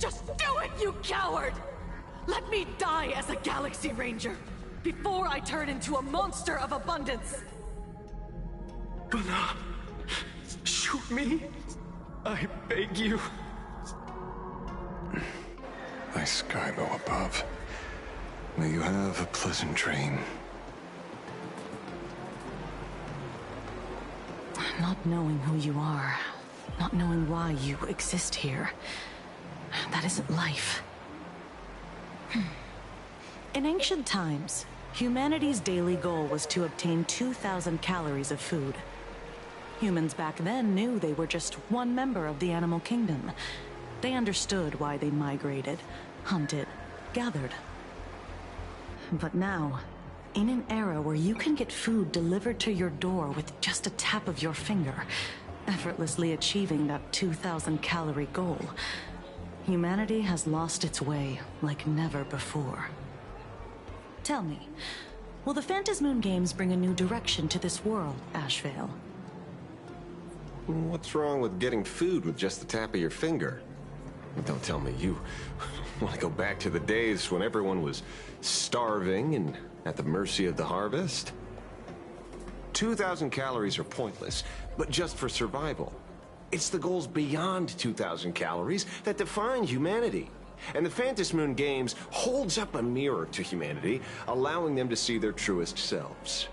Just do it, you coward! Let me die as a Galaxy Ranger before I turn into a monster of abundance! Bana, shoot me. I beg you. My Skybo above. May you have a pleasant dream. Not knowing who you are, not knowing why you exist here, that isn't life. In ancient times, humanity's daily goal was to obtain 2,000 calories of food. Humans back then knew they were just one member of the animal kingdom. They understood why they migrated, hunted, gathered. But now, in an era where you can get food delivered to your door with just a tap of your finger, effortlessly achieving that 2,000 calorie goal, humanity has lost its way like never before. Tell me, will the Phantasmoon Games bring a new direction to this world, Ashvale? What's wrong with getting food with just the tap of your finger? Don't tell me you want to go back to the days when everyone was starving and at the mercy of the harvest? 2,000 calories are pointless, but just for survival. It's the goals beyond 2,000 calories that define humanity. And the Phantasmoon Games holds up a mirror to humanity, allowing them to see their truest selves.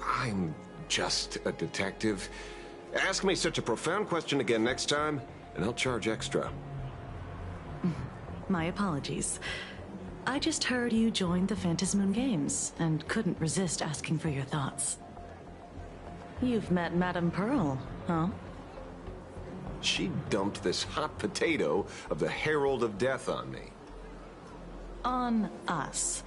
I'm just a detective. Ask me such a profound question again next time, and I'll charge extra. My apologies. I just heard you joined the Phantasmoon Games, and couldn't resist asking for your thoughts. You've met Madame Pearl, huh? She dumped this hot potato of the Herald of Death on me. On us.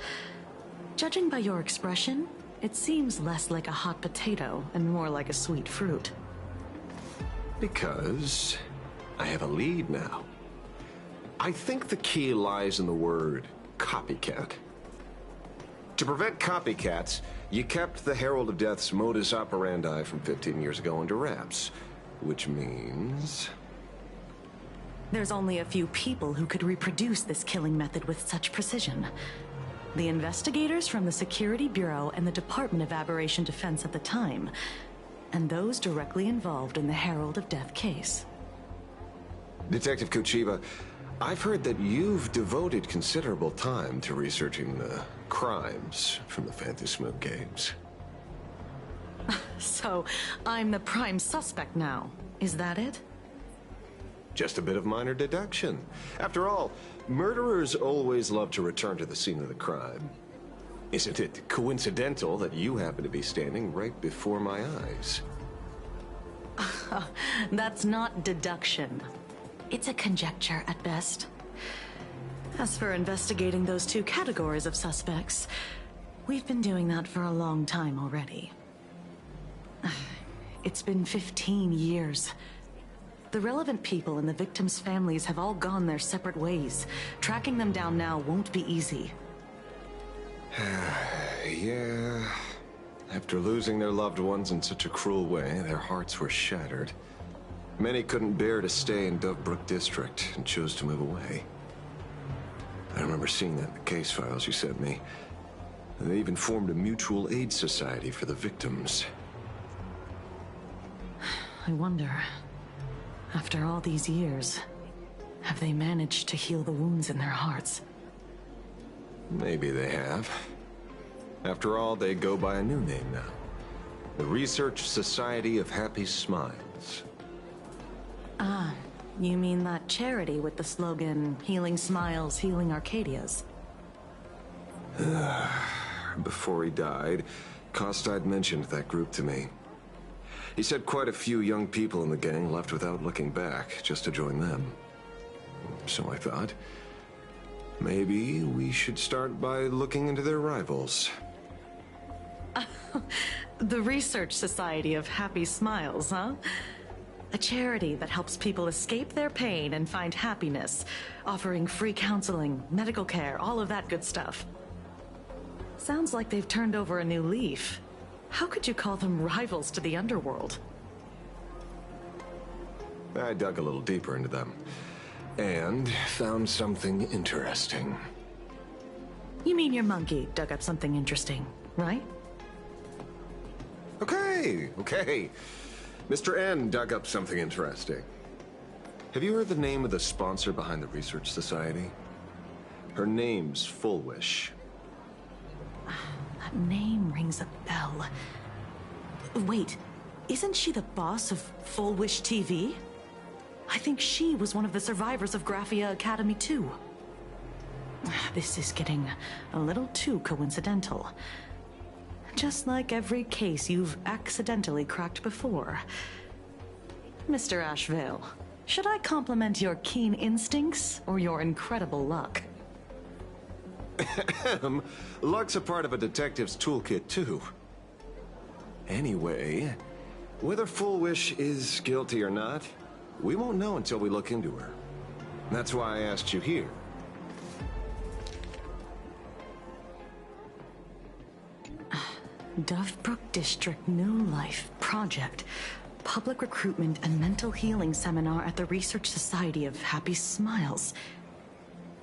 Judging by your expression, it seems less like a hot potato and more like a sweet fruit. Because I have a lead now. I think the key lies in the word copycat. To prevent copycats, you kept the Herald of Death's modus operandi from 15 years ago under wraps. Which means... There's only a few people who could reproduce this killing method with such precision. The investigators from the Security Bureau and the Department of Aberration Defense at the time, and those directly involved in the Herald of Death case. Detective Kochiba, I've heard that you've devoted considerable time to researching the crimes from the Phantasmoon Games. So, I'm the prime suspect now. Is that it? Just a bit of minor deduction. After all, murderers always love to return to the scene of the crime. Isn't it coincidental that you happen to be standing right before my eyes? That's not deduction. It's a conjecture at best. As for investigating those two categories of suspects, we've been doing that for a long time already. It's been 15 years. The relevant people and the victims' families have all gone their separate ways. Tracking them down now won't be easy. Yeah. After losing their loved ones in such a cruel way, their hearts were shattered. Many couldn't bear to stay in Dovebrook District and chose to move away. I remember seeing that in the case files you sent me. They even formed a mutual aid society for the victims. I wonder, after all these years, have they managed to heal the wounds in their hearts? Maybe they have. After all, they go by a new name now. The Research Society of Happy Smiles. Ah, you mean that charity with the slogan, Healing Smiles, Healing Arcadias? Before he died, Kostad mentioned that group to me. He said quite a few young people in the gang left without looking back, just to join them. So I thought, maybe we should start by looking into their rivals. The Research Society of Happy Smiles, huh? A charity that helps people escape their pain and find happiness, offering free counseling, medical care, all of that good stuff. Sounds like they've turned over a new leaf. How could you call them rivals to the underworld? I dug a little deeper into them and found something interesting. You mean your monkey dug up something interesting, right? Okay. Mr. N dug up something interesting. Have you heard the name of the sponsor behind the Research Society? Her name's Fullwish. That name rings a bell. Wait, isn't she the boss of Fullwish TV? I think she was one of the survivors of Graphia Academy too. This is getting a little too coincidental. Just like every case you've accidentally cracked before. Mr. Ashvale, should I compliment your keen instincts or your incredible luck? Luck's a part of a detective's toolkit, too. Anyway, whether Fullwish is guilty or not, we won't know until we look into her. That's why I asked you here. Dovebrook District New Life Project. Public Recruitment and Mental Healing Seminar at the Research Society of Happy Smiles.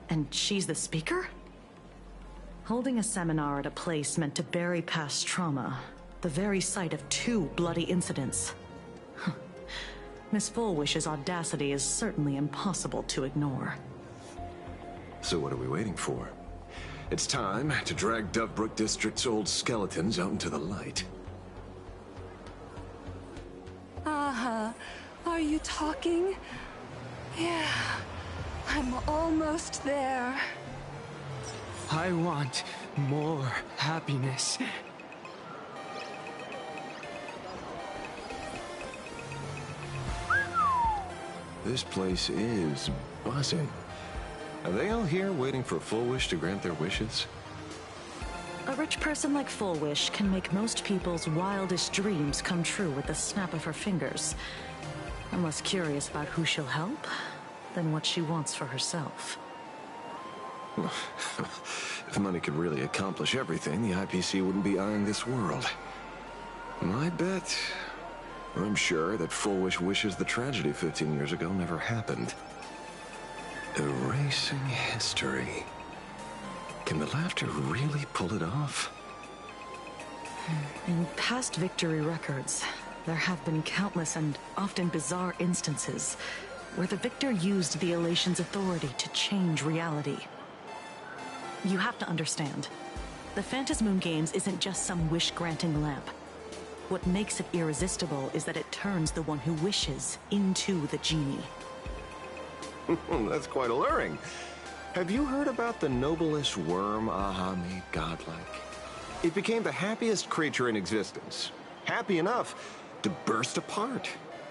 And she's the speaker? Holding a seminar at a place meant to bury past trauma. The very site of 2 bloody incidents. Miss Fullwish's audacity is certainly impossible to ignore. So what are we waiting for? It's time to drag Dovebrook District's old skeletons out into the light. Are you talking? Yeah, I'm almost there. I want more happiness. This place is buzzing. Are they all here waiting for Fullwish to grant their wishes? A rich person like Fullwish can make most people's wildest dreams come true with the snap of her fingers. I'm less curious about who she'll help than what she wants for herself. If money could really accomplish everything, the IPC wouldn't be eyeing this world. My bet, I'm sure that Fullwish wishes the tragedy 15 years ago never happened. Erasing history. Can the laughter really pull it off? In past victory records, there have been countless and often bizarre instances where the victor used the Elation's authority to change reality. You have to understand, the Phantasmoon Games isn't just some wish-granting lamp. What makes it irresistible is that it turns the one who wishes into the genie. That's quite alluring. Have you heard about the noblest worm Aha made godlike? It became the happiest creature in existence. Happy enough to burst apart,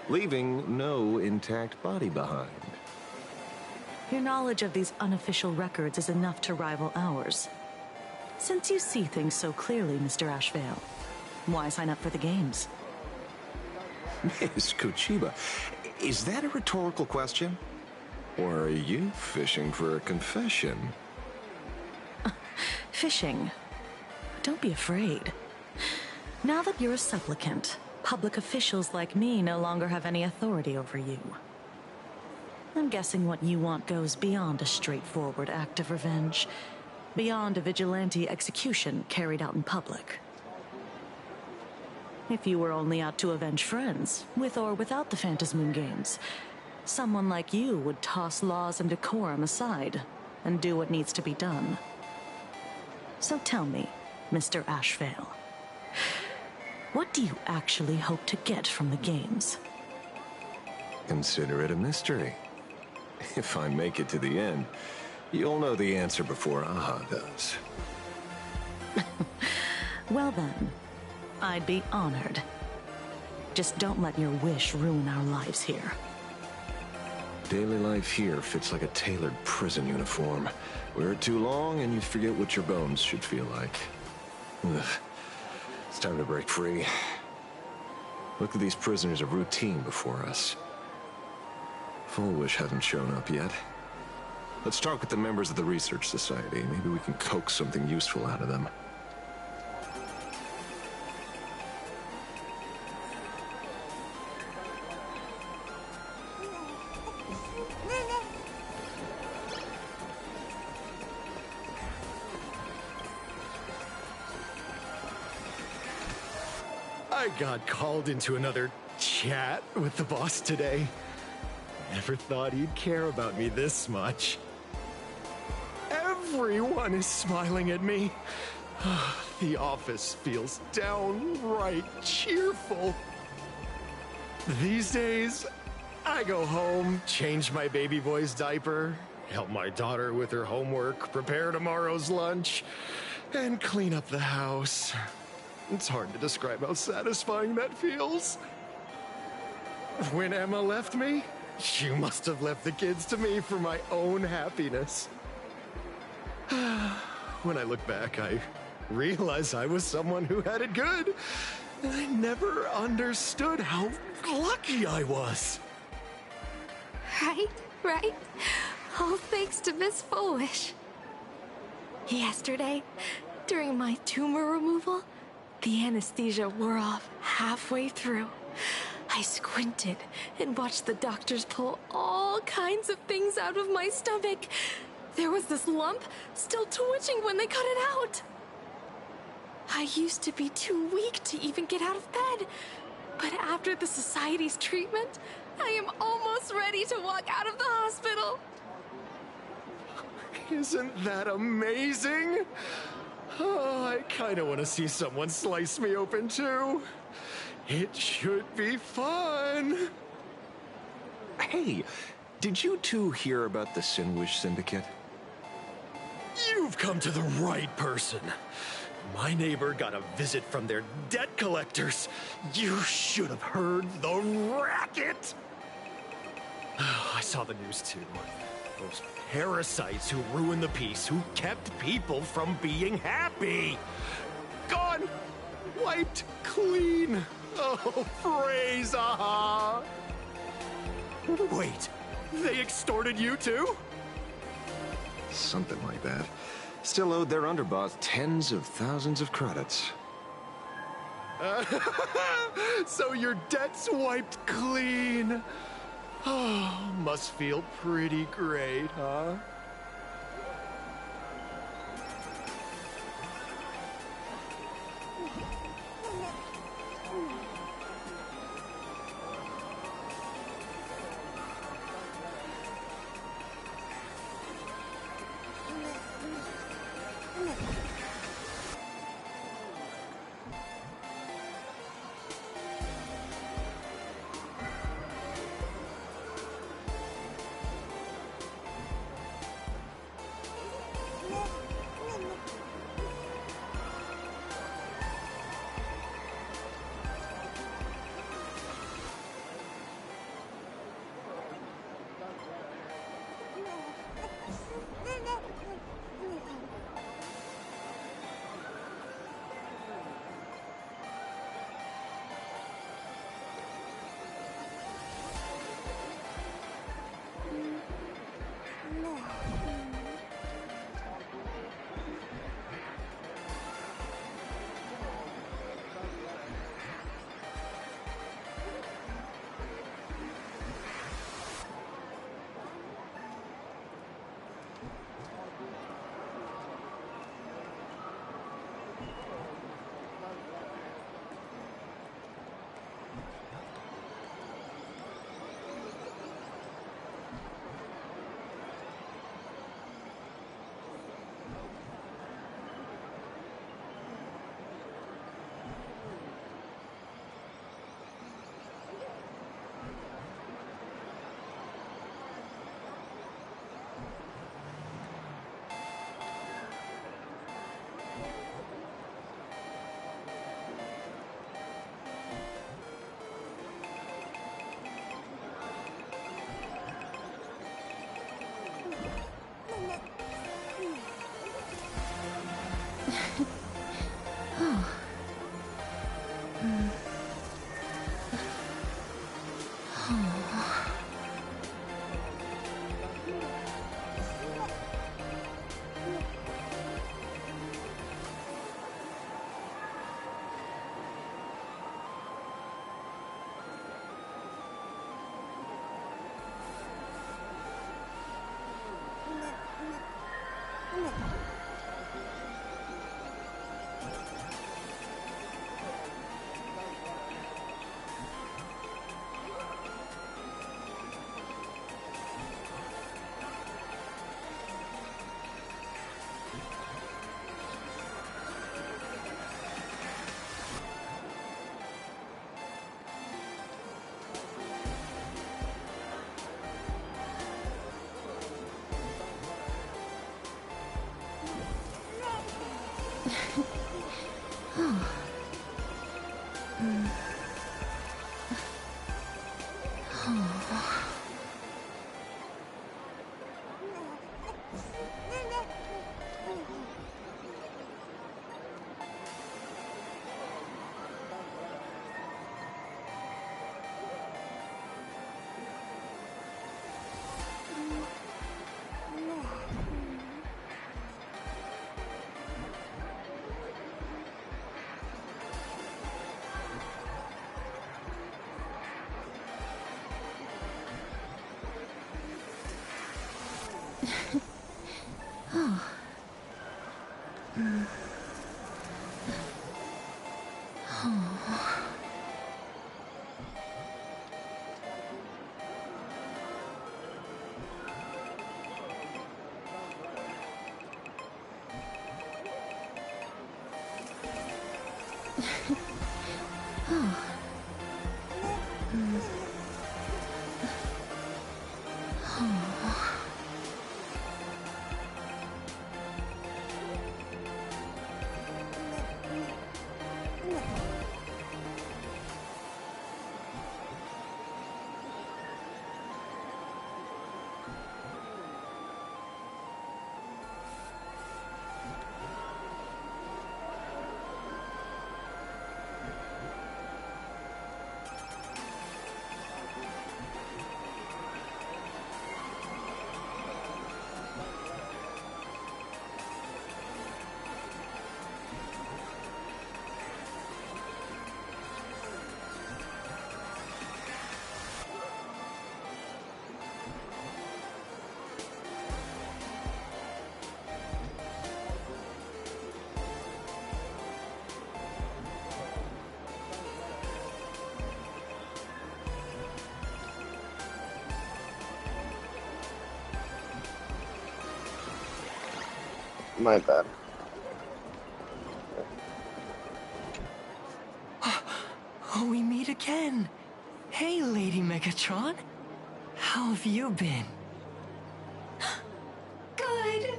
leaving no intact body behind. Your knowledge of these unofficial records is enough to rival ours. Since you see things so clearly, Mr. Ashvale, why sign up for the games? Miss Kochiba, is that a rhetorical question? Or are you fishing for a confession? Fishing? Don't be afraid. Now that you're a supplicant, public officials like me no longer have any authority over you. I'm guessing what you want goes beyond a straightforward act of revenge, beyond a vigilante execution carried out in public. If you were only out to avenge friends, with or without the Phantasmoon Games, someone like you would toss laws and decorum aside and do what needs to be done. So tell me, Mr. Ashvale, what do you actually hope to get from the games? Consider it a mystery. If I make it to the end, you'll know the answer before Aha does. Well then, I'd be honored. Just don't let your wish ruin our lives here. Daily life here fits like a tailored prison uniform. Wear it too long and you forget what your bones should feel like. Ugh. It's time to break free. Look at these prisoners of routine before us. Fullwish hasn't shown up yet. Let's talk with the members of the Research Society. Maybe we can coax something useful out of them. got called into another chat with the boss today. Never thought he'd care about me this much. Everyone is smiling at me. The office feels downright cheerful. These days, I go home, change my baby boy's diaper, help my daughter with her homework, prepare tomorrow's lunch, and clean up the house. It's hard to describe how satisfying that feels. When Emma left me, she must have left the kids to me for my own happiness. When I look back, I realize I was someone who had it good, and I never understood how lucky I was. Right? All thanks to Miss Foolish. Yesterday, during my tumor removal, the anesthesia wore off halfway through. I squinted and watched the doctors pull all kinds of things out of my stomach. There was this lump still twitching when they cut it out. I used to be too weak to even get out of bed, but after the society's treatment, I am almost ready to walk out of the hospital. Isn't that amazing? Oh, I kind of want to see someone slice me open too. It should be fun. Hey, did you two hear about the Sinwish Syndicate? You've come to the right person. My neighbor got a visit from their debt collectors. You should have heard the racket. I saw the news too. Those parasites who ruined the peace, who kept people from being happy. Gone! Wiped clean! Oh, praise Aha! Wait, they extorted you too? Something like that. Still owed their underboss tens of thousands of credits. So your debt's wiped clean. Oh, must feel pretty great, huh? My bad. Oh, we meet again. Hey, Lady Megatron. How have you been? Good.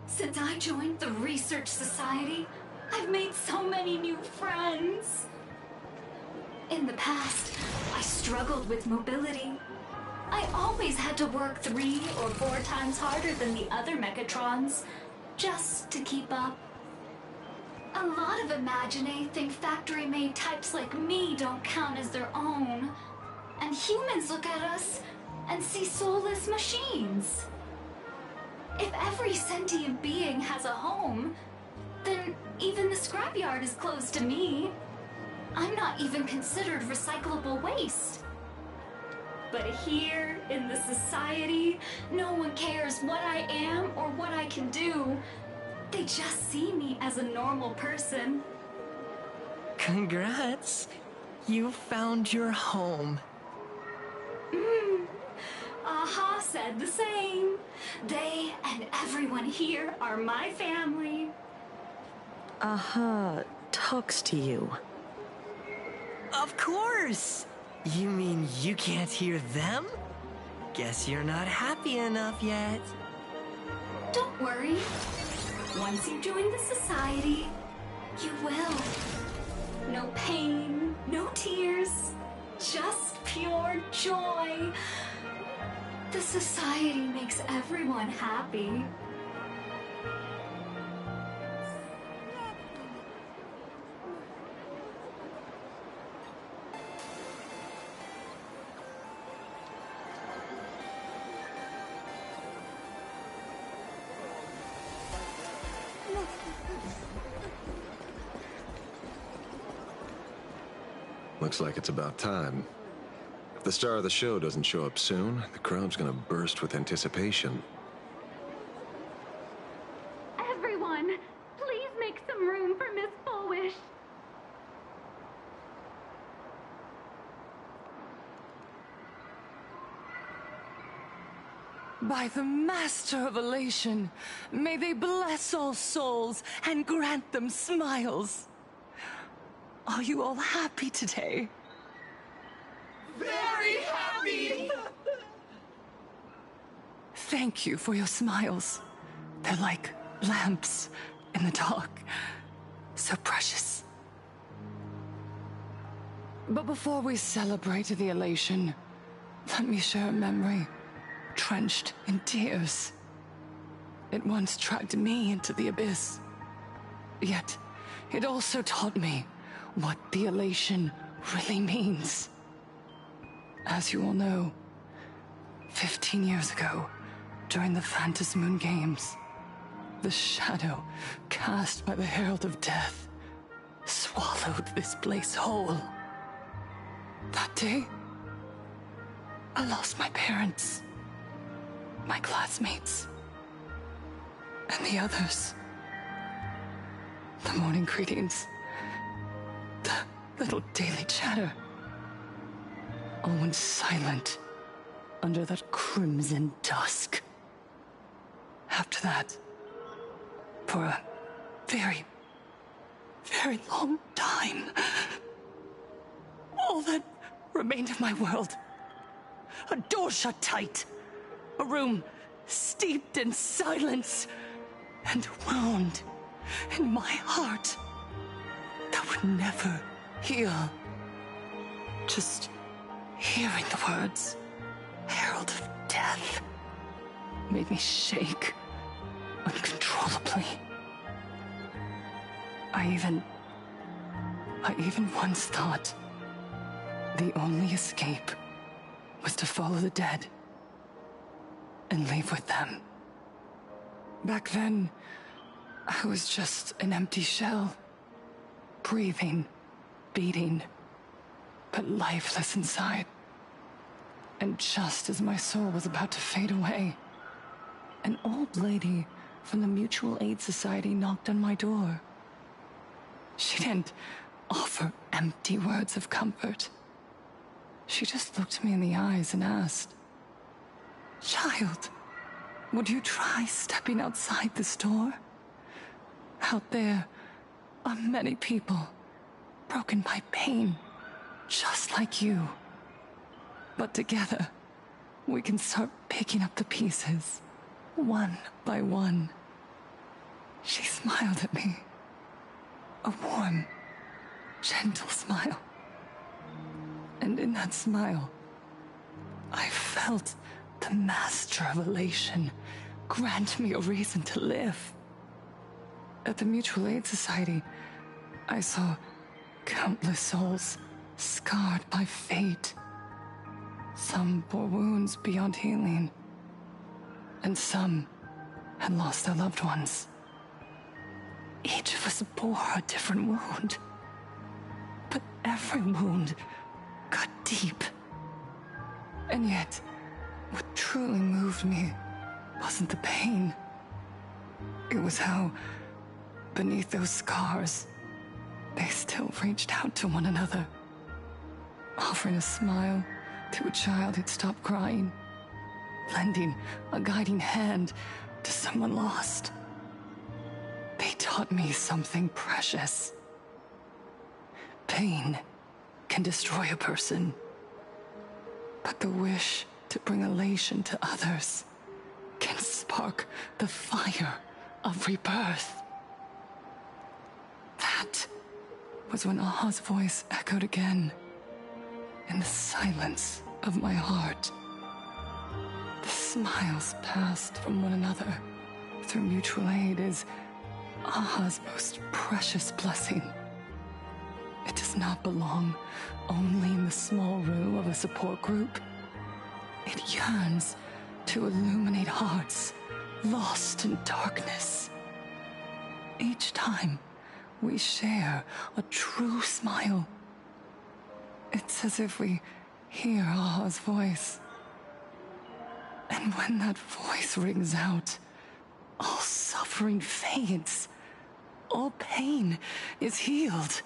Since I joined the Research Society, I've made so many new friends. In the past, I struggled with mobility. I always had to work 3 or 4 times harder than the other Megatrons, just to keep up. A lot of Imaginae think factory-made types like me don't count as their own. And humans look at us and see soulless machines. If every sentient being has a home, then even the scrapyard is closed to me. I'm not even considered recyclable waste. But here, in the society, no one cares what I am or what I can do. They just see me as a normal person. Congrats. You found your home. Aha said the same. They and everyone here are my family. Aha talks to you. Of course! You mean you can't hear them? Guess you're not happy enough yet. Don't worry. Once you join the society, you will. No pain, no tears, just pure joy. The society makes everyone happy. Looks like it's about time. If the star of the show doesn't show up soon, the crowd's gonna burst with anticipation. Everyone, please make some room for Miss Fullwish. By the Master of Elation, may they bless all souls and grant them smiles. Are you all happy today? Very happy! Thank you for your smiles. They're like lamps in the dark. So precious. But before we celebrate the elation, Let me share a memory, drenched in tears. It once dragged me into the abyss. Yet, it also taught me what the elation really means. As you all know, 15 years ago, during the Phantasmoon Games, the shadow cast by the Herald of Death swallowed this place whole. That day, I lost my parents, my classmates, and the others. The morning greetings, the little daily chatter, all went silent under that crimson dusk. After that, for a very, very long time, all that remained of my world, a door shut tight, a room steeped in silence, and a wound in my heart that would never heal. Just hearing the words, Herald of Death, made me shake uncontrollably. I even once thought the only escape was to follow the dead and leave with them. Back then, I was just an empty shell, breathing, beating, but lifeless inside. And just as my soul was about to fade away, an old lady from the Mutual Aid Society knocked on my door. She didn't offer empty words of comfort. She just looked me in the eyes and asked, "Child, would you try stepping outside this door? Out there are many people broken by pain, just like you. But together, we can start picking up the pieces, one by one." She smiled at me. A warm, gentle smile. And in that smile, I felt the Master of Elation grant me a reason to live. At the Mutual Aid Society, I saw countless souls scarred by fate. Some bore wounds beyond healing, and some had lost their loved ones. Each of us bore a different wound, but every wound cut deep. And yet, what truly moved me wasn't the pain. It was how, beneath those scars, they still reached out to one another, offering a smile to a child who'd stopped crying, lending a guiding hand to someone lost. They taught me something precious. Pain can destroy a person, but the wish to bring elation to others can spark the fire of rebirth. That was when Aha's voice echoed again in the silence of my heart. The smiles passed from one another through mutual aid is Aha's most precious blessing. It does not belong only in the small room of a support group. It yearns to illuminate hearts lost in darkness. Each time we share a true smile, it's as if we hear Aha's voice. And when that voice rings out, all suffering fades, all pain is healed,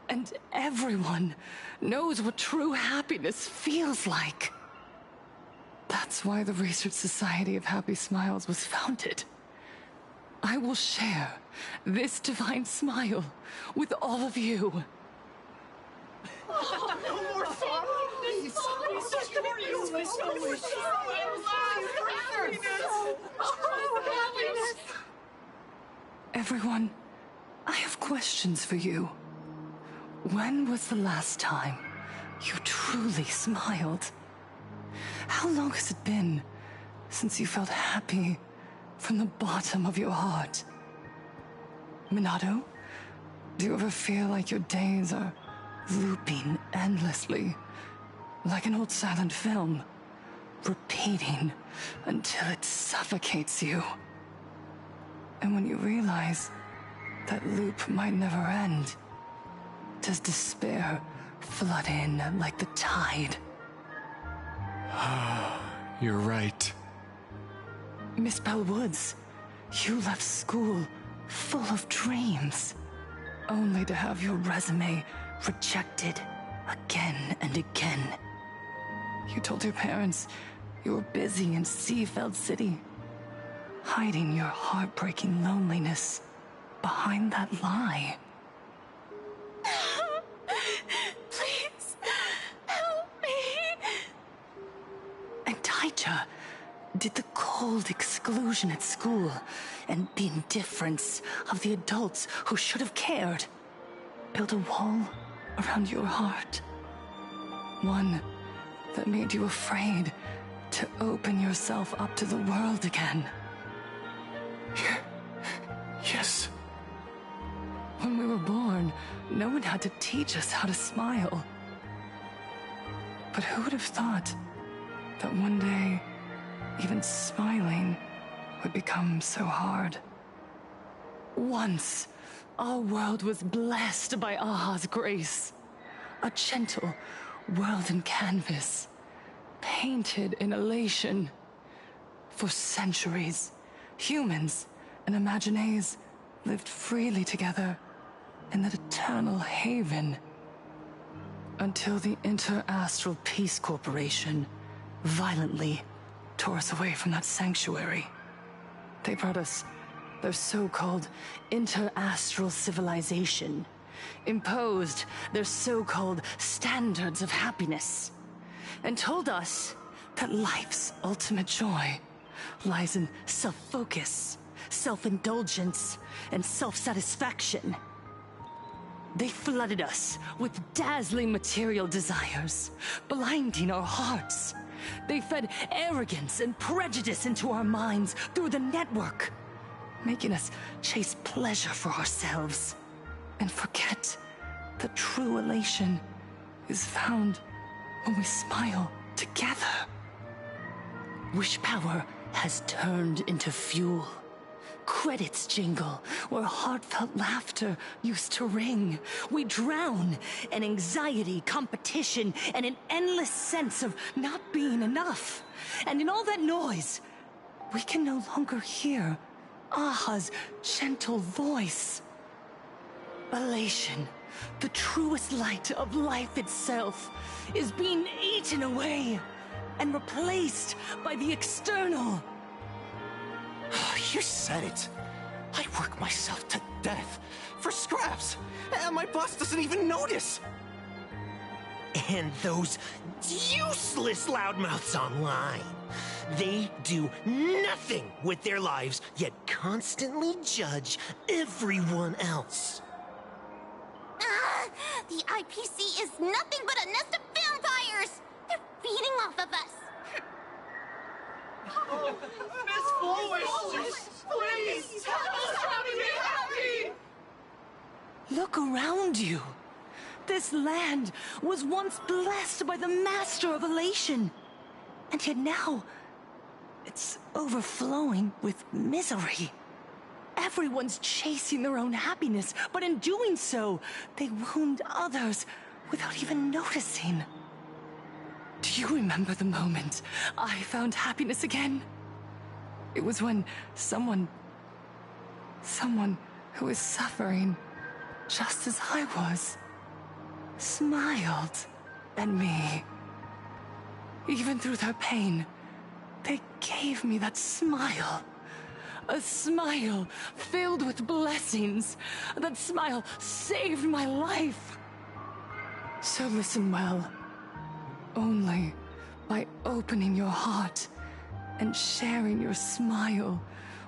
and everyone knows what true happiness feels like. That's why the Research Society of Happy Smiles was founded. I will share this divine smile with all of you. Everyone, I have questions for you. When was the last time you truly smiled? How long has it been since you felt happy from the bottom of your heart? Minato, do you ever feel like your days are looping endlessly, like an old silent film, repeating until it suffocates you? And when you realize that loop might never end, does despair flood in like the tide? You're right. Miss Bellwoods, you left school full of dreams, only to have your resume rejected again and again. You told your parents you were busy in Seafeld City, hiding your heartbreaking loneliness behind that lie. Please, help me. And Taija did the cold exclusion at school and the indifference of the adults who should have cared build a wall around your heart. One that made you afraid to open yourself up to the world again. Yes. When we were born, no one had to teach us how to smile. But who would have thought that one day, even smiling would become so hard? Once, our world was blessed by Aha's grace. A gentle world in canvas, painted in elation. For centuries, humans and Imaginaes lived freely together in that eternal haven. Until the Inter-Astral Peace Corporation violently tore us away from that sanctuary. They brought us their so-called inter-astral civilization, imposed their so-called standards of happiness, and told us that life's ultimate joy lies in self-focus, self-indulgence, and self-satisfaction. They flooded us with dazzling material desires, blinding our hearts. They fed arrogance and prejudice into our minds through the network, making us chase pleasure for ourselves and forget that true elation is found when we smile together. Wish power has turned into fuel. Credits jingle where heartfelt laughter used to ring. We drown in anxiety, competition, and an endless sense of not being enough. And in all that noise, we can no longer hear Aha's gentle voice. Elation, the truest light of life itself, is being eaten away and replaced by the external. You said it. I work myself to death for scraps, and my boss doesn't even notice. And those useless loudmouths online. They do nothing with their lives, yet constantly judge everyone else. The IPC is nothing but a nest of vampires! They're feeding off of us! Miss Flourish, please tell us how to be happy! Look around you. This land was once blessed by the master of elation. And yet now, it's overflowing with misery. Everyone's chasing their own happiness, but in doing so, they wound others without even noticing. Do you remember the moment I found happiness again? It was when someone who was suffering just as I was, smiled at me. Even through their pain, they gave me that smile. A smile filled with blessings. That smile saved my life. So listen well. Only by opening your heart and sharing your smile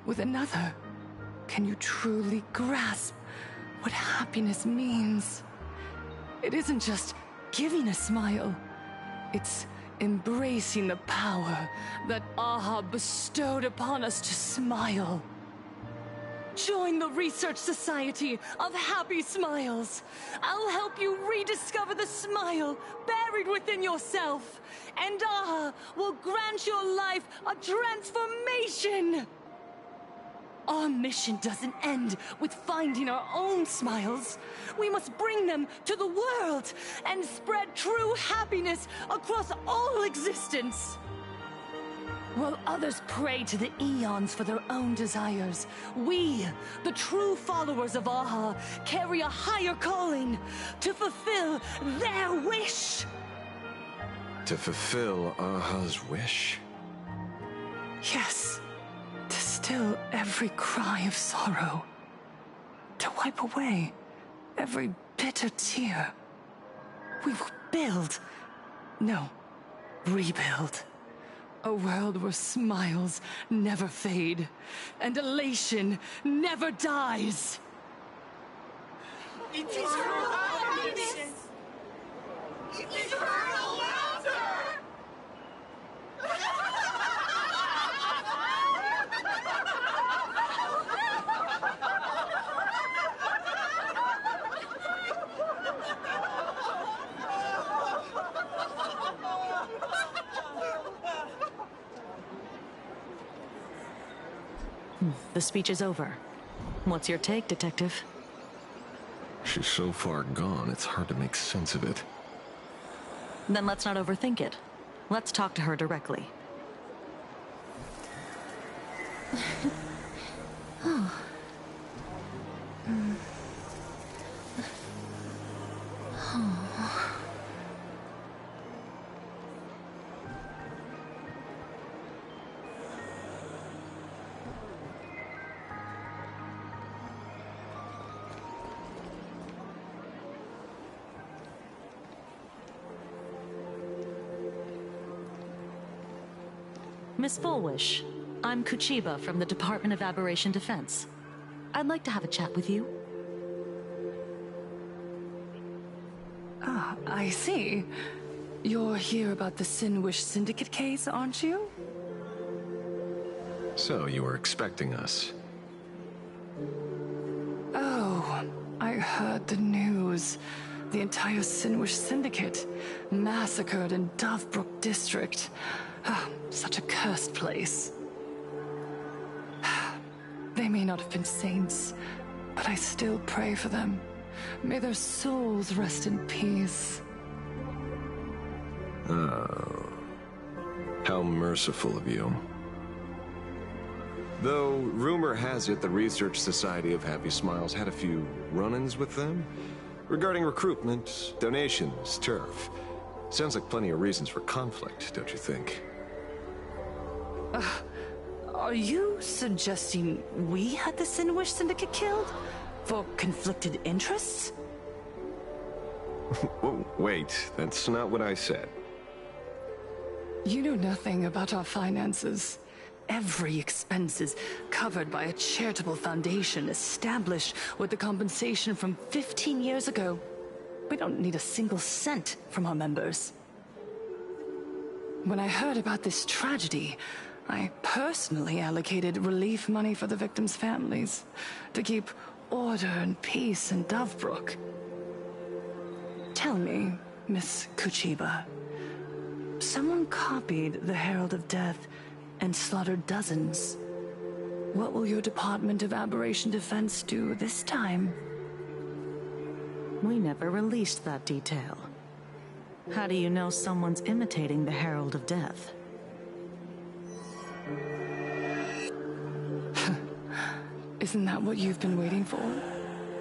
with another can you truly grasp what happiness means. It isn't just giving a smile. It's embracing the power that Aha bestowed upon us to smile. Join the Research Society of Happy Smiles. I'll help you rediscover the smile buried within yourself, and Aha will grant your life a transformation. Our mission doesn't end with finding our own smiles. We must bring them to the world and spread true happiness across all existence. While others pray to the eons for their own desires, we, the true followers of Aha, carry a higher calling to fulfill their wish. To fulfill Aha's wish? Yes. To still every cry of sorrow. To wipe away every bitter tear. We will build, no, rebuild. A world where smiles never fade, and elation never dies. Eternal happiness! Eternal laughter! The speech is over. What's your take, Detective? She's so far gone, it's hard to make sense of it. Then let's not overthink it. Let's talk to her directly. Miss Fullwish, I'm Kuchiba from the Department of Aberration Defense. I'd like to have a chat with you. Ah, I see. You're here about the Sinwish Syndicate case, aren't you? So, you were expecting us. Oh, I heard the news. The entire Sinwish Syndicate massacred in Dovebrook District. Ah, such a cursed place. They may not have been saints, but I still pray for them. May their souls rest in peace. Oh. How merciful of you. Though, rumor has it the Research Society of Happy Smiles had a few run-ins with them regarding recruitment, donations, turf. Sounds like plenty of reasons for conflict, don't you think? Are you suggesting we had the Sinwish Syndicate killed? For conflicted interests? Whoa, wait, that's not what I said. You know nothing about our finances. Every expense is covered by a charitable foundation established with the compensation from 15 years ago. We don't need a single cent from our members. When I heard about this tragedy, I personally allocated relief money for the victims' families to keep order and peace in Dovebrook. Tell me, Miss Kuchiba, someone copied the Herald of Death and slaughtered dozens. What will your Department of Aberration Defense do this time? We never released that detail. How do you know someone's imitating the Herald of Death? Isn't that what you've been waiting for?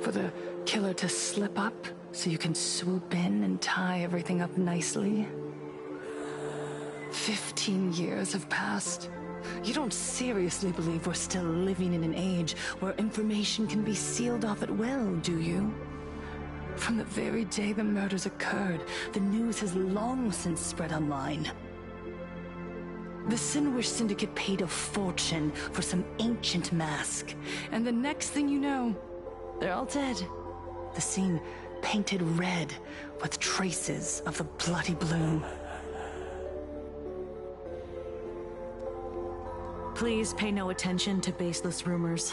For the killer to slip up so you can swoop in and tie everything up nicely? 15 years have passed. You don't seriously believe we're still living in an age where information can be sealed off at will, do you? From the very day the murders occurred, the news has long since spread online. The Sinwish Syndicate paid a fortune for some ancient mask, and the next thing you know, they're all dead. The scene painted red with traces of the bloody bloom. Please pay no attention to baseless rumors.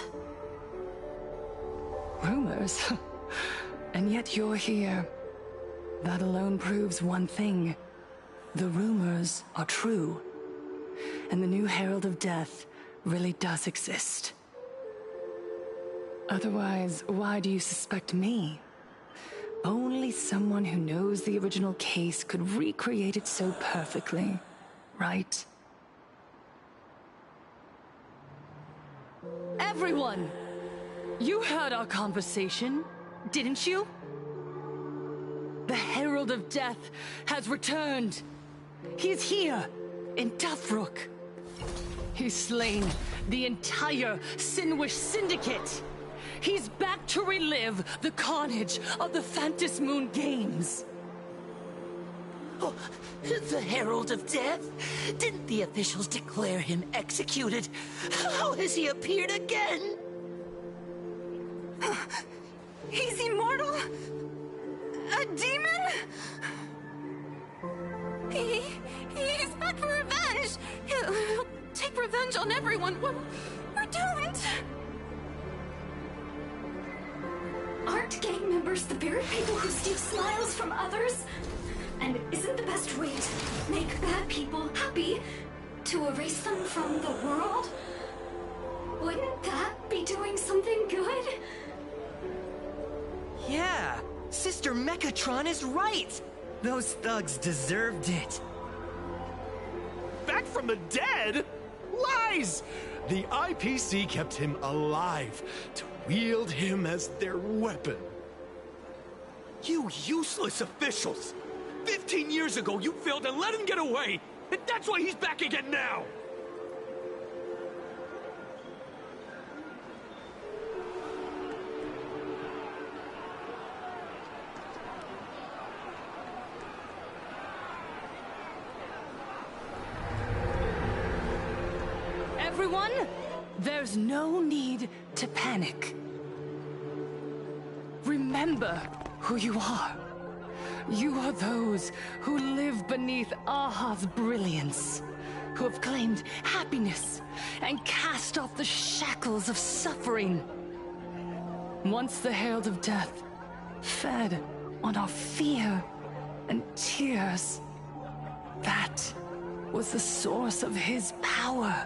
Rumors? And yet you're here. That alone proves one thing. The rumors are true. And the new Herald of Death really does exist. Otherwise, why do you suspect me? Only someone who knows the original case could recreate it so perfectly, right? Everyone! You heard our conversation, didn't you? The Herald of Death has returned. He is here, in Dufrook. He's slain the entire Sinwish Syndicate. He's back to relive the carnage of the Phantom Moon Games. Oh, the Herald of Death? Didn't the officials declare him executed? How has he appeared again? He's immortal? A demon? He's back for revenge! He'll take revenge on everyone. We're doomed! Aren't gang members the very people who steal smiles from others? And isn't the best way to make bad people happy to erase them from the world? Wouldn't that be doing something good? Yeah, Sister Mechatron is right. Those thugs deserved it. Back from the dead? Lies! The IPC kept him alive to wield him as their weapon. You useless officials! 15 years ago, you failed and let him get away! And that's why he's back again now! Everyone, there's no need to panic. Remember who you are. You are those who live beneath Aha's brilliance, who have claimed happiness and cast off the shackles of suffering. Once the Herald of Death fed on our fear and tears, that was the source of his power.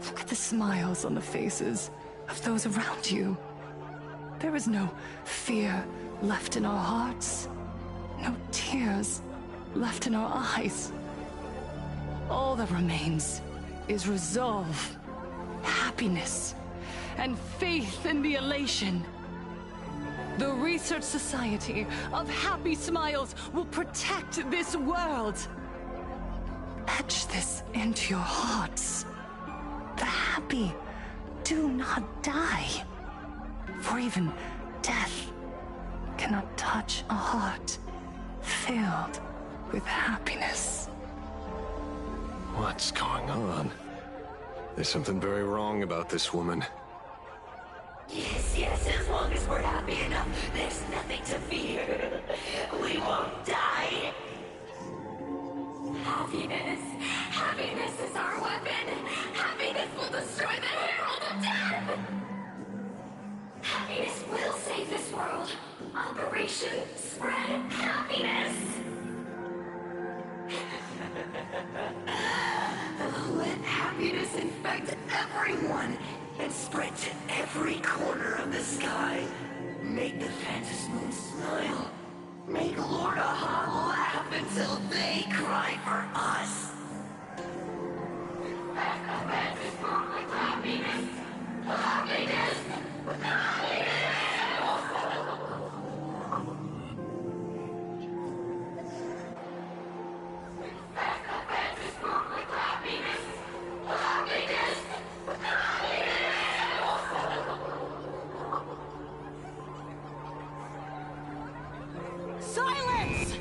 Look at the smiles on the faces of those around you. There is no fear left in our hearts, no tears left in our eyes. All that remains is resolve, happiness, and faith in the elation. The Research Society of Happy Smiles will protect this world. Etch this into your hearts. The happy do not die, for even death cannot touch a heart filled with happiness. What's going on? There's something very wrong about this woman. Yes, as long as we're happy enough, there's nothing to fear. We won't die. Happiness is our weapon. Happiness will destroy the Herald of Death. Happiness will save this world. Operation Spread Happiness. Let happiness infect everyone and spread to every corner of the sky. Make the Phantom Moon smile. Make Lord Aha laugh until they cry for us. Happiness. Silence!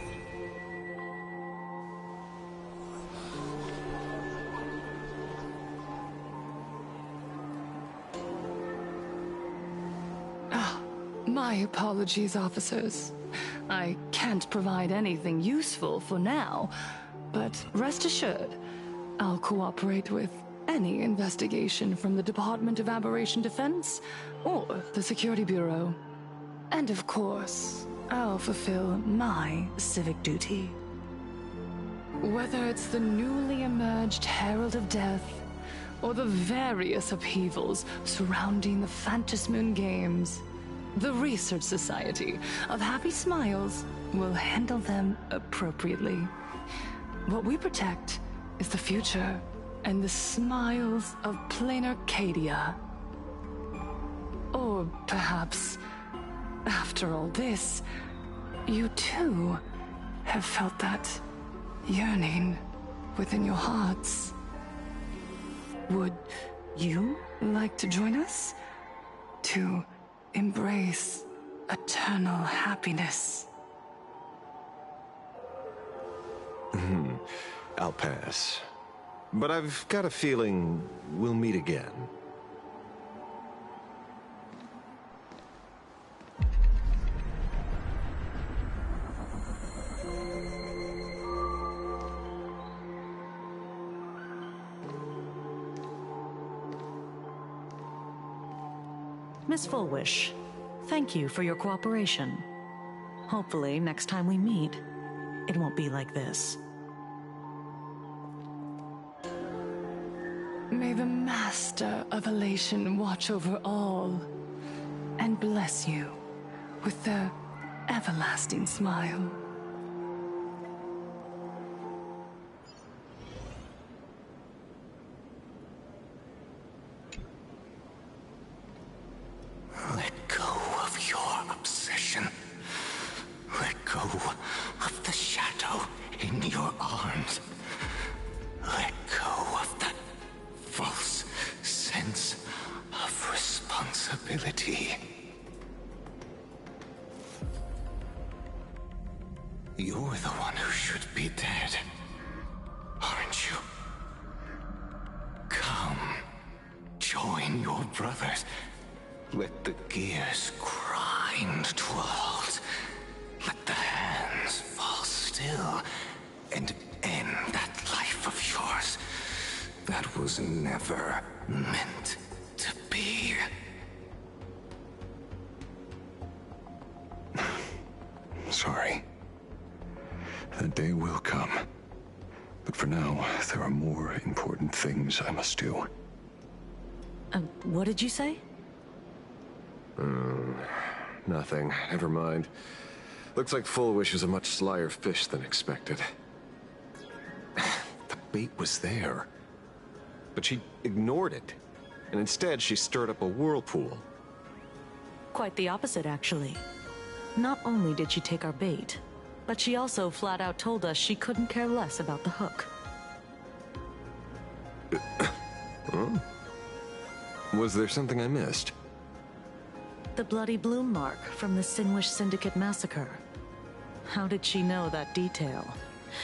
My apologies, officers. I can't provide anything useful for now, but rest assured, I'll cooperate with any investigation from the Department of Aberration Defense or the Security Bureau. And of course, I'll fulfill my civic duty. Whether it's the newly emerged Herald of Death, or the various upheavals surrounding the Phantasmoon Games, the Research Society of Happy Smiles will handle them appropriately. What we protect is the future and the smiles of plain Arcadia. Or perhaps, after all this, you too have felt that yearning within your hearts. Would you like to join us to embrace eternal happiness? I'll pass. But I've got a feeling we'll meet again. Miss Fullwish, thank you for your cooperation. Hopefully, next time we meet, it won't be like this. May the Master of Elation watch over all and bless you with their everlasting smile. Let go of your obsession. Let go of the shadow in your arms. Let go of that false sense of responsibility. You're the one who should be dead, aren't you? Come, join your brothers. Let the gears grind to a halt. Let the hands fall still and end that life of yours that was never meant to be. Sorry. The day will come. But for now, there are more important things I must do. What did you say? Nothing. Never mind. Looks like Fullwish is a much slyer fish than expected. The bait was there. But she ignored it. And instead, she stirred up a whirlpool. Quite the opposite, actually. Not only did she take our bait, but she also flat out told us she couldn't care less about the hook. Huh? Was there something I missed? The bloody bloom mark from the Sinwish Syndicate massacre. How did she know that detail?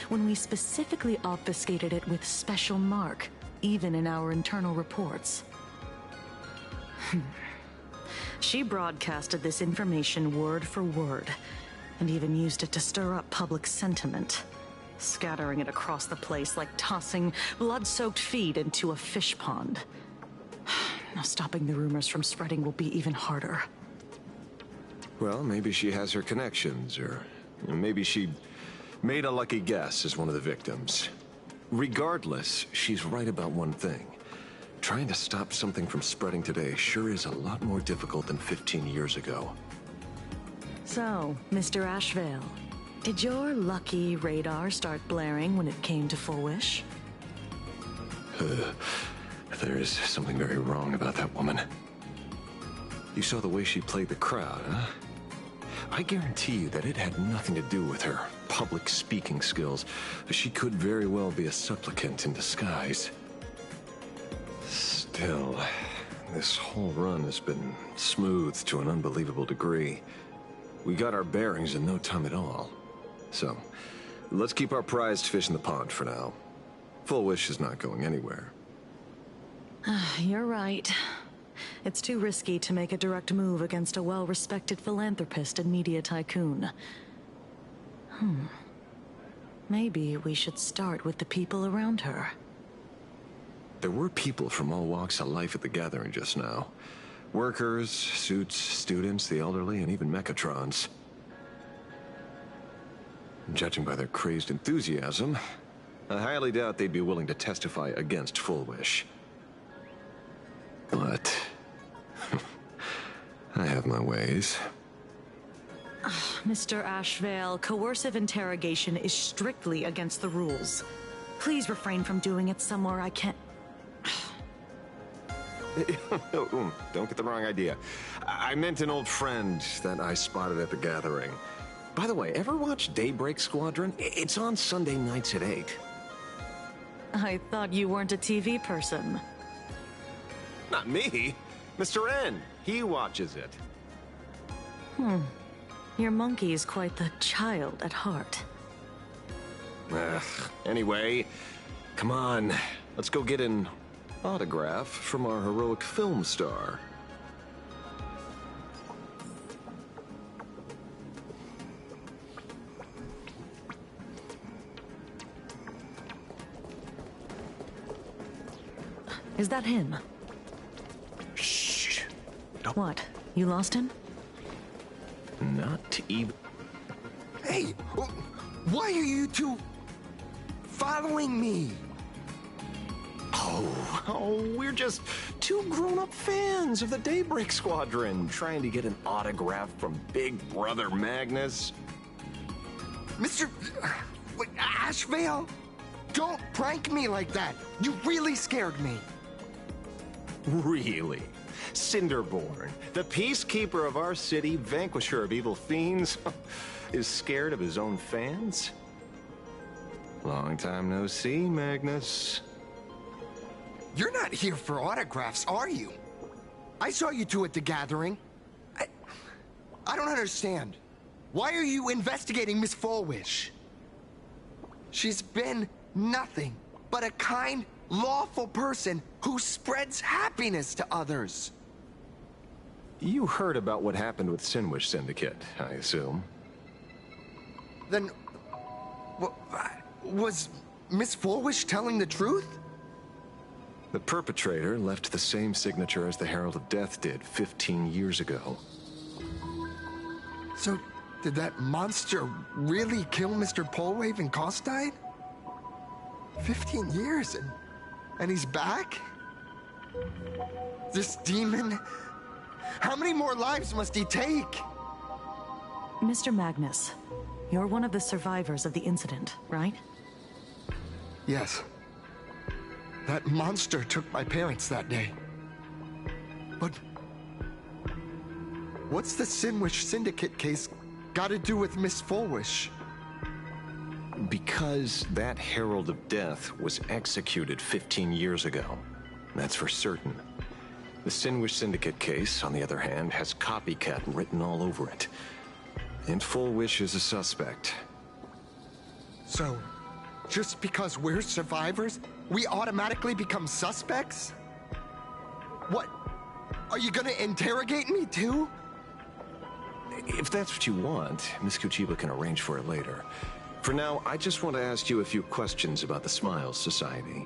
When we specifically obfuscated it with special mark, even in our internal reports. She broadcasted this information word for word, and even used it to stir up public sentiment, scattering it across the place like tossing blood-soaked feed into a fish pond. Now stopping the rumors from spreading will be even harder. Well, maybe she has her connections, or maybe she made a lucky guess as one of the victims. Regardless, she's right about one thing. Trying to stop something from spreading today sure is a lot more difficult than 15 years ago. So, Mr. Ashvale, did your lucky radar start blaring when it came to Fullwish? There is something very wrong about that woman. You saw the way she played the crowd, huh? I guarantee you that it had nothing to do with her public speaking skills. She could very well be a supplicant in disguise. Still, this whole run has been smooth to an unbelievable degree. We got our bearings in no time at all. So, let's keep our prized fish in the pond for now. Fullwish is not going anywhere. You're right. It's too risky to make a direct move against a well-respected philanthropist and media tycoon. Maybe we should start with the people around her. There were people from all walks of life at the gathering just now. Workers, suits, students, the elderly, and even Mechatrons. Judging by their crazed enthusiasm, I highly doubt they'd be willing to testify against Full Wish. But I have my ways. Mr. Ashvale, coercive interrogation is strictly against the rules. Please refrain from doing it somewhere I can't... Don't get the wrong idea. I meant an old friend that I spotted at the gathering. By the way, ever watch Daybreak Squadron? It's on Sunday nights at 8. I thought you weren't a TV person. Not me. Mr. N. He watches it. Your monkey is quite the child at heart. Anyway, come on. Let's go get an autograph from our heroic film star. Is that him? Shh. Don't. What? You lost him? Not even... Hey, why are you two following me? Oh, we're just two grown-up fans of the Daybreak Squadron trying to get an autograph from Big Brother Magnus. Mr. Ashvale, don't prank me like that. You really scared me. Really? Cinderborn, the peacekeeper of our city, vanquisher of evil fiends, is scared of his own fans? Long time no see, Magnus. You're not here for autographs, are you? I saw you two at the gathering. I don't understand. Why are you investigating Miss Fullwish? She's been nothing but a kind, lawful person who spreads happiness to others. You heard about what happened with Sinwish Syndicate, I assume. Then, was Miss Fullwish telling the truth? The perpetrator left the same signature as the Herald of Death did 15 years ago. So, did that monster really kill Mr. Polwave and Costide? 15 years and he's back? This demon? How many more lives must he take? Mr. Magnus, you're one of the survivors of the incident, right? Yes. That monster took my parents that day. But what's the Sinwish Syndicate case got to do with Miss Fullwish? Because that Herald of Death was executed 15 years ago. That's for certain. The Sinwish Syndicate case, on the other hand, has copycat written all over it. And Fullwish is a suspect. So, just because we're survivors, we automatically become suspects? What? Are you gonna interrogate me too? If that's what you want, Miss Kuchiba can arrange for it later. For now, I just want to ask you a few questions about the Smiles Society.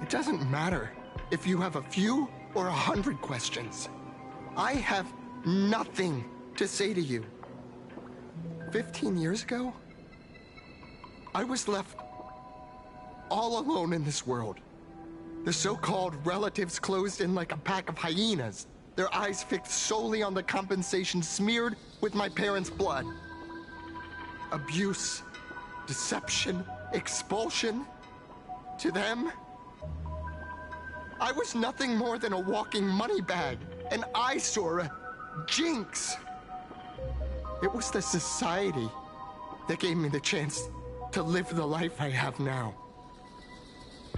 It doesn't matter if you have a few or 100 questions. I have nothing to say to you. 15 years ago, I was left all alone in this world. The so-called relatives closed in like a pack of hyenas, their eyes fixed solely on the compensation smeared with my parents' blood. Abuse, deception, expulsion. To them, I was nothing more than a walking money bag, an eyesore, a jinx. It was the society that gave me the chance to live the life I have now.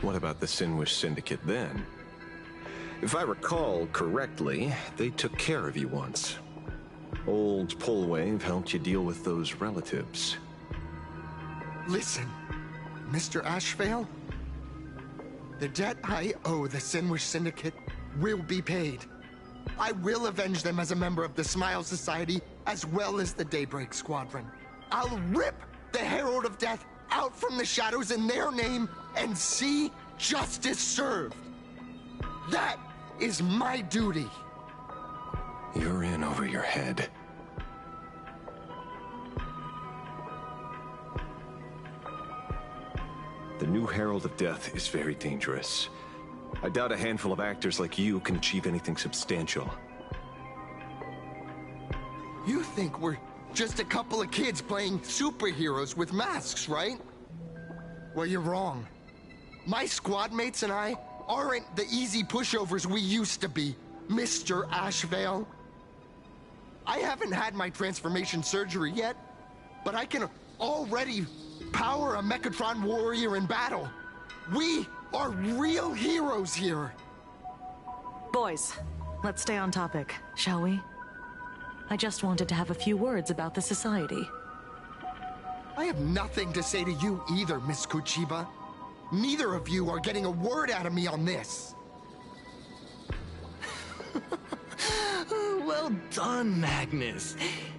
What about the Sinwish Syndicate then? If I recall correctly, they took care of you once. Old Polwave helped you deal with those relatives. Listen, Mr. Ashvale, the debt I owe the Sinwish Syndicate will be paid. I will avenge them as a member of the Smile Society, as well as the Daybreak Squadron. I'll rip the Herald of Death out from the shadows in their name and see justice served. That is my duty. You're in over your head. The new Herald of Death is very dangerous. I doubt a handful of actors like you can achieve anything substantial. You think we're just a couple of kids playing superheroes with masks, right? Well, you're wrong. My squad mates and I aren't the easy pushovers we used to be, Mr. Ashvale. I haven't had my transformation surgery yet, but I can already power a Mechatron warrior in battle. We are real heroes here. Boys, let's stay on topic, shall we? I just wanted to have a few words about the society. I have nothing to say to you either, Miss Kuchiba. Neither of you are getting a word out of me on this. Well done, Magnus.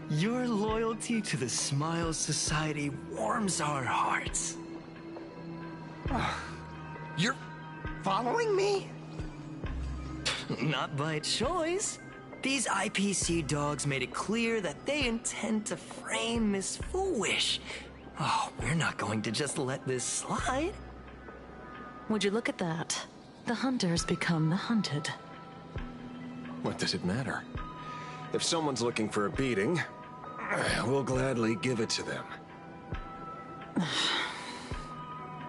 Your loyalty to the Smile Society warms our hearts. You're following me? Not by choice. These IPC dogs made it clear that they intend to frame Miss Foolish. Oh, we're not going to just let this slide. Would you look at that? The hunters become the hunted. What does it matter? If someone's looking for a beating, we'll gladly give it to them.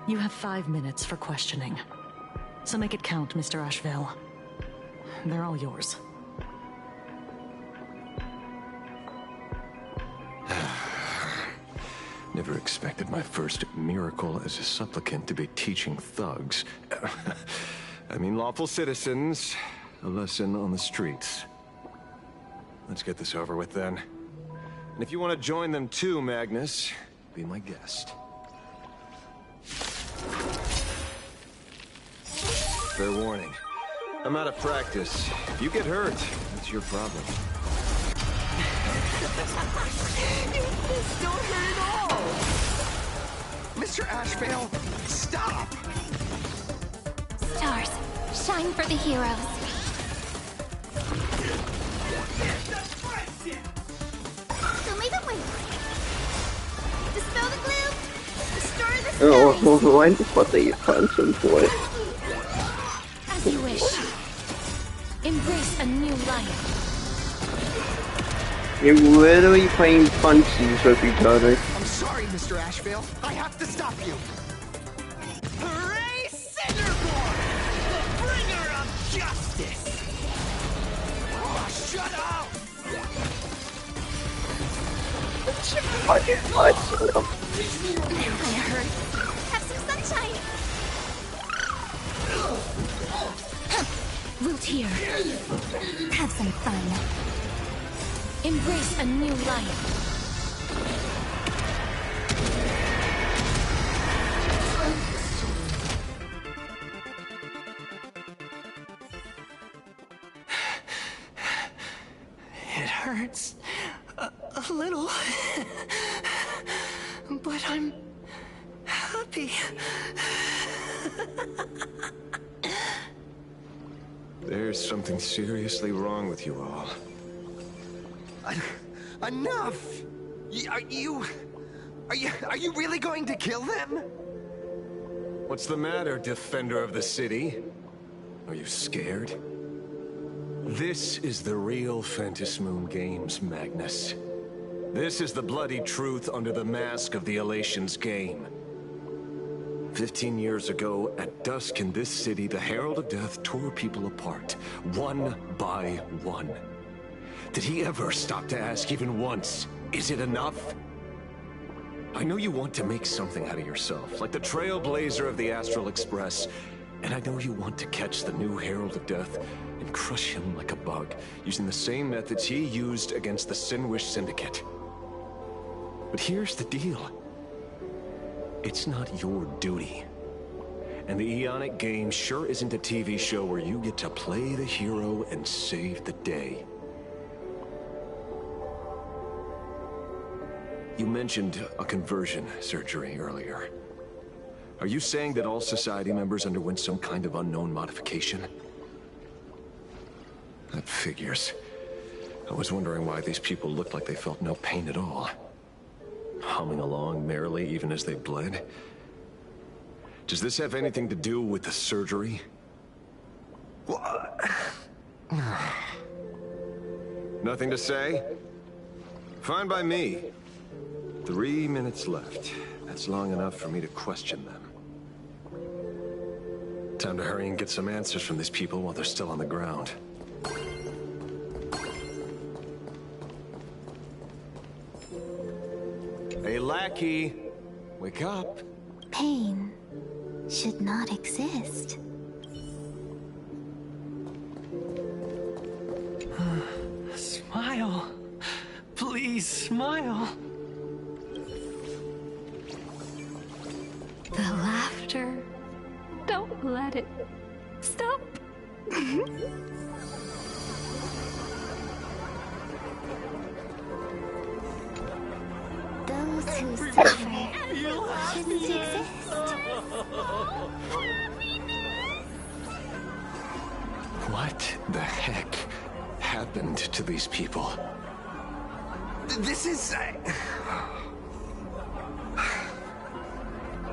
You have 5 minutes for questioning. So make it count, Mr. Ashvale. They're all yours. Never expected my first miracle as a supplicant to be teaching thugs. I mean lawful citizens, a lesson on the streets. Let's get this over with then. And if you want to join them too, Magnus, be my guest. Fair warning. I'm out of practice. If you get hurt, it's your problem. This don't hurt at all! Mr. Ashvale, stop! Stars, shine for the heroes. Show me the way. Dispel the gloom. Destroy the skies. Oh, why the fuck are you punching for it? As you wish. Embrace a new life. You're literally playing punches with each other. I'm sorry, Mr. Ashvale. I have to stop you. Hooray, Cinderborn! The bringer of justice! Oh, shut up! Fucking punching him. I heard. Have some sunshine. Root here. Have some fun. Embrace a new life. It hurts a little, but I'm happy. There's something seriously wrong with you all. Enough! Are you really going to kill them? What's the matter, defender of the city? Are you scared? This is the real Phantasmoon Games, Magnus. This is the bloody truth under the mask of the Elations game. 15 years ago, at dusk in this city, the Herald of Death tore people apart, one by one. Did he ever stop to ask even once, is it enough? I know you want to make something out of yourself, like the trailblazer of the Astral Express, and I know you want to catch the new Herald of Death and crush him like a bug, using the same methods he used against the Sinwish Syndicate. But here's the deal. It's not your duty. And the Ionic game sure isn't a TV show where you get to play the hero and save the day. You mentioned a conversion surgery earlier. Are you saying that all Society members underwent some kind of unknown modification? That figures. I was wondering why these people looked like they felt no pain at all. Humming along merrily even as they bled. Does this have anything to do with the surgery? Nothing to say? Fine by me. 3 minutes left. That's long enough for me to question them. Time to hurry and get some answers from these people while they're still on the ground. Hey, lackey! Wake up! Pain should not exist. Smile. Please, smile. The laughter. Don't let it stop. Those who suffer shouldn't exist. What the heck happened to these people? This is...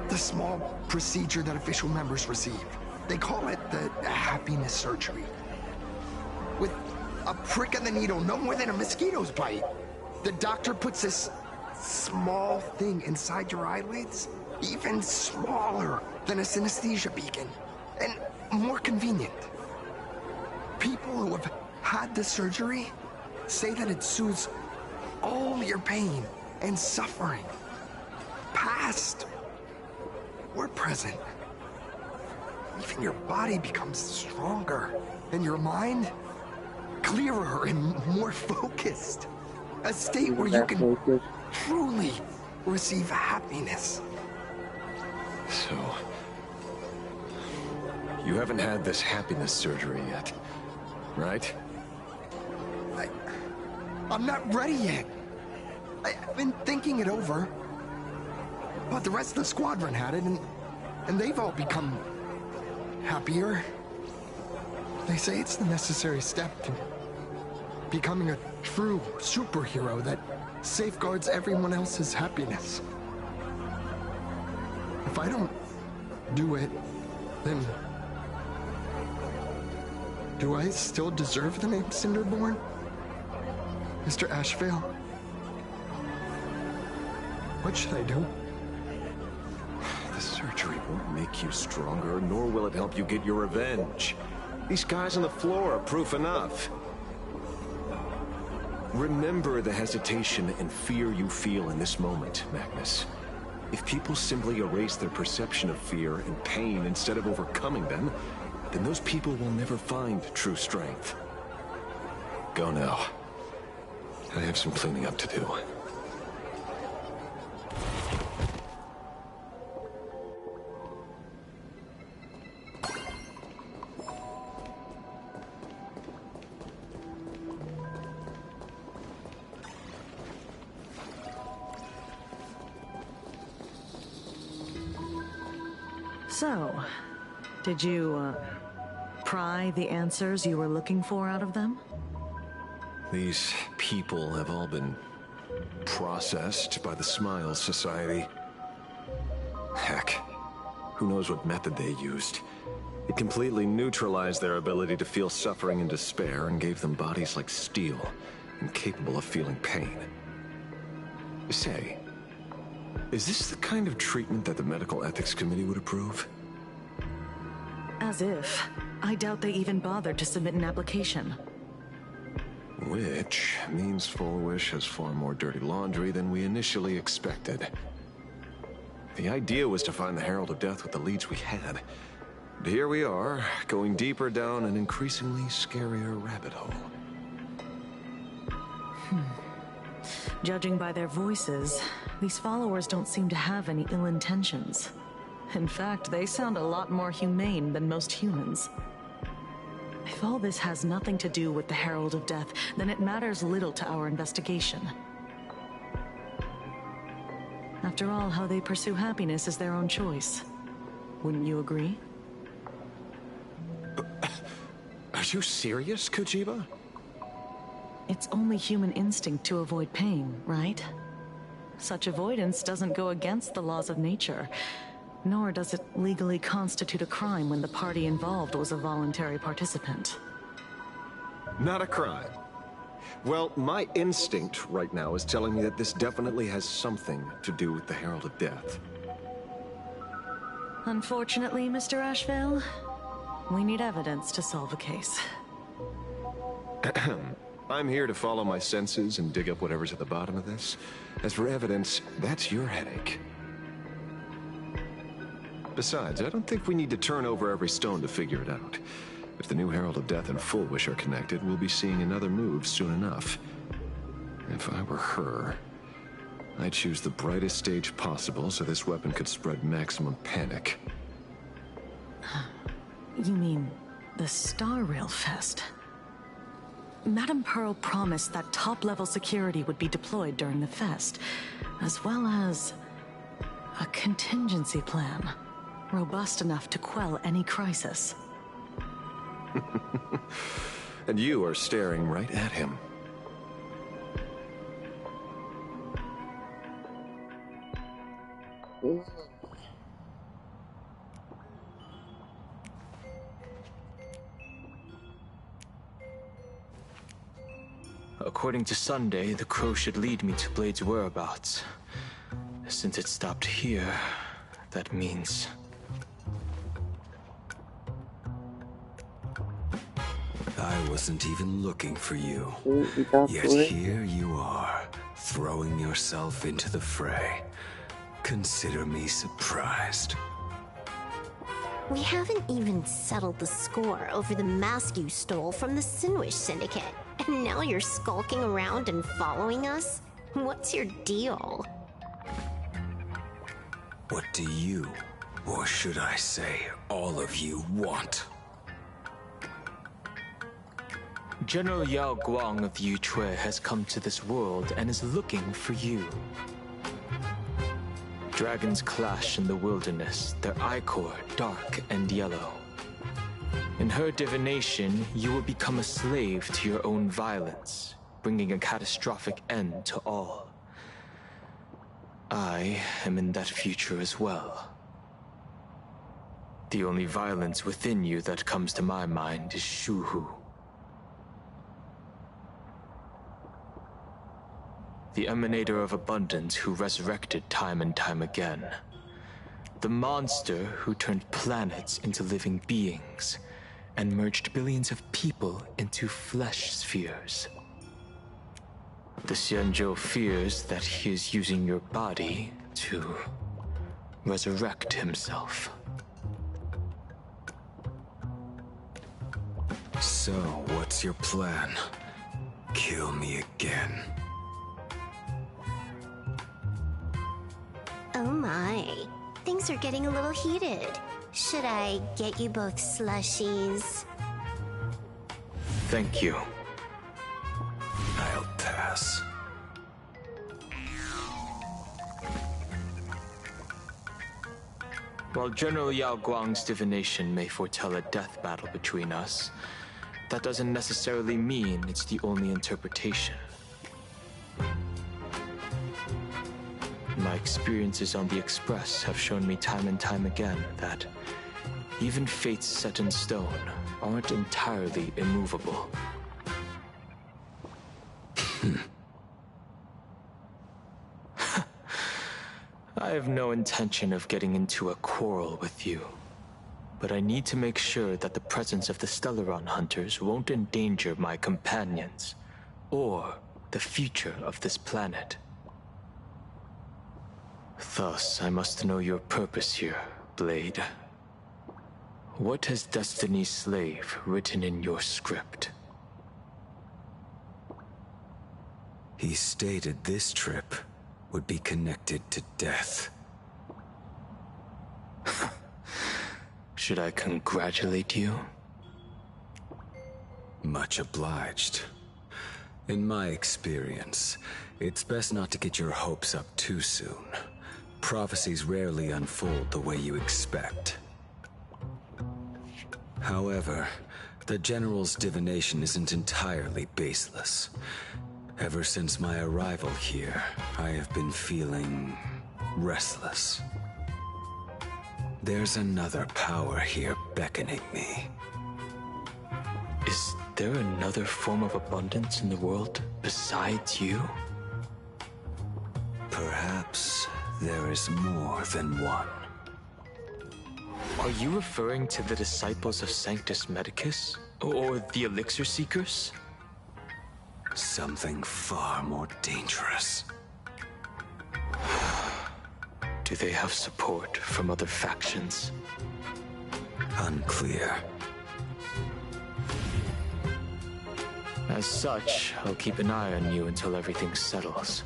the small procedure that official members receive. They call it the happiness surgery. With a prick of the needle, no more than a mosquito's bite. The doctor puts this small thing inside your eyelids, even smaller than a synesthesia beacon, and more convenient. People who have had the surgery say that it soothes all your pain and suffering, past or present. Even your body becomes stronger, and your mind clearer and more focused. A state where you can truly receive happiness. So, you haven't had this happiness surgery yet, right? I'm not ready yet. I've been thinking it over. But the rest of the squadron had it, and they've all become happier. They say it's the necessary step to becoming a true superhero that safeguards everyone else's happiness. If I don't do it, then do I still deserve the name Cinderborn? Mr. Ashvale? What should I do? The surgery won't make you stronger, nor will it help you get your revenge. These guys on the floor are proof enough. Remember the hesitation and fear you feel in this moment, Magnus. If people simply erase their perception of fear and pain instead of overcoming them, then those people will never find true strength. Go now. I have some cleaning up to do. So, did you, pry the answers you were looking for out of them? These people have all been processed by the Smile Society. Heck, who knows what method they used. It completely neutralized their ability to feel suffering and despair and gave them bodies like steel, incapable of feeling pain. Say, is this the kind of treatment that the Medical Ethics Committee would approve? As if. I doubt they even bothered to submit an application. Which means Full Wish has far more dirty laundry than we initially expected. The idea was to find the Herald of Death with the leads we had. But here we are, going deeper down an increasingly scarier rabbit hole. Judging by their voices, these followers don't seem to have any ill intentions. In fact, they sound a lot more humane than most humans. If all this has nothing to do with the Herald of Death, then it matters little to our investigation. After all, how they pursue happiness is their own choice. Wouldn't you agree? Are you serious, Kojima? It's only human instinct to avoid pain, right? Such avoidance doesn't go against the laws of nature, nor does it legally constitute a crime when the party involved was a voluntary participant. Not a crime. Well, my instinct right now is telling me that this definitely has something to do with the Herald of Death. Unfortunately, Mr. Ashvale, we need evidence to solve a case. I'm here to follow my senses and dig up whatever's at the bottom of this. As for evidence, that's your headache. Besides, I don't think we need to turn over every stone to figure it out. If the new Herald of Death and Full Wish are connected, we'll be seeing another move soon enough. If I were her, I'd choose the brightest stage possible so this weapon could spread maximum panic. You mean the Star Rail Fest? Madame Pearl promised that top-level security would be deployed during the fest, as well as a contingency plan, robust enough to quell any crisis. And you are staring right at him. According to Sunday, the crow should lead me to Blade's whereabouts. Since it stopped here, that means... I wasn't even looking for you. Yet here you are, throwing yourself into the fray. Consider me surprised. We haven't even settled the score over the mask you stole from the Sinwish Syndicate. And now you're skulking around and following us? What's your deal? What do you, or should I say, all of you, want? General Yao Guang of the Yutue has come to this world and is looking for you. Dragons clash in the wilderness, their ichor dark and yellow. In her divination, you will become a slave to your own violence, bringing a catastrophic end to all. I am in that future as well. The only violence within you that comes to my mind is Shuhu. The emanator of abundance who resurrected time and time again. The monster who turned planets into living beings and merged billions of people into flesh spheres. The Xianzhou fears that he is using your body to resurrect himself. So, what's your plan? Kill me again. Oh my, things are getting a little heated. Should I get you both slushies? Thank you. I'll pass. While General Yao Guang's divination may foretell a death battle between us, that doesn't necessarily mean it's the only interpretation. My experiences on the Express have shown me time and time again that even fates set in stone aren't entirely immovable. I have no intention of getting into a quarrel with you, but I need to make sure that the presence of the Stellaron hunters won't endanger my companions or the future of this planet. Thus, I must know your purpose here, Blade. What has Destiny's Slave written in your script? He stated this trip would be connected to death. Should I congratulate you? Much obliged. In my experience, it's best not to get your hopes up too soon. Prophecies rarely unfold the way you expect. However, the General's divination isn't entirely baseless. Ever since my arrival here, I have been feeling restless. There's another power here beckoning me. Is there another form of abundance in the world besides you? Perhaps there is more than one. Are you referring to the disciples of Sanctus Medicus? Or the Elixir Seekers? Something far more dangerous. Do they have support from other factions? Unclear. As such, I'll keep an eye on you until everything settles.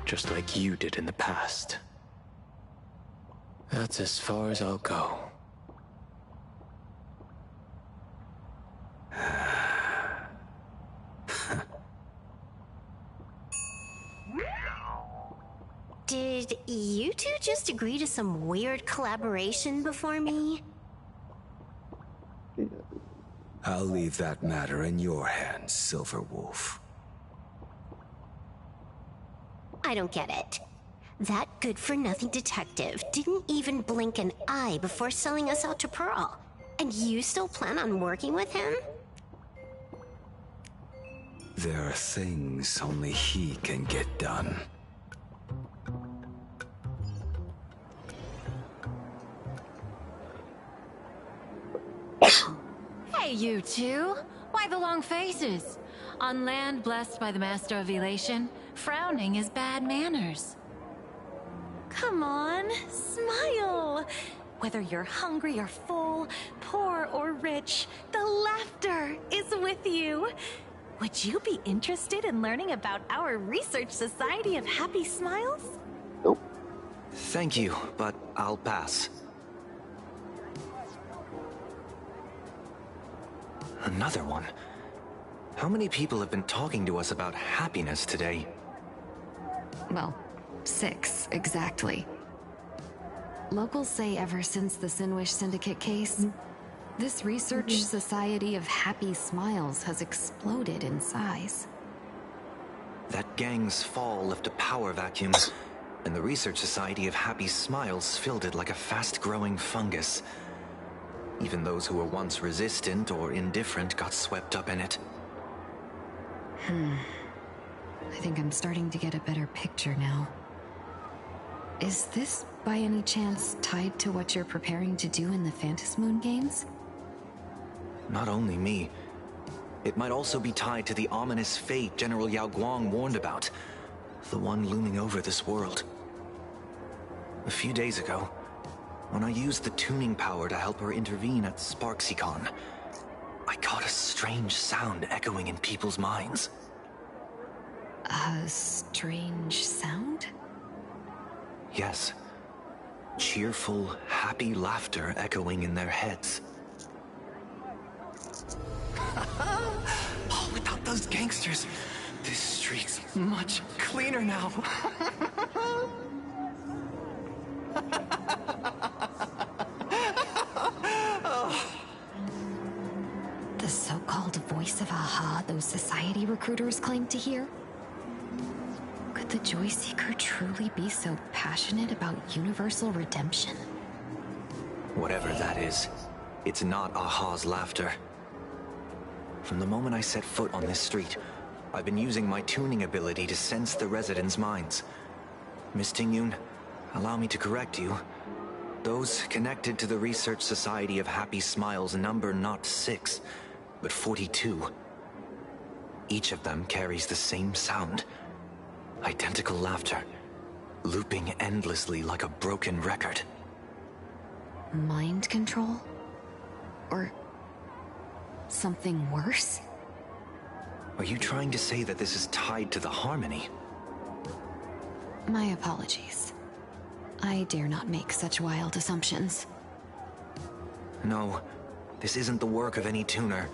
Just like you did in the past. That's as far as I'll go. Did you two just agree to some weird collaboration before me? I'll leave that matter in your hands, Silverwolf. I don't get it. That good-for-nothing detective didn't even blink an eye before selling us out to Pearl. And you still plan on working with him? There are things only he can get done. Hey, you two! Why the long faces? On land blessed by the Master of Elation, frowning is bad manners. Come on, smile! Whether you're hungry or full, poor or rich, the laughter is with you. Would you be interested in learning about our Research Society of Happy Smiles? Nope. Thank you, but I'll pass. Another one? How many people have been talking to us about happiness today? Well, 6, exactly. Locals say ever since the Sinwish Syndicate case, this Research Society of Happy Smiles has exploded in size. That gang's fall left a power vacuum, and the Research Society of Happy Smiles filled it like a fast-growing fungus. Even those who were once resistant or indifferent got swept up in it. I think I'm starting to get a better picture now. Is this, by any chance, tied to what you're preparing to do in the Phantasmoon Games? Not only me. It might also be tied to the ominous fate General Yao Guang warned about. The one looming over this world. A few days ago, when I used the tuning power to help her intervene at Sparksicon, I caught a strange sound echoing in people's minds. A strange sound? Yes. Cheerful, happy laughter echoing in their heads. Oh, without those gangsters, this street's much cleaner now. The so-called voice of Aha those society recruiters claim to hear? Could the Joyseeker truly be so passionate about universal redemption? Whatever that is, it's not Aha's laughter. From the moment I set foot on this street, I've been using my tuning ability to sense the residents' minds. Miss Tingyun, allow me to correct you. Those connected to the Research Society of Happy Smiles number not 6, but 42. Each of them carries the same sound. Identical laughter, looping endlessly like a broken record. Mind control? Or something worse? Are you trying to say that this is tied to the harmony? My apologies. I dare not make such wild assumptions. No, this isn't the work of any tuner.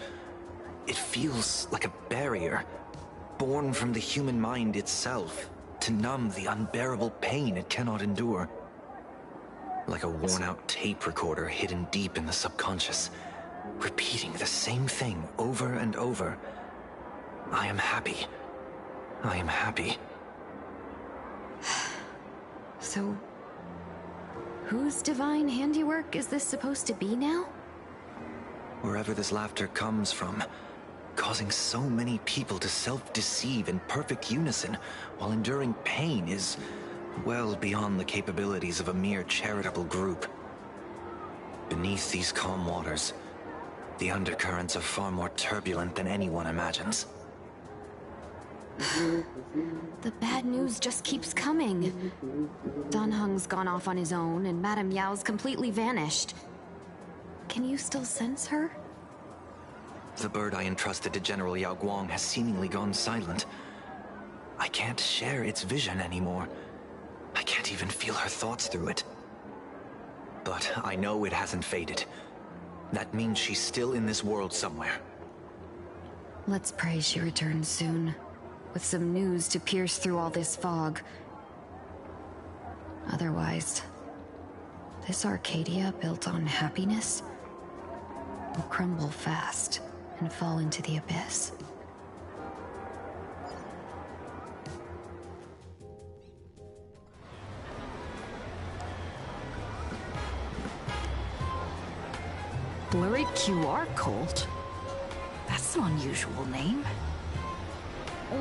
It feels like a barrier, born from the human mind itself. to numb the unbearable pain it cannot endure. Like a worn-out tape recorder hidden deep in the subconscious, repeating the same thing over and over. I am happy. I am happy. So, whose divine handiwork is this supposed to be now? Wherever this laughter comes from, causing so many people to self-deceive in perfect unison while enduring pain is well beyond the capabilities of a mere charitable group. Beneath these calm waters, the undercurrents are far more turbulent than anyone imagines. The bad news just keeps coming. Dan Heng's gone off on his own, and Madame Yao's completely vanished. Can you still sense her? The bird I entrusted to General Yao Guang has seemingly gone silent. I can't share its vision anymore. I can't even feel her thoughts through it. But I know it hasn't faded. That means she's still in this world somewhere. Let's pray she returns soon, with some news to pierce through all this fog. Otherwise, this Arcadia built on happiness will crumble fast and fall into the abyss. Blurry QR Cult? That's an unusual name.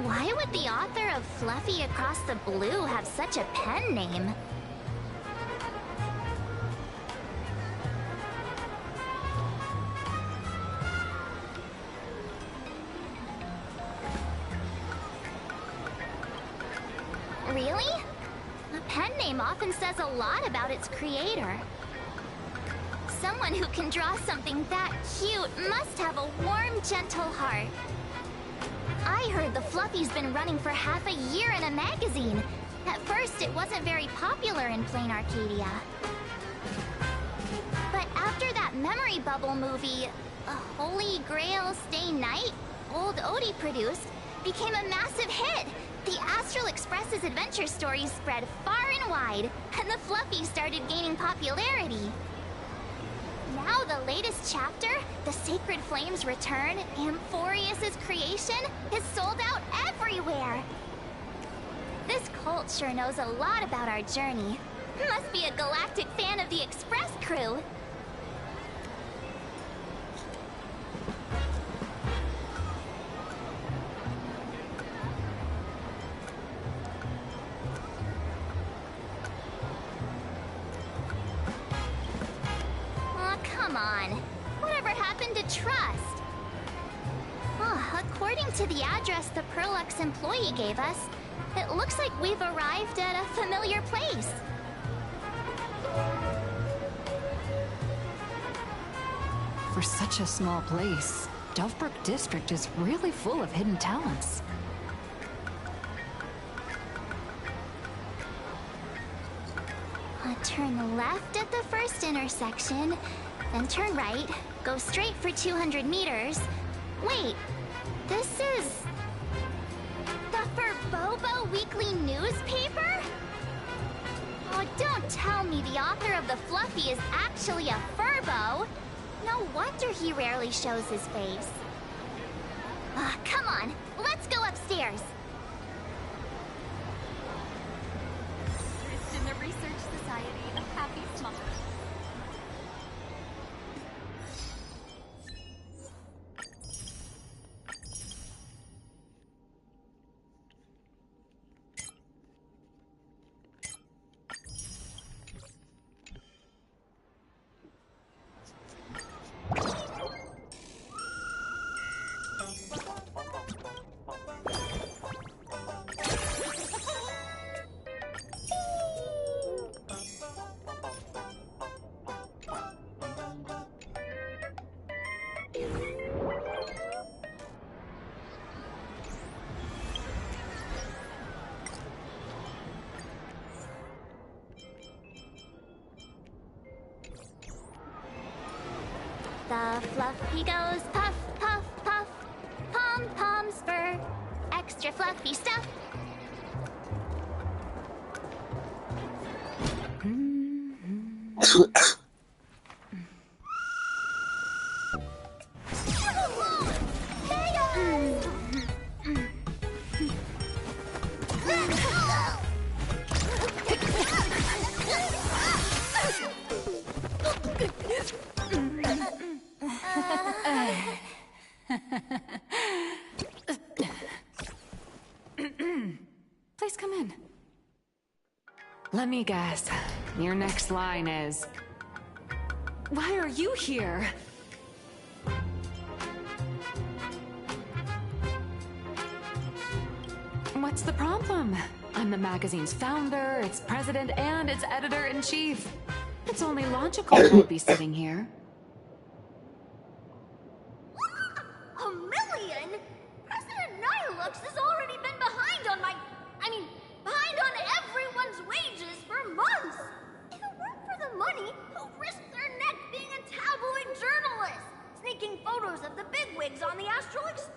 Why would the author of Fluffy Across the Blue have such a pen name? Really? A pen name often says a lot about its creator. Someone who can draw something that cute must have a warm, gentle heart. I heard the Fluffy's been running for half a year in a magazine. At first, it wasn't very popular in Plain Arcadia. But after that memory bubble movie, A Holy Grail Stay Night, Old Odie produced, became a massive hit. The Astral Express's adventure stories spread far and wide, and the Fluffy started gaining popularity. Now the latest chapter, The Sacred Flames Return, Amphorius's creation, is sold out everywhere. This cult sure knows a lot about our journey. Must be a galactic fan of the Express crew. Come on. Whatever happened to trust? According to the address the Perlux employee gave us, it looks like we've arrived at a familiar place. For such a small place, Dovebrook District is really full of hidden talents. Turn left at the first intersection, then turn right, go straight for 200 meters. Wait, this is... the Furbobo Weekly newspaper? Oh, don't tell me the author of the Fluffy is actually a Furbo. No wonder he rarely shows his face. Come on, let's go upstairs. In the Research Society of Happy Smile. The Fluffy goes puff, puff, puff. Pom-poms for extra fluffy stuff. Please come in. Let me guess. Your next line is... Why are you here? What's the problem? I'm the magazine's founder, its president, and its editor-in-chief. It's only logical I'd be sitting here. A million? President Nihilux has already been behind on behind on everyone's wages for months. If it weren't for the money, who'd risk their neck being a tabloid journalist, sneaking photos of the bigwigs on the Astral Express?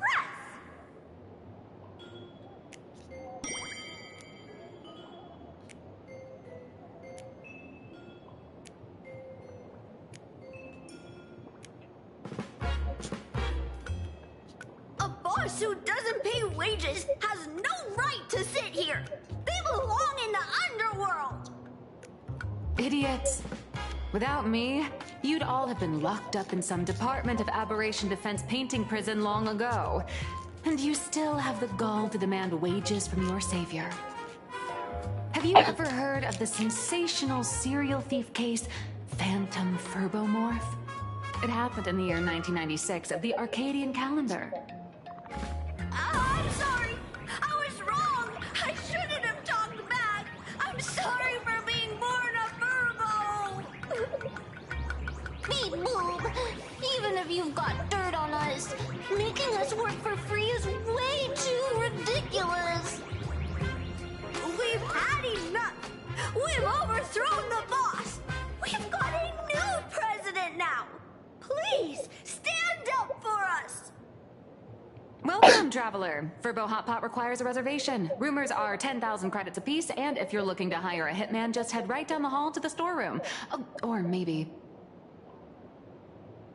A boss who doesn't pay wages has no right to sit here. They belong in the underworld. Idiots. Without me, you'd all have been locked up in some Department of Aberration Defense painting prison long ago. And you still have the gall to demand wages from your savior. Have you ever heard of the sensational serial thief case, Phantom Furbomorph? It happened in the year 1996 of the Arcadian calendar. I'm sorry. I was wrong. I shouldn't have talked back. I'm sorry for being born a Furbo. Beep boop. Even if you've got dirt on us, making us work for free is way too ridiculous. We've had enough. We've overthrown the boss. We've got a new president now. Please, stand up for us. Welcome, traveler. Furbo Hot Pot requires a reservation. Rumors are 10,000 credits apiece, and if you're looking to hire a hitman, just head right down the hall to the storeroom. Oh, or maybe...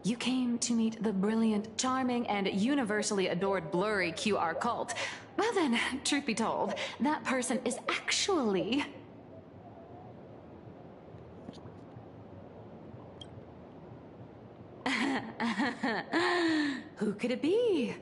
You came to meet the brilliant, charming, and universally adored blurry QR cult. Well then, truth be told, that person is actually... Who could it be?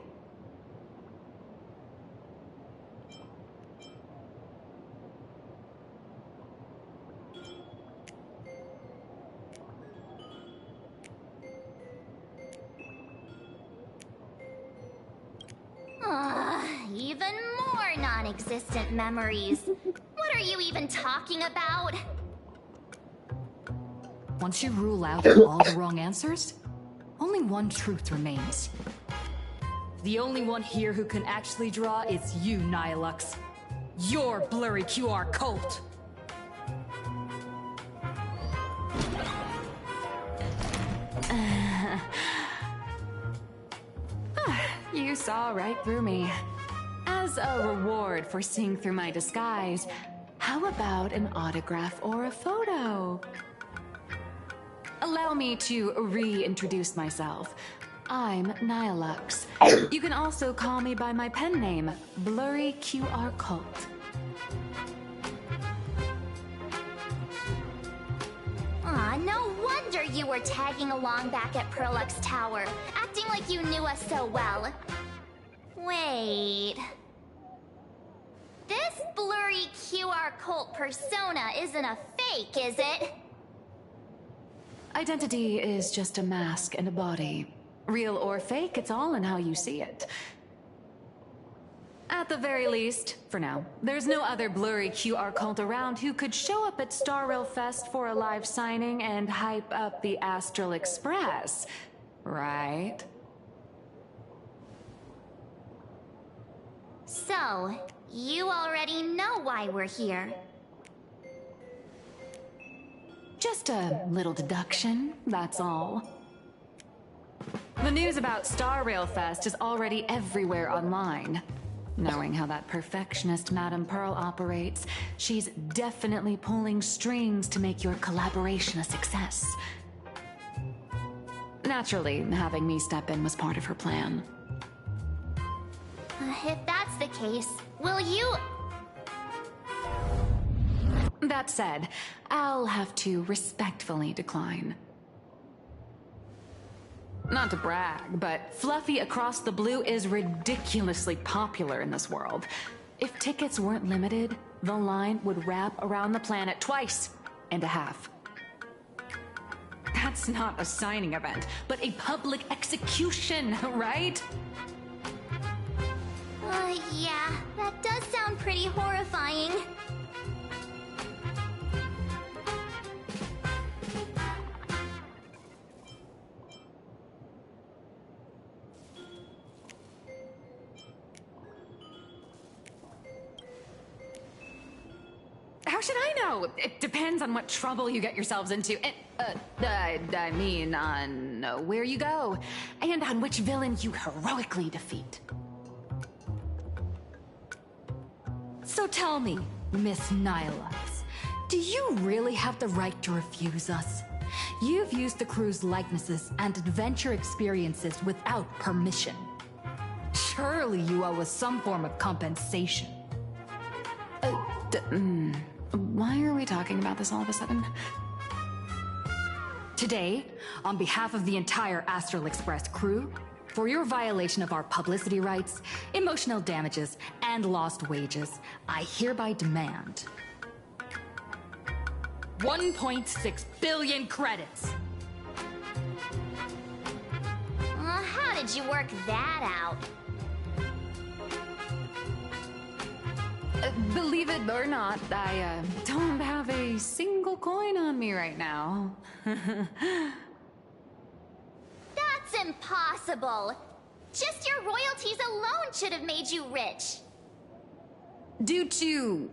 Even more non-existent memories. What are you even talking about? Once you rule out all the wrong answers, only one truth remains. The only one here who can actually draw is you, Nihilux. Your blurry QR cult. You saw right through me. As a reward for seeing through my disguise, how about an autograph or a photo? Allow me to reintroduce myself. I'm Nihilux. You can also call me by my pen name, Blurry QR Cult. Aw, no wonder you were tagging along back at Prolux Tower, acting like you knew us so well. Wait... This blurry QR cult persona isn't a fake, is it? Identity is just a mask and a body. Real or fake, it's all in how you see it. At the very least, for now, there's no other blurry QR cult around who could show up at Star Rail Fest for a live signing and hype up the Astral Express, right? So, you already know why we're here. Just a little deduction, that's all. The news about Star Rail Fest is already everywhere online. Knowing how that perfectionist Madame Pearl operates, she's definitely pulling strings to make your collaboration a success. Naturally, having me step in was part of her plan. If that's the case, will you... That said, I'll have to respectfully decline. Not to brag, but Fluffy Across the Blue is ridiculously popular in this world. If tickets weren't limited, the line would wrap around the planet twice and a half. That's not a signing event, but a public execution, right? Yeah, that does sound pretty horrifying. How should I know? It depends on what trouble you get yourselves into. I mean, on where you go, and on which villain you heroically defeat. So tell me, Miss Nihilux, do you really have the right to refuse us? You've used the crew's likenesses and adventure experiences without permission. Surely you owe us some form of compensation. Why are we talking about this all of a sudden? Today, on behalf of the entire Astral Express crew, for your violation of our publicity rights, emotional damages, and lost wages, I hereby demand 1.6 billion credits. How did you work that out? Believe it or not, I don't have a single coin on me right now. That's impossible. Just your royalties alone should have made you rich. Due to,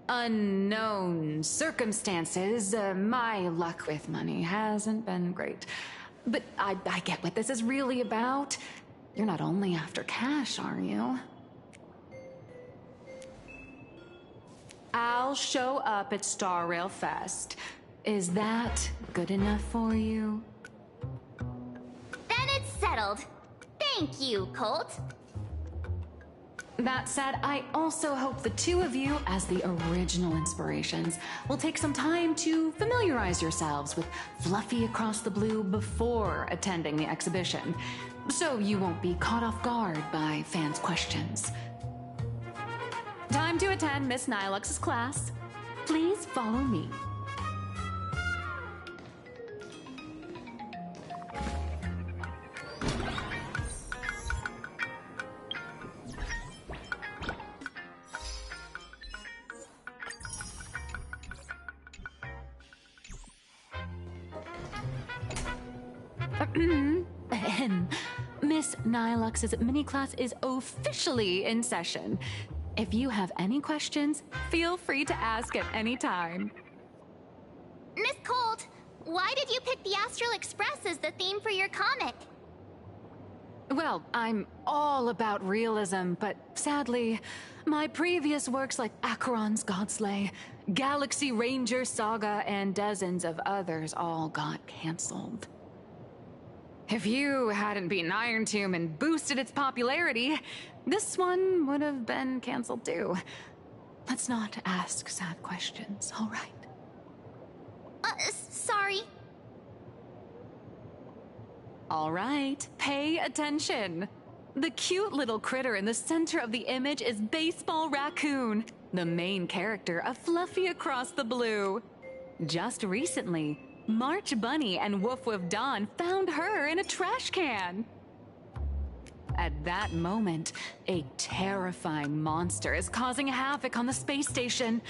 unknown circumstances, my luck with money hasn't been great. But I get what this is really about. You're not only after cash, are you? I'll show up at Star Rail Fest. Is that good enough for you? Then it's settled. Thank you, Colt. That said, I also hope the two of you, as the original inspirations, will take some time to familiarize yourselves with Fluffy Across the Blue before attending the exhibition, so you won't be caught off guard by fans' questions. Time to attend Miss Nihilux's class. Please follow me. Miss Nihilux's mini class is officially in session. If you have any questions, feel free to ask at any time. Miss Colt, why did you pick the Astral Express as the theme for your comic? Well, I'm all about realism, but sadly, my previous works like Acheron's Godslay, Galaxy Ranger Saga, and dozens of others all got cancelled. If you hadn't beaten Iron Tomb and boosted its popularity, this one would have been cancelled too. Let's not ask sad questions, all right? Sorry. All right, pay attention. The cute little critter in the center of the image is Baseball Raccoon, the main character of Fluffy Across the Blue. Just recently, March Bunny and Woof Woof Dawn found her in a trash can. At that moment, a terrifying monster is causing havoc on the space station.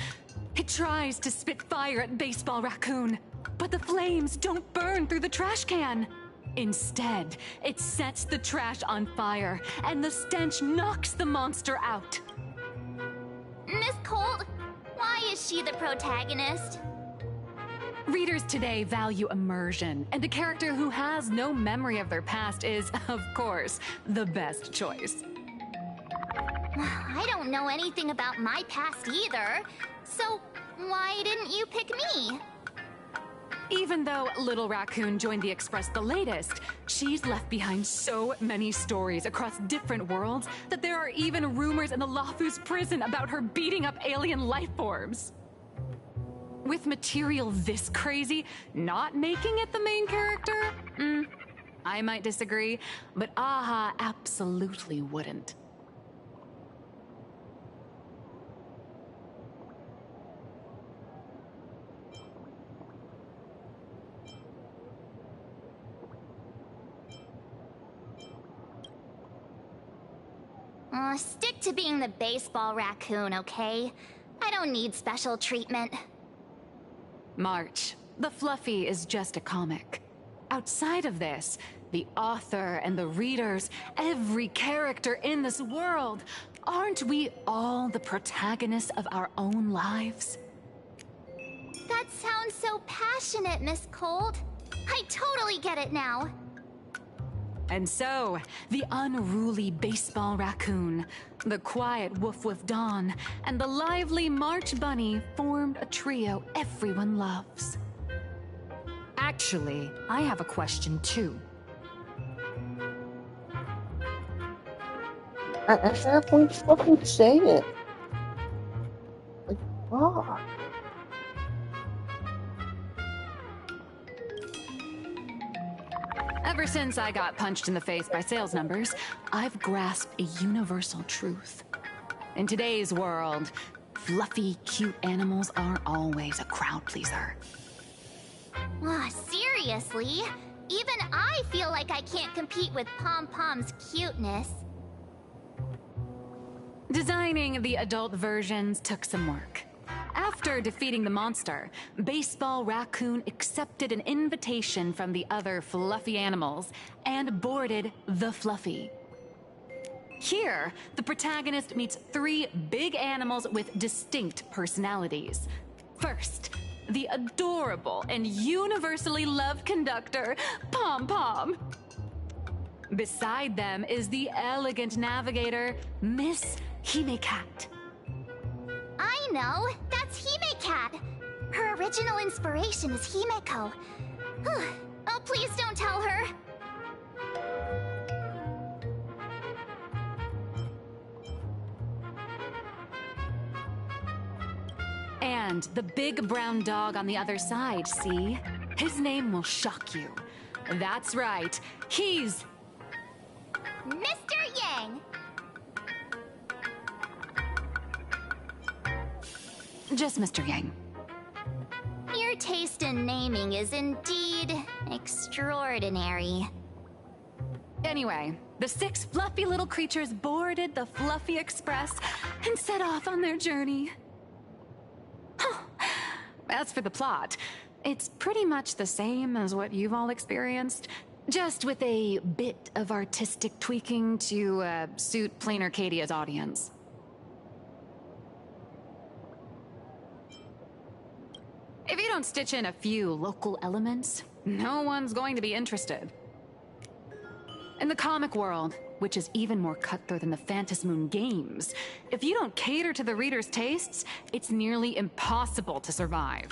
It tries to spit fire at Baseball Raccoon, but the flames don't burn through the trash can. Instead, it sets the trash on fire, and the stench knocks the monster out. Miss Colt, why is she the protagonist? Readers today value immersion, and a character who has no memory of their past is, of course, the best choice. I don't know anything about my past either. So, why didn't you pick me? Even though Little Raccoon joined the Express the latest, she's left behind so many stories across different worlds that there are even rumors in the Lafus prison about her beating up alien life forms. With material this crazy, not making it the main character? I might disagree, but Aha absolutely wouldn't. Stick to being the baseball raccoon, okay? I don't need special treatment. March, the Fluffy is just a comic. Outside of this, the author and the readers, every character in this world, aren't we all the protagonists of our own lives? That sounds so passionate, Miss Cold. I totally get it now. And so, the unruly baseball raccoon, the quiet Woof Woof Dawn, and the lively March Bunny formed a trio everyone loves. Actually, I have a question too. I have one fucking say it. Like, fuck. Ever since I got punched in the face by sales numbers, I've grasped a universal truth. In today's world, fluffy, cute animals aren't always a crowd pleaser. Seriously? Even I feel like I can't compete with Pom Pom's cuteness. Designing the adult versions took some work. After defeating the monster, Baseball Raccoon accepted an invitation from the other fluffy animals and boarded the Fluffy. Here, the protagonist meets 3 big animals with distinct personalities. First, the adorable and universally loved conductor, Pom Pom. Beside them is the elegant navigator, Miss Hime-Cat. I know! That's Hime-Cat! Her original inspiration is Himeko. Oh, please don't tell her! And the big brown dog on the other side, see? His name will shock you. That's right, he's... Mr. Yang! Just Mr. Yang. Your taste in naming is indeed extraordinary. Anyway, the 6 fluffy little creatures boarded the Fluffy Express and set off on their journey. As for the plot, it's pretty much the same as what you've all experienced, just with a bit of artistic tweaking to suit Plain Arcadia's audience. If you don't stitch in a few local elements, no one's going to be interested. In the comic world, which is even more cutthroat than the Phantasmoon games, if you don't cater to the reader's tastes, it's nearly impossible to survive.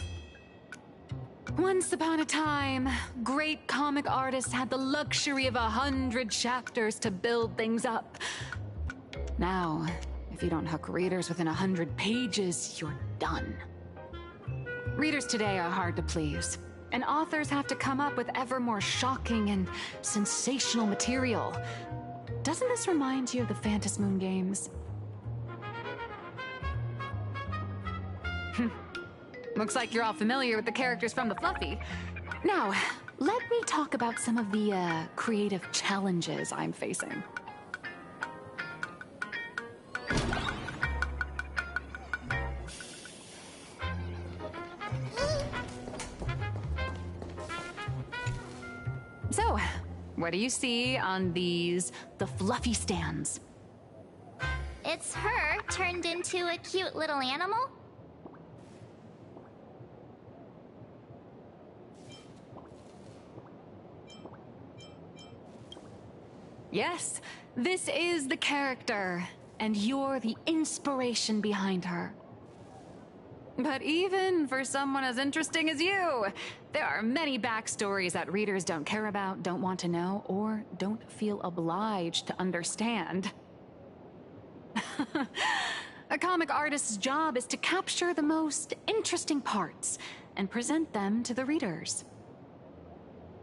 Once upon a time, great comic artists had the luxury of 100 chapters to build things up. Now, if you don't hook readers within 100 pages, you're done. Readers today are hard to please, and authors have to come up with ever more shocking and sensational material. Doesn't this remind you of the Phantasmoon games? Looks like you're all familiar with the characters from the Fluffy. Now, let me talk about some of the creative challenges I'm facing. So, what do you see on the Fluffy stands? It's her turned into a cute little animal? Yes, this is the character, and you're the inspiration behind her. But even for someone as interesting as you, there are many backstories that readers don't care about, don't want to know, or don't feel obliged to understand. A comic artist's job is to capture the most interesting parts and present them to the readers.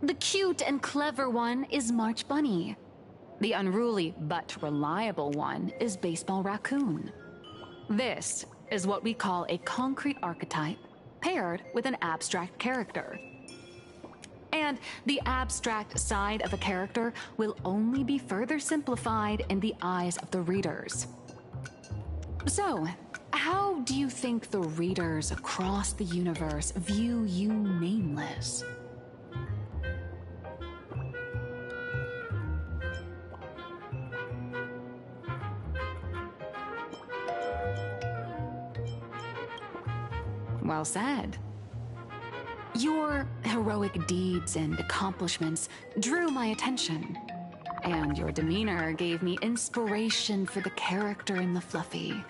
The cute and clever one is March Bunny. The unruly but reliable one is Baseball Raccoon. This is what we call a concrete archetype paired with an abstract character. And the abstract side of a character will only be further simplified in the eyes of the readers. So, how do you think the readers across the universe view you nameless? Well said. Your heroic deeds and accomplishments drew my attention, and your demeanor gave me inspiration for the character in the Fluffy.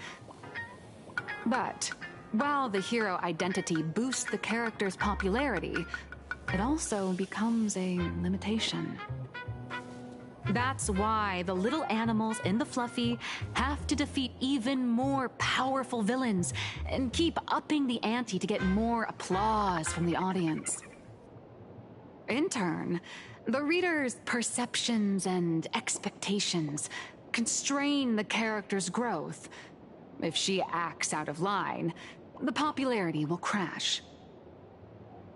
But while the hero identity boosts the character's popularity, it also becomes a limitation. That's why the little animals in the Fluffy have to defeat even more powerful villains and keep upping the ante to get more applause from the audience. In turn, the reader's perceptions and expectations constrain the character's growth. If she acts out of line, the popularity will crash.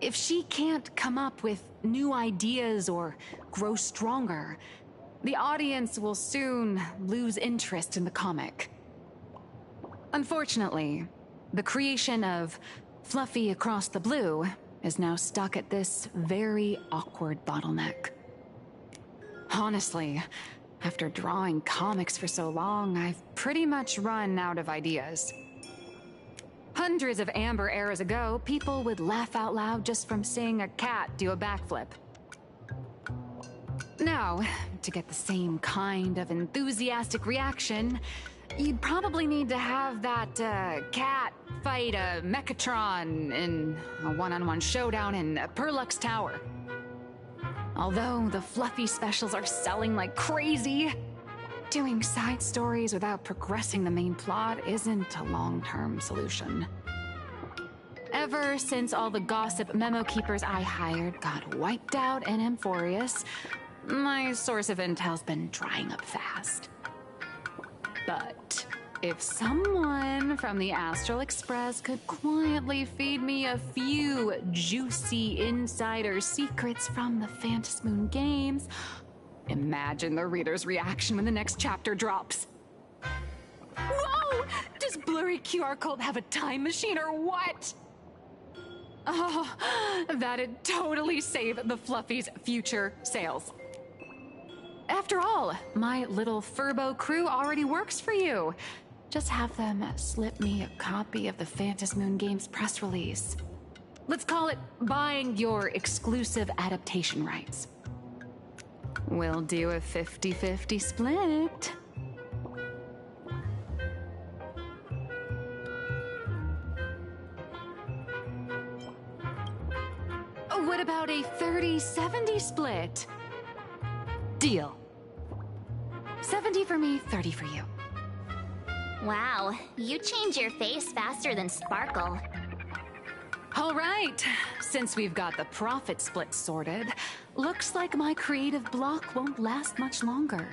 If she can't come up with new ideas or grow stronger, the audience will soon lose interest in the comic. Unfortunately, the creation of Fluffy Across the Blue is now stuck at this very awkward bottleneck. Honestly, after drawing comics for so long, I've pretty much run out of ideas. Hundreds of Amber eras ago, people would laugh out loud just from seeing a cat do a backflip. Now, to get the same kind of enthusiastic reaction, you'd probably need to have that cat fight a Mechatron in a one-on-one showdown in Perlux Tower. Although the Fluffy specials are selling like crazy, doing side stories without progressing the main plot isn't a long-term solution. Ever since all the gossip memo keepers I hired got wiped out in Amphorius, my source of intel's been drying up fast. But if someone from the Astral Express could quietly feed me a few juicy insider secrets from the Phantasmoon games, imagine the reader's reaction when the next chapter drops. Whoa! Does Blurry QR Cult have a time machine or what? Oh, that'd totally save the Fluffy's future sales. After all, my little Furbo crew already works for you. Just have them slip me a copy of the Phantasmoon Games press release. Let's call it buying your exclusive adaptation rights. We'll do a 50-50 split. What about a 30-70 split? Deal. 70 for me, 30 for you. Wow, you change your face faster than Sparkle. All right, since we've got the profit split sorted, looks like my creative block won't last much longer.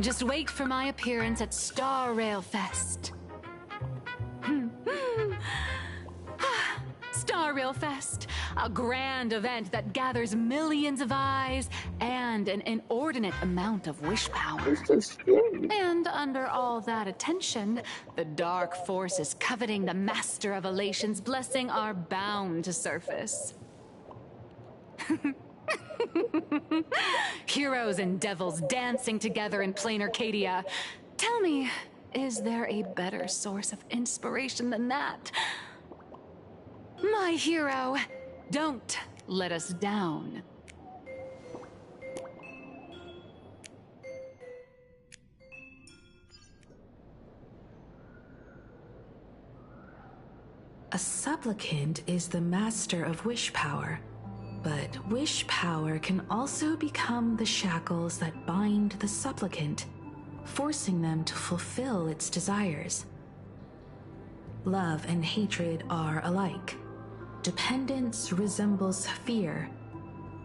Just wait for my appearance at Star Rail Fest. Star Rail Fest, a grand event that gathers millions of eyes and an inordinate amount of wish power. And under all that attention, the dark forces coveting the Master of Elation's blessing are bound to surface. Heroes and devils dancing together in plain Arcadia. Tell me, is there a better source of inspiration than that? My hero, don't let us down. A supplicant is the master of wish power, but wish power can also become the shackles that bind the supplicant, forcing them to fulfill its desires. Love and hatred are alike. Dependence resembles fear.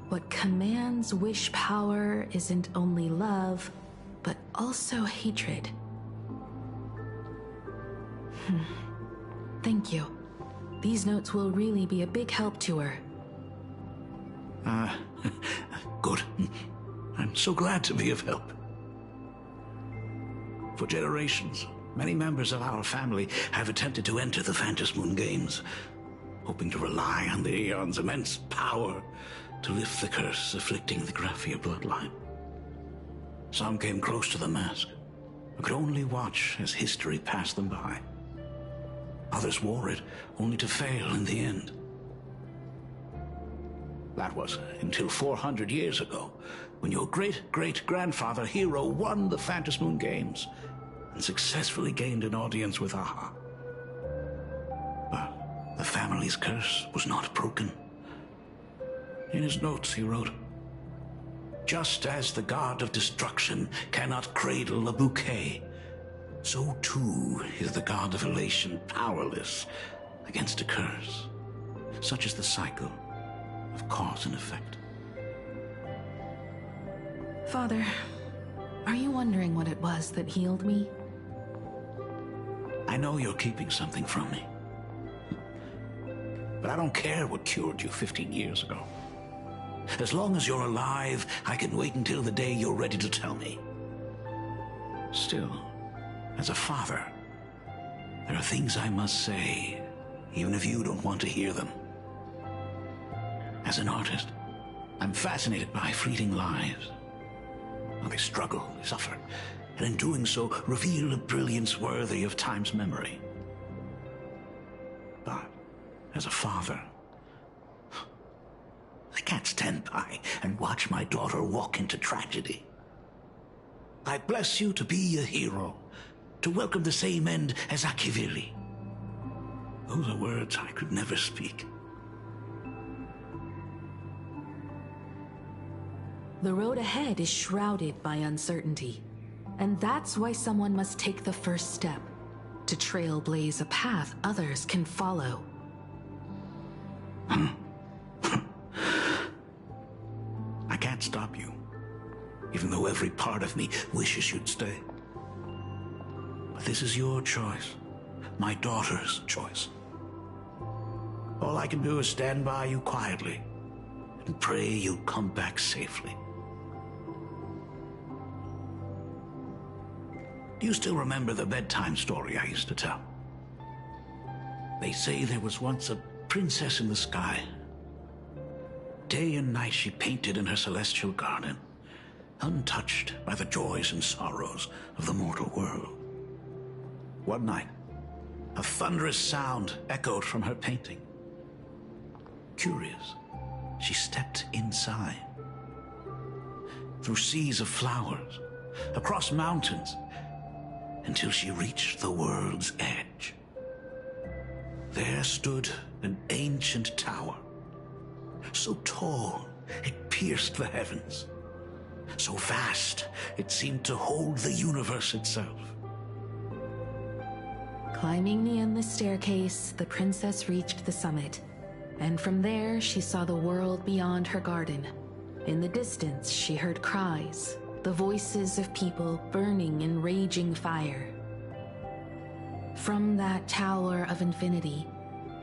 What commands wish power isn't only love, but also hatred. Thank you. These notes will really be a big help to her. Good. I'm so glad to be of help. For generations, many members of our family have attempted to enter the Phantasmoon Games, hoping to rely on the Aeon's immense power to lift the curse afflicting the Graphia bloodline. Some came close to the mask, but could only watch as history passed them by. Others wore it, only to fail in the end. That was until 400 years ago, when your great-great-grandfather Hero won the Phantasmoon Games and successfully gained an audience with Aha. But the family's curse was not broken. In his notes he wrote, "Just as the god of destruction cannot cradle a bouquet, so too is the god of elation powerless against a curse. Such is the cycle of cause and effect." Father, are you wondering what it was that healed me? I know you're keeping something from me. But I don't care what cured you 15 years ago. As long as you're alive, I can wait until the day you're ready to tell me. Still, as a father, there are things I must say, even if you don't want to hear them. As an artist, I'm fascinated by fleeting lives. How they struggle, they suffer, and in doing so, reveal a brilliance worthy of time's memory. But, as a father, I can't stand by and watch my daughter walk into tragedy. I bless you to be a hero, to welcome the same end as Akivili. Those are words I could never speak. The road ahead is shrouded by uncertainty, and that's why someone must take the first step, to trailblaze a path others can follow. I can't stop you, even though every part of me wishes you'd stay. But this is your choice, my daughter's choice. All I can do is stand by you quietly and pray you'll come back safely. Do you still remember the bedtime story I used to tell? They say there was once a princess in the sky. Day and night she painted in her celestial garden, untouched by the joys and sorrows of the mortal world. One night, a thunderous sound echoed from her painting. Curious, she stepped inside. Through seas of flowers, across mountains, until she reached the world's edge. There stood an ancient tower, so tall it pierced the heavens, so vast it seemed to hold the universe itself. Climbing the endless staircase, the princess reached the summit, and from there she saw the world beyond her garden. In the distance, she heard cries, the voices of people burning in raging fire. From that tower of infinity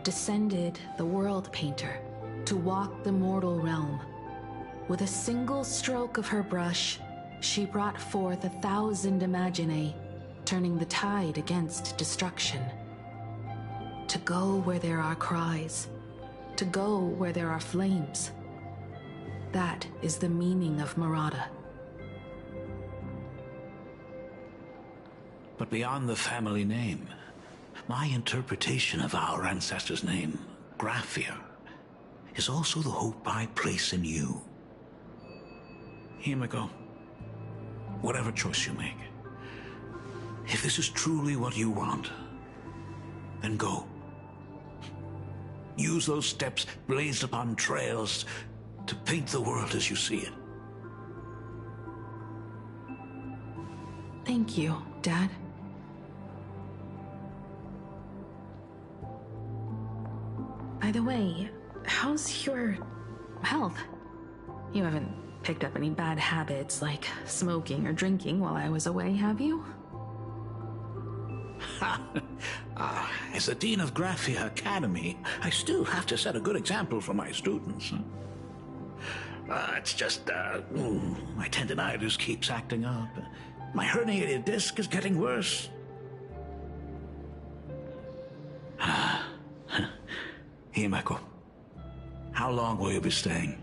descended the world painter to walk the mortal realm. With a single stroke of her brush, she brought forth 1,000 Imaginae, turning the tide against destruction. To go where there are cries, to go where there are flames. That is the meaning of Marada. But beyond the family name, my interpretation of our ancestor's name, Graphia, is also the hope I place in you. Himiko, whatever choice you make, if this is truly what you want, then go. Use those steps blazed upon trails to paint the world as you see it. Thank you, Dad. By the way, how's your health? You haven't picked up any bad habits like smoking or drinking while I was away, have you? As the Dean of Graphia Academy, I still have to set a good example for my students. It's just, my tendinitis keeps acting up. My herniated disc is getting worse. Himeko, how long will you be staying?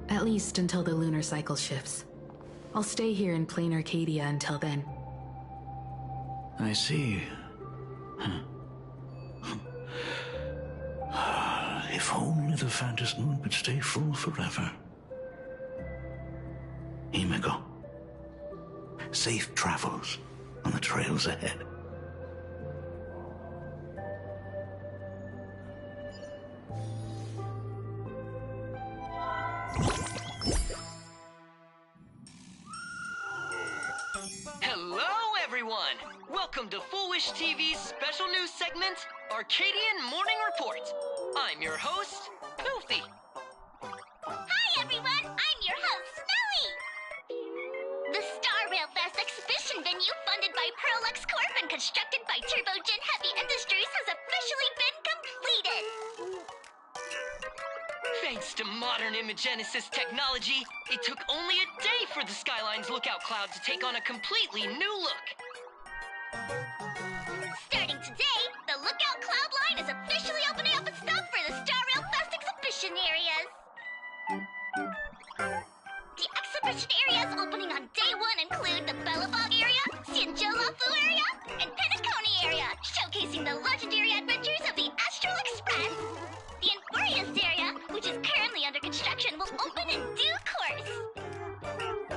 At least until the lunar cycle shifts. I'll stay here in plain Arcadia until then. I see. If only the Phantom Moon could stay full forever. Himeko, safe travels on the trails ahead. Hello, everyone! Welcome to Foolish TV's special news segment, Arcadian Morning Report. I'm your host, Goofy. Hi, everyone! I'm your host, Snowy! The Star Rail Fest exhibition venue funded by Perlux Corp and constructed by Turbogen Heavy Industries has officially been completed! Thanks to modern Imagenesis technology, it took only a day for the Skyline's lookout cloud to take on a completely new look. Starting today, the Lookout Cloud line is officially opening up its stuff for the Star Rail Fest exhibition areas. The exhibition areas opening on day one include the Belobog area, Sianjolafu area, and Penacony area, showcasing the legendary adventures of the Astral Express. The Enfurious area, which is currently under construction, will open in due course.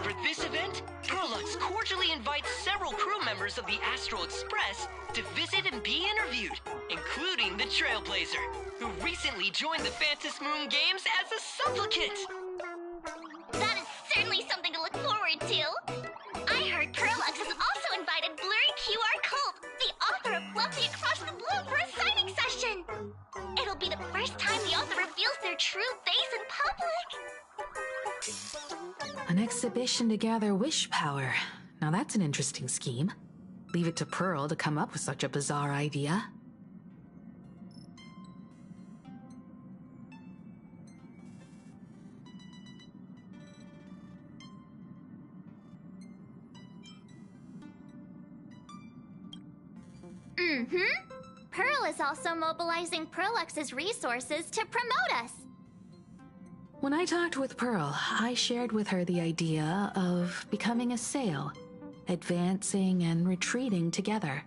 For this event, Perlux cordially invites several crew members of the Astral Express to visit and be interviewed, including the Trailblazer, who recently joined the Phantom Moon Games as a supplicant. That is certainly something to look forward to. I heard Perlux has also invited Blurry QR Cult, the author of Fluffy Across the Blue, for a signing session. It'll be the first time the author reveals their true face in public. An exhibition to gather wish power. Now that's an interesting scheme. Leave it to Pearl to come up with such a bizarre idea. Pearl is also mobilizing Perlux's resources to promote us. When I talked with Pearl, I shared with her the idea of becoming a sail, advancing and retreating together.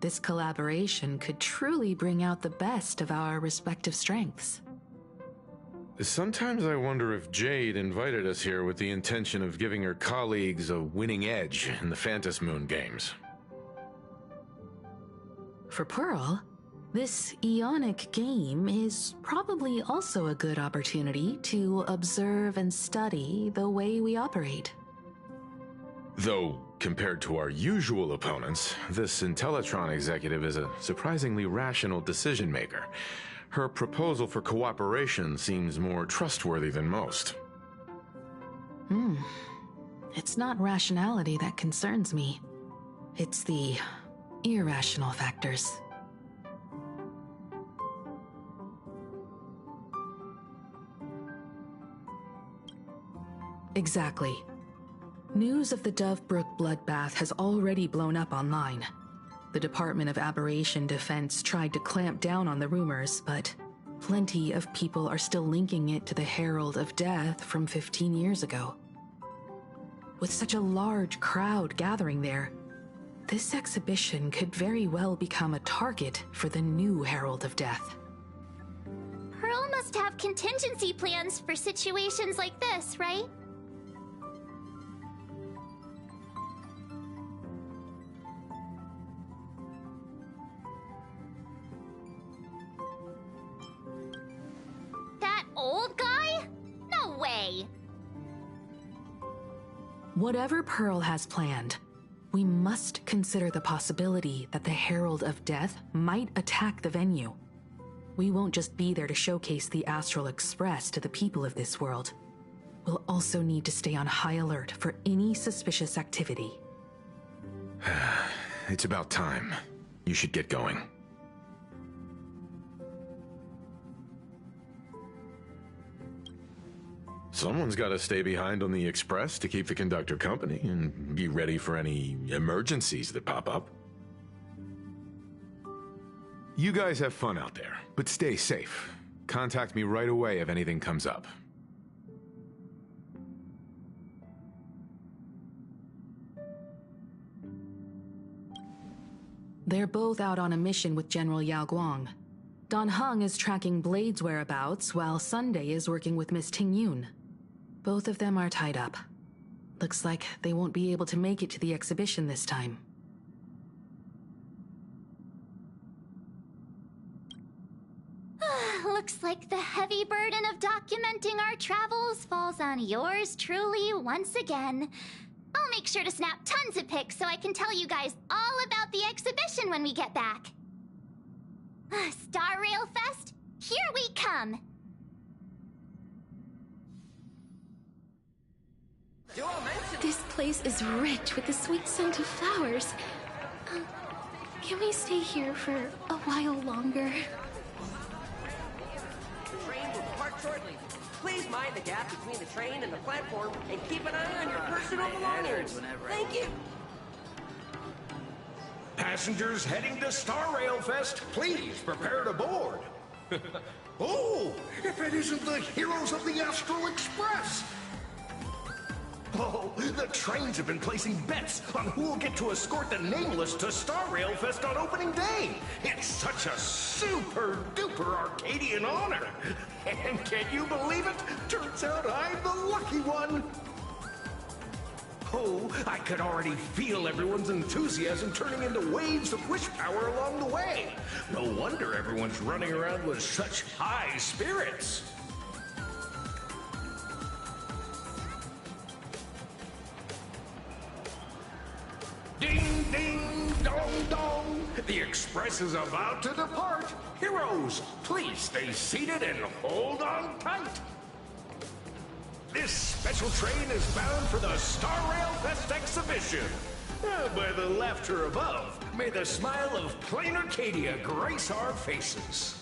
This collaboration could truly bring out the best of our respective strengths. Sometimes I wonder if Jade invited us here with the intention of giving her colleagues a winning edge in the Phantom Moon games. For Pearl, this Ionic game is probably also a good opportunity to observe and study the way we operate. Though, compared to our usual opponents, this Intellatron executive is a surprisingly rational decision maker. Her proposal for cooperation seems more trustworthy than most. It's not rationality that concerns me. It's the irrational factors. Exactly. News of the Dovebrook bloodbath has already blown up online. The Department of Aberration Defense tried to clamp down on the rumors, but plenty of people are still linking it to the Herald of Death from 15 years ago. With such a large crowd gathering there, this exhibition could very well become a target for the new Herald of Death. Pearl must have contingency plans for situations like this, right? Whatever Pearl has planned, we must consider the possibility that the Herald of Death might attack the venue. We won't just be there to showcase the Astral Express to the people of this world. We'll also need to stay on high alert for any suspicious activity. It's about time. You should get going. Someone's got to stay behind on the Express to keep the conductor company and be ready for any emergencies that pop up. You guys have fun out there, but stay safe. Contact me right away if anything comes up. They're both out on a mission with General Yao Guang. Dan Heng is tracking Blade's whereabouts, while Sunday is working with Miss Ting Yun. Both of them are tied up. Looks like they won't be able to make it to the exhibition this time. Looks like the heavy burden of documenting our travels falls on yours truly once again. I'll make sure to snap tons of pics so I can tell you guys all about the exhibition when we get back. Star Rail Fest, here we come! This place is rich with the sweet scent of flowers. Can we stay here for a while longer? The train will depart shortly. Please mind the gap between the train and the platform and keep an eye on your personal belongings. Thank you. Passengers heading to Star Rail Fest, please prepare to board. Oh, if it isn't the heroes of the Astral Express! Oh, the trains have been placing bets on who will get to escort the Nameless to Star Rail Fest on opening day. It's such a super-duper Arcadian honor. And can you believe it? Turns out I'm the lucky one. Oh, I could already feel everyone's enthusiasm turning into waves of wish power along the way. No wonder everyone's running around with such high spirits. Ding, ding, dong, dong. The Express is about to depart. Heroes, please stay seated and hold on tight. This special train is bound for the Star Rail Fest exhibition. By the laughter above, may the smile of plain Arcadia grace our faces.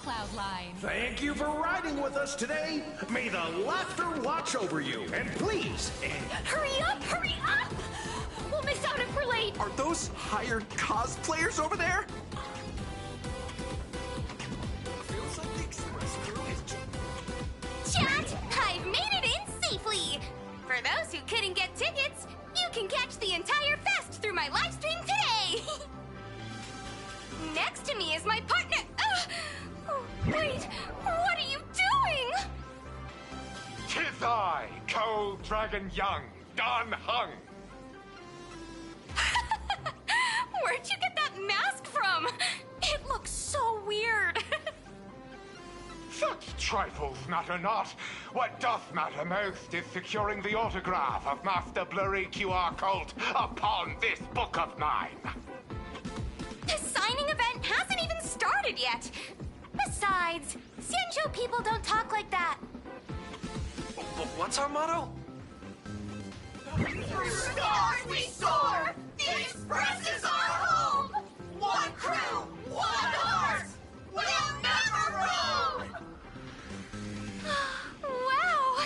Cloudline. Thank you for riding with us today. May the laughter watch over you. And please, Hurry up! Hurry up! We'll miss out if we're late! Are those hired cosplayers over there? Chat! I've made it in safely! For those who couldn't get tickets, you can catch the entire fest through my live stream today! Next to me is my partner... wait, what are you doing? 'Tis I, Cold Dragon Young, Dan Heng. Where'd you get that mask from? It looks so weird. Such trifles matter not. What doth matter most is securing the autograph of Master Blurry QR Cult upon this book of mine. The signing event hasn't even started yet. Besides, Xianzhou people don't talk like that. What's our motto? Through stars we soar! The Express is our home! One crew, one heart! We'll never roam! Wow!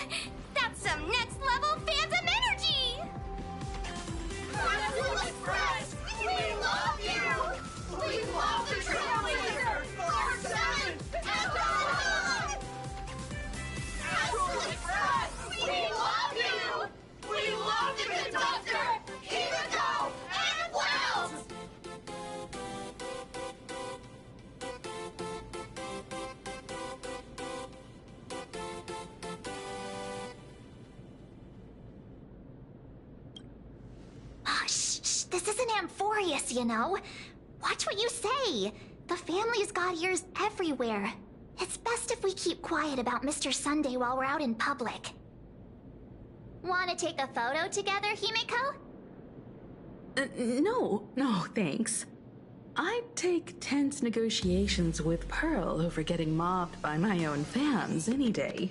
That's some next level phantom energy! Astral Express, we love you! We love the Trailblazer! Our 7 and beyond! Astral Express, we love you! We love the conductor, Himiko, and Wells! Shh, this isn't Amphorius, you know. Watch what you say. The family's got ears everywhere. It's best if we keep quiet about Mr. Sunday while we're out in public. Want to take a photo together, Himeko? No, thanks. I'd take tense negotiations with Pearl over getting mobbed by my own fans any day.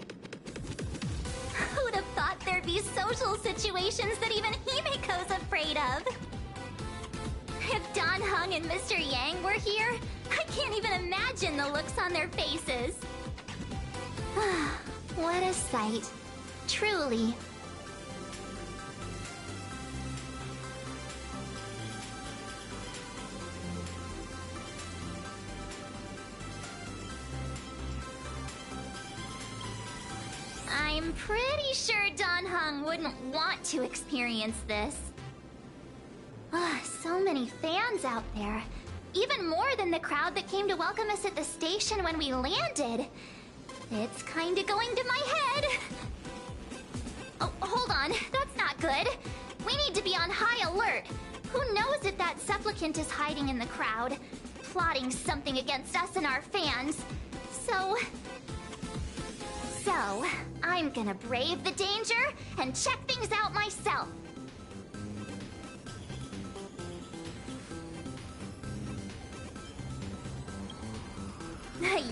Who'd have thought there'd be social situations that even Himeko's afraid of? If Dan Heng and Mr. Yang were here, I can't even imagine the looks on their faces. What a sight. Truly. I'm pretty sure Dan Heng wouldn't want to experience this. So many fans out there. Even more than the crowd that came to welcome us at the station when we landed. It's kinda going to my head. Oh, hold on. That's not good. We need to be on high alert. Who knows if that supplicant is hiding in the crowd, plotting something against us and our fans. So, I'm gonna brave the danger and check things out myself.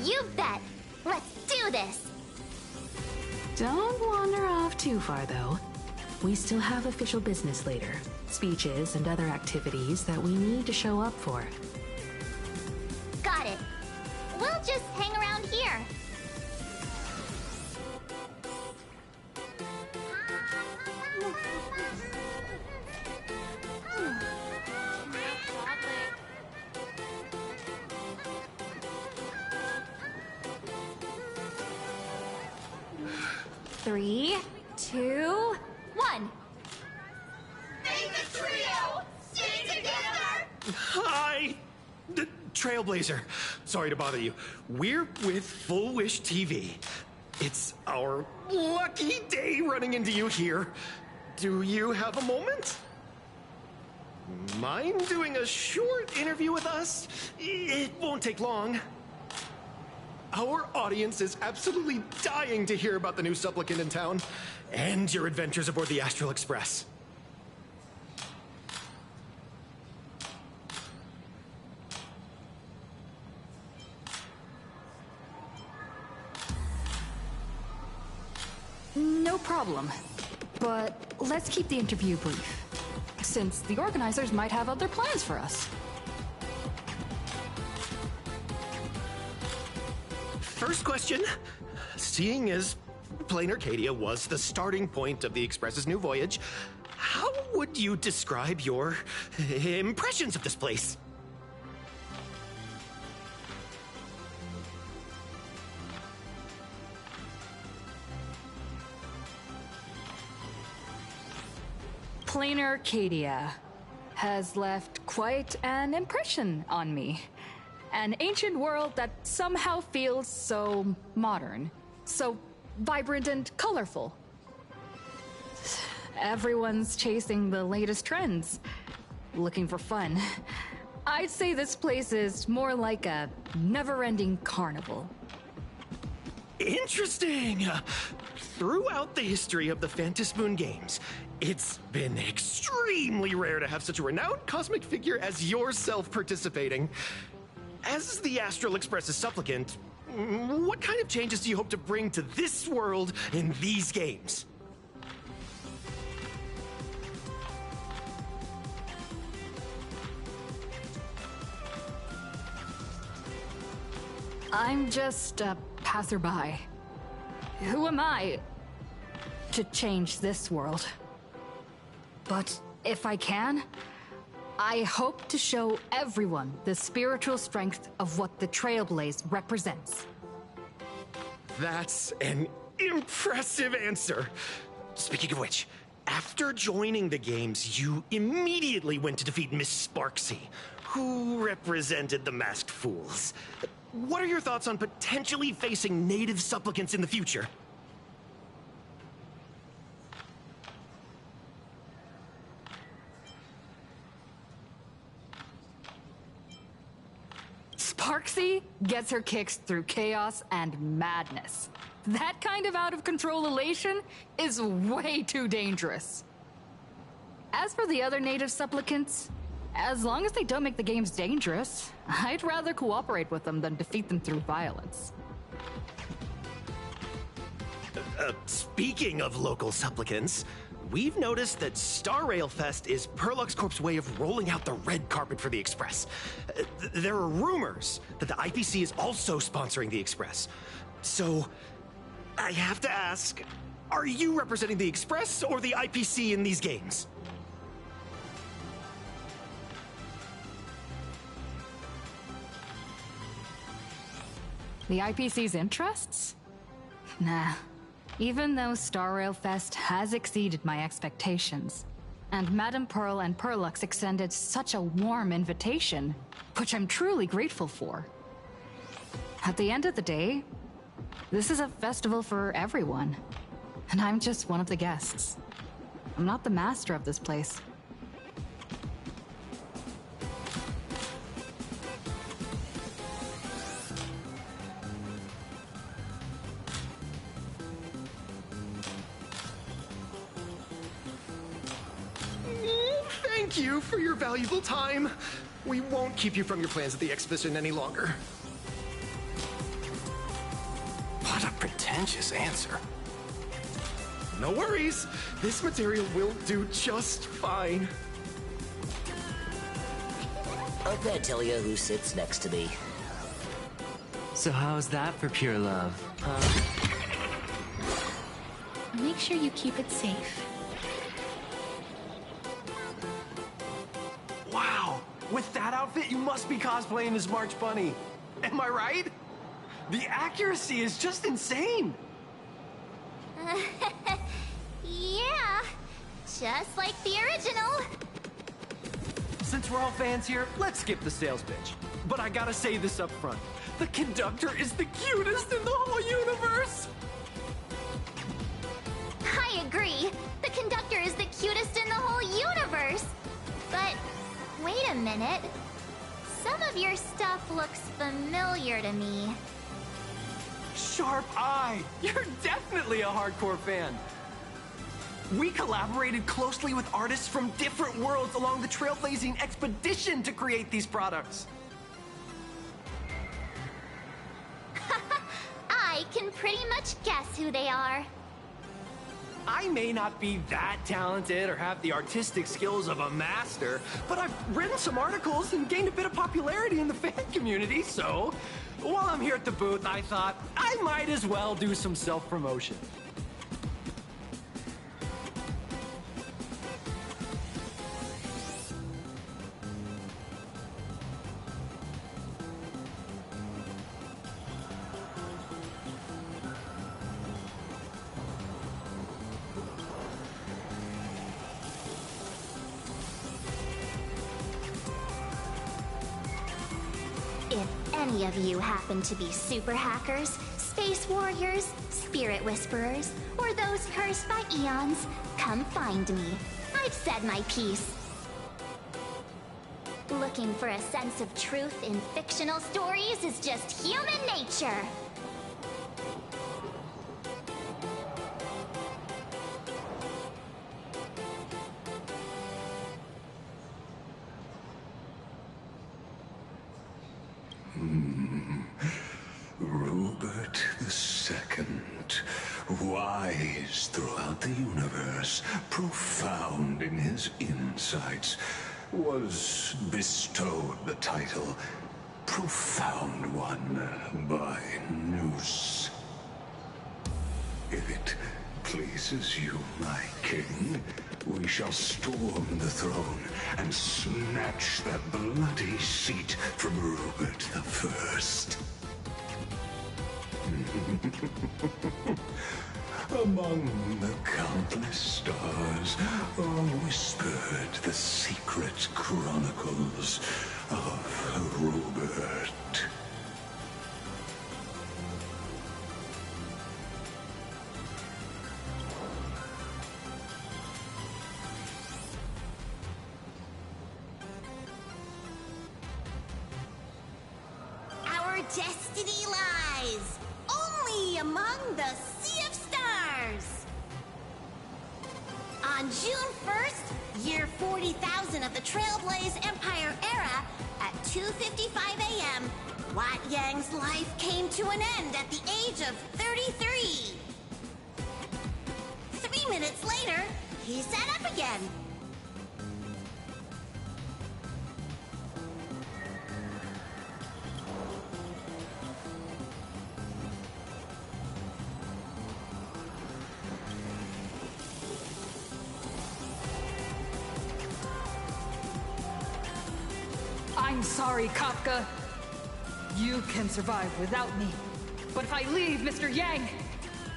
You bet! Let's do this! Don't wander off too far, though. We still have official business later. Speeches and other activities that we need to show up for. Got it. We'll just hang around here. Three, two, one. Make the trio stay together! Hi! Trailblazer. Sorry to bother you. We're with Full Wish TV. It's our lucky day running into you here. Do you have a moment? Mind doing a short interview with us? It won't take long. Our audience is absolutely dying to hear about the new supplicant in town and your adventures aboard the Astral Express. No problem. But let's keep the interview brief, since the organizers might have other plans for us. First question. Seeing as Plain Arcadia was the starting point of the Express's new voyage, how would you describe your impressions of this place? Plain Arcadia has left quite an impression on me. An ancient world that somehow feels so modern, so vibrant and colorful. Everyone's chasing the latest trends, looking for fun. I'd say this place is more like a never-ending carnival. Interesting! Throughout the history of the Phantasmoon Games, it's been extremely rare to have such a renowned cosmic figure as yourself participating. As the Astral Express's supplicant, what kind of changes do you hope to bring to this world in these games? I'm just a passerby. Who am I to change this world? But if I can, I hope to show everyone the spiritual strength of what the Trailblaze represents. That's an impressive answer. Speaking of which, after joining the games, you immediately went to defeat Miss Sparksy, who represented the Masked Fools. What are your thoughts on potentially facing native supplicants in the future? Parksy gets her kicks through chaos and madness. That kind of out-of-control elation is way too dangerous. As for the other native supplicants, as long as they don't make the games dangerous, I'd rather cooperate with them than defeat them through violence. Speaking of local supplicants, we've noticed that Star Rail Fest is Perlux Corp's way of rolling out the red carpet for the Express. There are rumors that the IPC is also sponsoring the Express. So, I have to ask, are you representing the Express or the IPC in these games? The IPC's interests? Nah. Even though Star Rail Fest has exceeded my expectations, and Madame Pearl and Perlux extended such a warm invitation, which I'm truly grateful for. At the end of the day, this is a festival for everyone, and I'm just one of the guests. I'm not the master of this place. Thank you for your valuable time. We won't keep you from your plans at the exhibition any longer. What a pretentious answer. No worries. This material will do just fine. I'm gonna tell you who sits next to me. So how's that for pure love, huh? Make sure you keep it safe. Wow! With that outfit, you must be cosplaying as March Bunny. Am I right? The accuracy is just insane! Yeah, just like the original. Since we're all fans here, let's skip the sales pitch. But I gotta say this up front. The conductor is the cutest in the whole universe! I agree. The conductor is the cutest in the whole universe. But wait a minute. Some of your stuff looks familiar to me. Sharp eye! You're definitely a hardcore fan. We collaborated closely with artists from different worlds along the trailblazing expedition to create these products. I can pretty much guess who they are. I may not be that talented or have the artistic skills of a master, but I've written some articles and gained a bit of popularity in the fan community, so while I'm here at the booth, I thought I might as well do some self-promotion. If any of you happen to be super hackers, space warriors, spirit whisperers, or those cursed by eons, come find me. I've said my piece. Looking for a sense of truth in fictional stories is just human nature. Rupert II, wise throughout the universe, profound in his insights, was bestowed the title Profound One by Noose. If it pleases you, my king, we shall storm the throne and snatch that bloody seat from Rupert I. Among the countless stars are whispered the secret chronicles of Rupert. destiny lies, only among the Sea of Stars. On June 1st, year 40,000 of the Trailblaze Empire era, at 2:55 a.m., Wat Yang's life came to an end at the age of 33. 3 minutes later, he sat up again. I'm sorry, Kafka. You can survive without me. But if I leave Mr. Yang,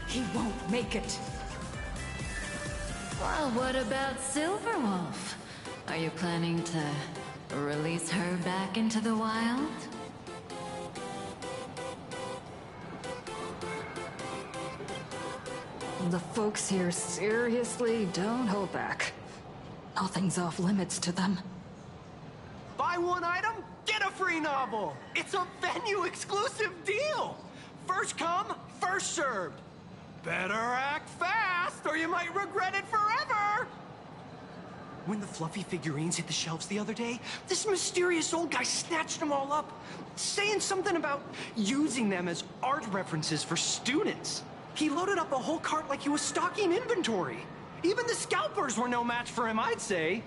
he won't make it. Well, what about Silverwolf? Are you planning to release her back into the wild? The folks here seriously don't hold back. Nothing's off limits to them. Buy one item, get a free novel. It's a venue exclusive deal. First come, first served. Better act fast or you might regret it forever. When the fluffy figurines hit the shelves the other day, this mysterious old guy snatched them all up, saying something about using them as art references for students. He loaded up a whole cart like he was stocking inventory. Even the scalpers were no match for him, I'd say.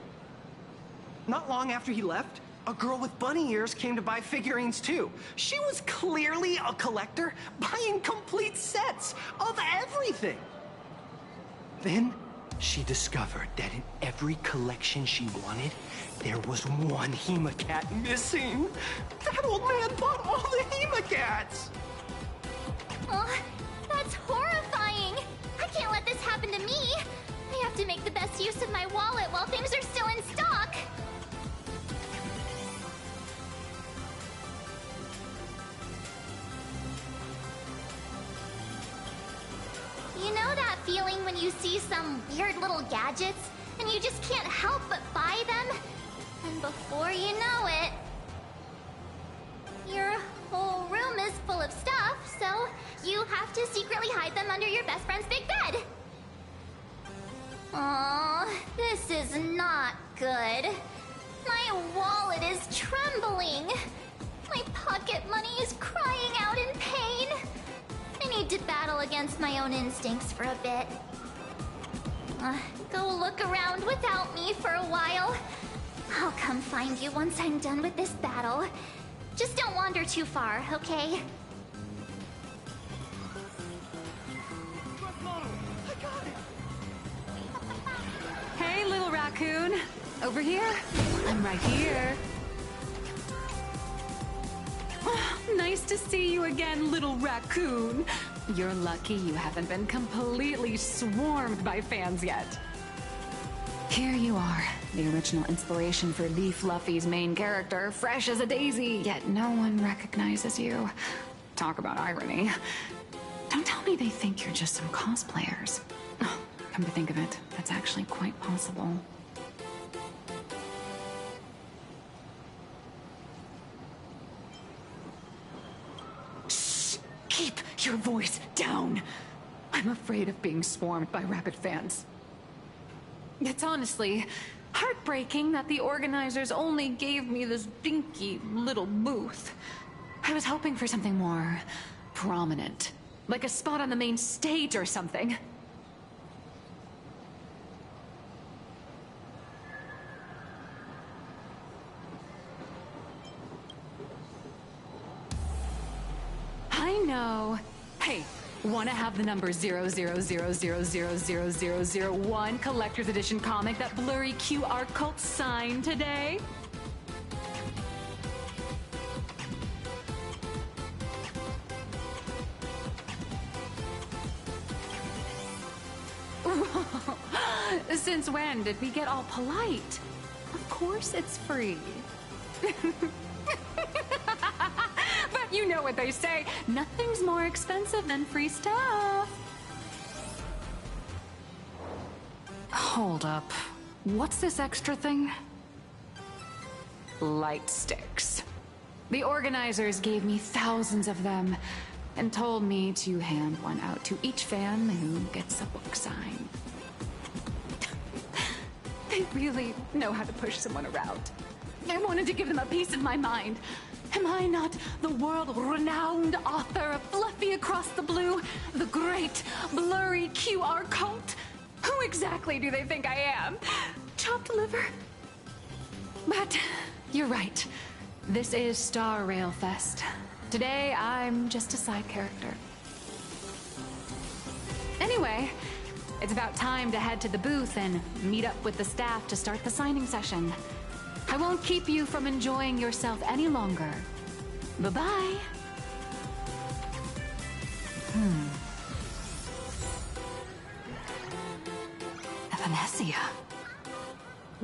Not long after he left, a girl with bunny ears came to buy figurines too. She was clearly a collector, buying complete sets of everything. Then she discovered that in every collection she wanted, there was one Hemacat missing. That old man bought all the Hemacats! Oh, that's horrifying! I can't let this happen to me! I have to make the best use of my wallet while things are still in stock! You know that feeling when you see some weird little gadgets, and you just can't help but buy them? And before you know it, your whole room is full of stuff, so you have to secretly hide them under your best friend's big bed. Aww, this is not good. My wallet is trembling. My pocket money is crying out in pain. I need to battle against my own instincts for a bit. Go look around without me for a while. I'll come find you once I'm done with this battle. Just don't wander too far, okay? Hey, little raccoon. Over here? I'm right here. Nice to see you again, little raccoon. You're lucky you haven't been completely swarmed by fans yet. Here you are, the original inspiration for Lee Fluffy's main character, fresh as a daisy, yet no one recognizes you. Talk about irony. Don't tell me they think you're just some cosplayers. Come to think of it, that's actually quite possible. Shh! Keep your voice down! I'm afraid of being swarmed by rabid fans. It's honestly heartbreaking that the organizers only gave me this dinky little booth. I was hoping for something more prominent, like a spot on the main stage or something. I know. Hey, wanna have the number 000000001 collector's edition comic that Blurry QR Cult signed today? Since when did we get all polite? Of course it's free. But you know what they say, nothing's more expensive than free stuff. Hold up. What's this extra thing? Light sticks. The organizers gave me thousands of them and told me to hand one out to each fan who gets a book signed. They really know how to push someone around. I wanted to give them a piece of my mind. Am I not the world-renowned author of Fluffy Across the Blue, the great blurry QR cult? Who exactly do they think I am? Chopped liver? But you're right. This is Star Rail Fest. Today, I'm just a side character. Anyway, it's about time to head to the booth and meet up with the staff to start the signing session. I won't keep you from enjoying yourself any longer. Bye-bye. Evanesia.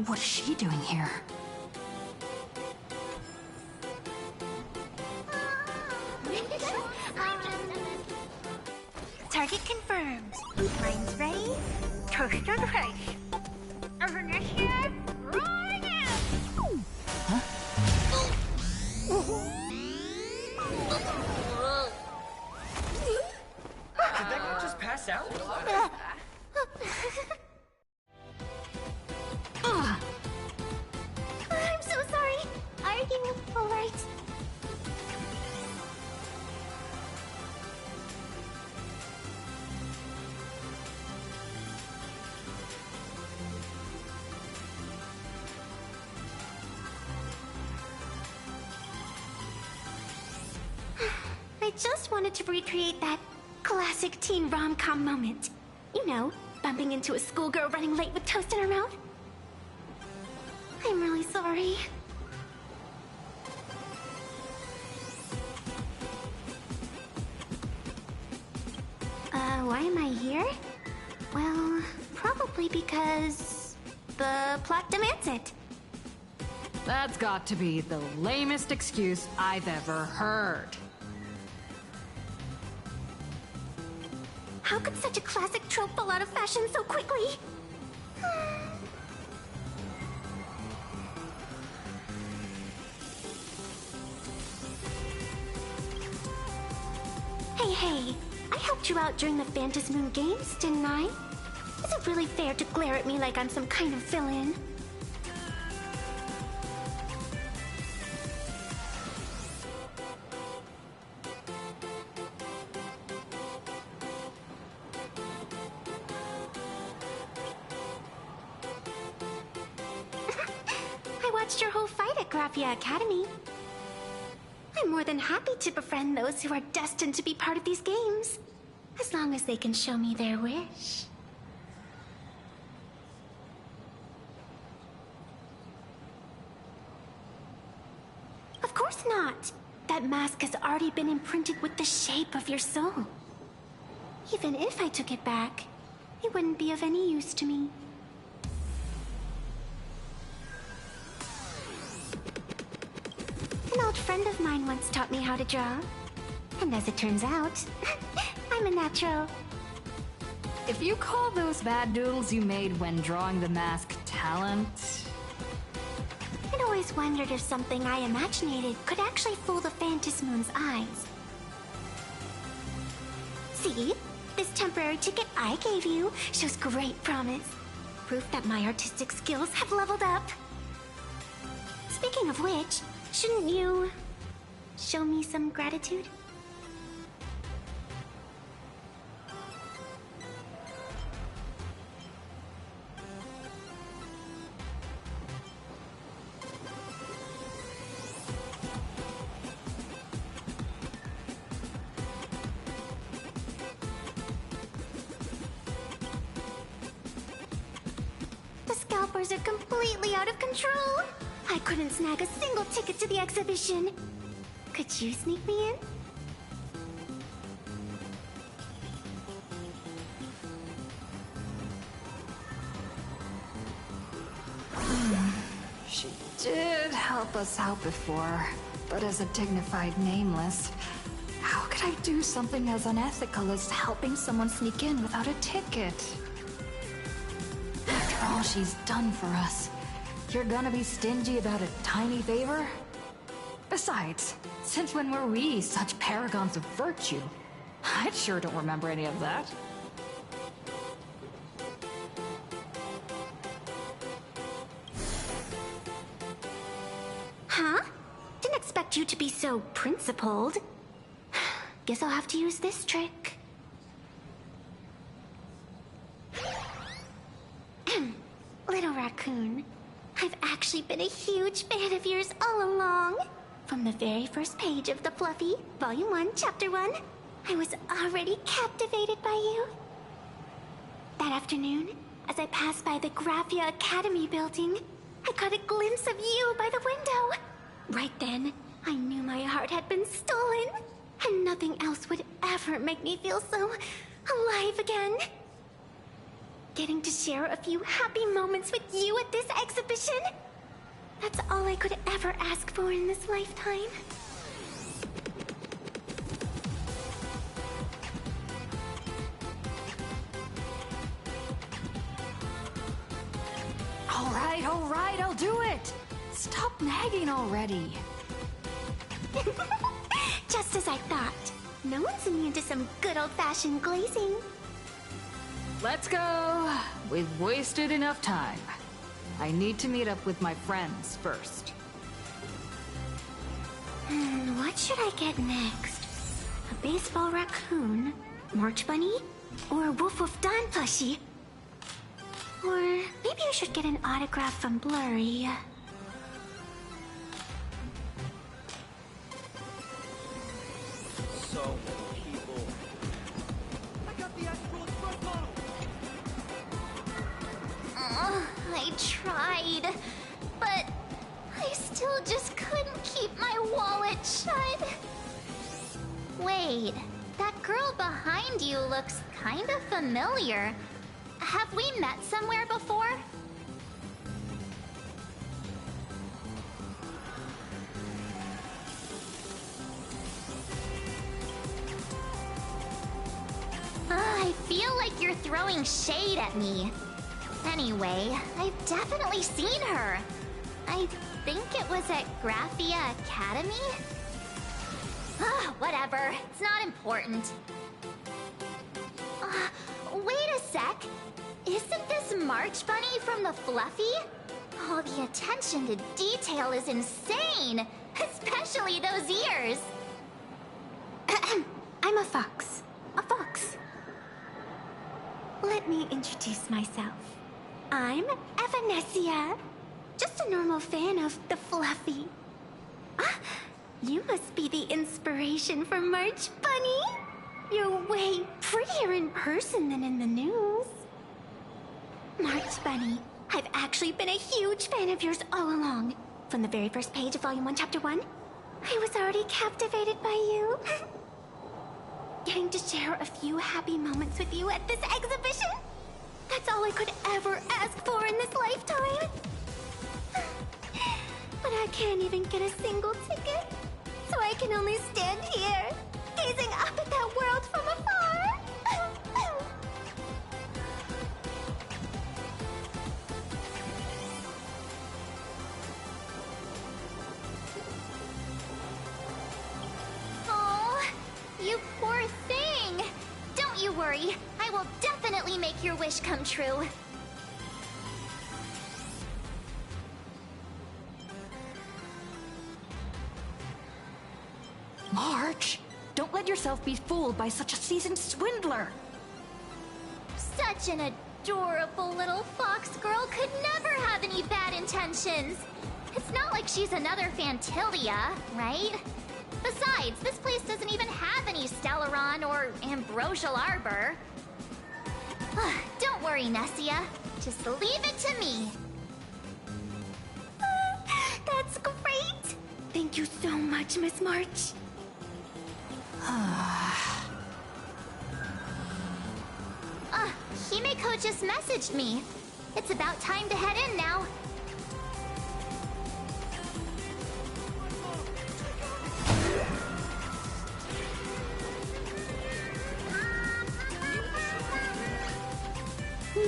What is she doing here? Target confirmed. Mine's ready. Toast on face. Evanesia, rolling out. Did that guy just pass out? I'm so sorry. Are you alright? I just wanted to recreate that classic teen rom-com moment. You know, bumping into a schoolgirl running late with toast in her mouth. I'm really sorry. Why am I here? Well, probably because the plot demands it. That's got to be the lamest excuse I've ever heard. How could such a classic trope fall out of fashion so quickly? Hey, I helped you out during the Phantasmoon Games, didn't I? Is it really fair to glare at me like I'm some kind of villain? I watched your whole fight at Graphia Academy. I'm more than happy to befriend those who are destined to be part of these games, as long as they can show me their wish. Of course not. That mask has already been imprinted with the shape of your soul. Even if I took it back, it wouldn't be of any use to me. An old friend of mine once taught me how to draw. And as it turns out, I'm a natural. If you call those bad doodles you made when drawing the mask talent... I'd always wondered if something I imaginated could actually fool the Phantasmoon's eyes. See? This temporary ticket I gave you shows great promise. Proof that my artistic skills have leveled up. Speaking of which, shouldn't you show me some gratitude? The scalpers are completely out of control. I couldn't snag a single ticket to the exhibition. Could you sneak me in? She did help us out before, but as a dignified nameless, how could I do something as unethical as helping someone sneak in without a ticket? After all she's done for us, you're gonna be stingy about a tiny favor? Besides, since when were we such paragons of virtue? I sure don't remember any of that. Huh? Didn't expect you to be so principled. Guess I'll have to use this trick. Little raccoon, I've actually been a huge fan of yours all along. From the very first page of The Fluffy, Volume 1, Chapter 1, I was already captivated by you. That afternoon, as I passed by the Graphia Academy building, I caught a glimpse of you by the window. Right then, I knew my heart had been stolen, and nothing else would ever make me feel so alive again. Getting to share a few happy moments with you at this exhibition, that's all I could ever ask for in this lifetime. All right, I'll do it! Stop nagging already. Just as I thought. No one's immune to some good old-fashioned glazing. Let's go. We've wasted enough time. I need to meet up with my friends first. What should I get next? A baseball raccoon? March Bunny? Or Wolf of Dawn plushie? Or maybe I should get an autograph from Blurry. So many people. I got the Astral Express model. I tried, but I still just couldn't keep my wallet shut. Wait, that girl behind you looks kind of familiar. Have we met somewhere before? I feel like you're throwing shade at me. Anyway, I've definitely seen her. I think it was at Graphia Academy? Whatever. It's not important. Wait a sec. Isn't this March Bunny from the Fluffy? Oh, the attention to detail is insane! Especially those ears! I'm a fox. A fox. Let me introduce myself. I'm Evanescia. Just a normal fan of the Fluffy. You must be the inspiration for March Bunny. You're way prettier in person than in the news. March Bunny, I've actually been a huge fan of yours all along. From the very first page of Volume 1, Chapter 1, I was already captivated by you. Getting to share a few happy moments with you at this exhibition, that's all I could ever ask for in this lifetime. But I can't even get a single ticket, so I can only stand here, gazing up at that world from afar. Oh, you poor thing. Don't you worry. I will definitely make your wish come true. March, don't let yourself be fooled by such a seasoned swindler. Such an adorable little fox girl could never have any bad intentions. It's not like she's another Phantylia, right? Besides, this place doesn't even have any Stellaron or Ambrosial Arbor. Don't worry, Nessia. Just leave it to me. That's great. Thank you so much, Miss March. Himeko just messaged me. It's about time to head in now.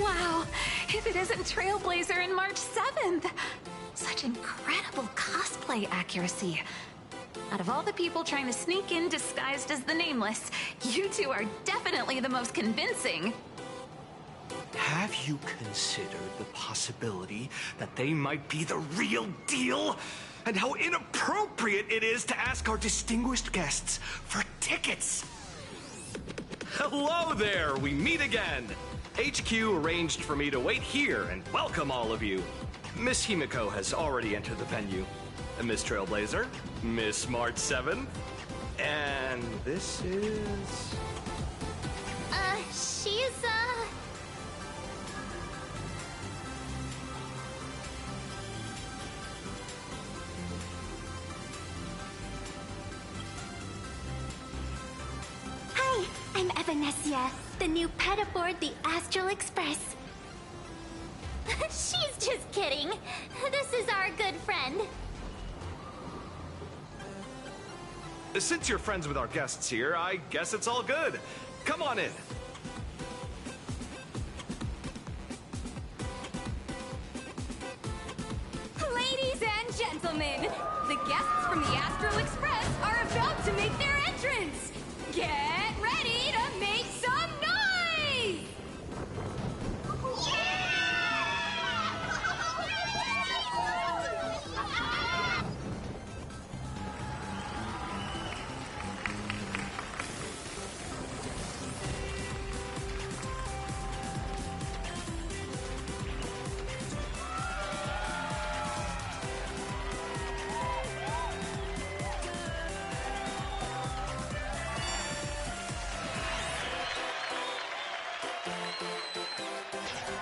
Wow, if it isn't Trailblazer and March 7th! Such incredible cosplay accuracy. Out of all the people trying to sneak in disguised as the Nameless, you two are definitely the most convincing. Have you considered the possibility that they might be the real deal? And how inappropriate it is to ask our distinguished guests for tickets? Hello there, we meet again. HQ arranged for me to wait here and welcome all of you. Miss Himiko has already entered the venue. Miss Trailblazer, Miss Smart 7, and this is... She's, Hi, I'm Evanesia, the new pet aboard the Astral Express. She's just kidding. This is our good friend. Since you're friends with our guests here, I guess it's all good. Come on in. Ladies and gentlemen, the guests from the Astral Express are about to make their entrance. Get ready to make some noise!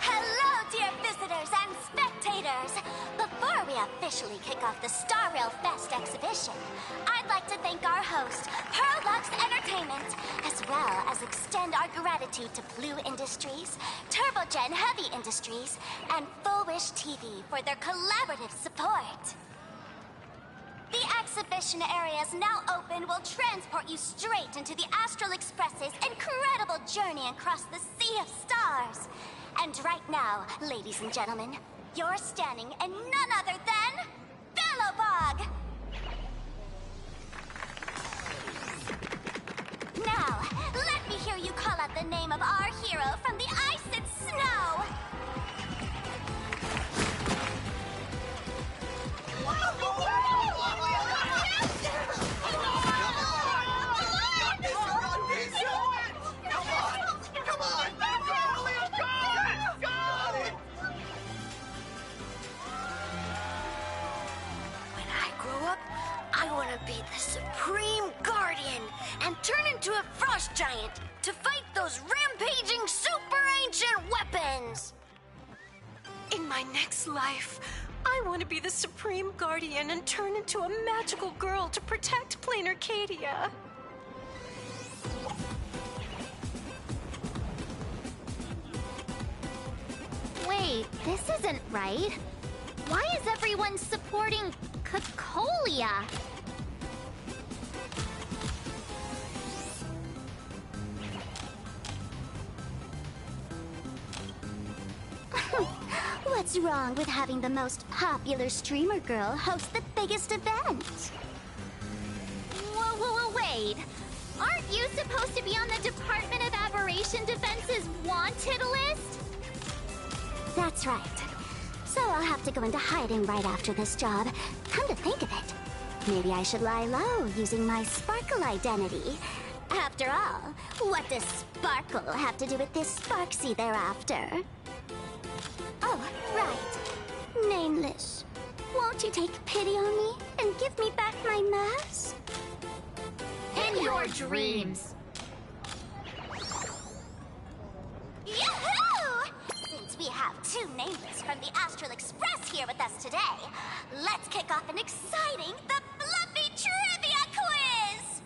Hello, dear visitors and spectators! Before we officially kick off the Star Rail Fest exhibition, I'd like to thank our host, Pearlux Entertainment, as well as extend our gratitude to Blue Industries, Turbogen Heavy Industries, and Full Wish TV for their collaborative support. The exhibition area is now open will transport you straight into the Astral Express's incredible journey across the Sea of Stars. And right now, ladies and gentlemen, you're standing in none other than Bellowbog! Now, let me hear you call out the name of our hero from the ice and snow! When I grow up, I want to be the Supreme Guardian and turn into a frost giant to fight those rampaging super ancient weapons. In my next life, I want to be the Supreme Guardian and turn into a magical girl to protect Plain Arcadia. Wait, this isn't right. Why is everyone supporting Cocolia? What's wrong with having the most popular streamer girl host the biggest event? Whoa, wait. Aren't you supposed to be on the Department of Aberration Defense's wanted list? That's right. So I'll have to go into hiding right after this job. Come to think of it, maybe I should lie low using my Sparkle identity. After all, what does Sparkle have to do with this Sparksy thereafter? Oh, right. Nameless. Won't you take pity on me and give me back my mask? In your dreams. Yahoo! Since we have two Nameless from the Astral Express here with us today, let's kick off an exciting The Fluffy Trivia Quiz!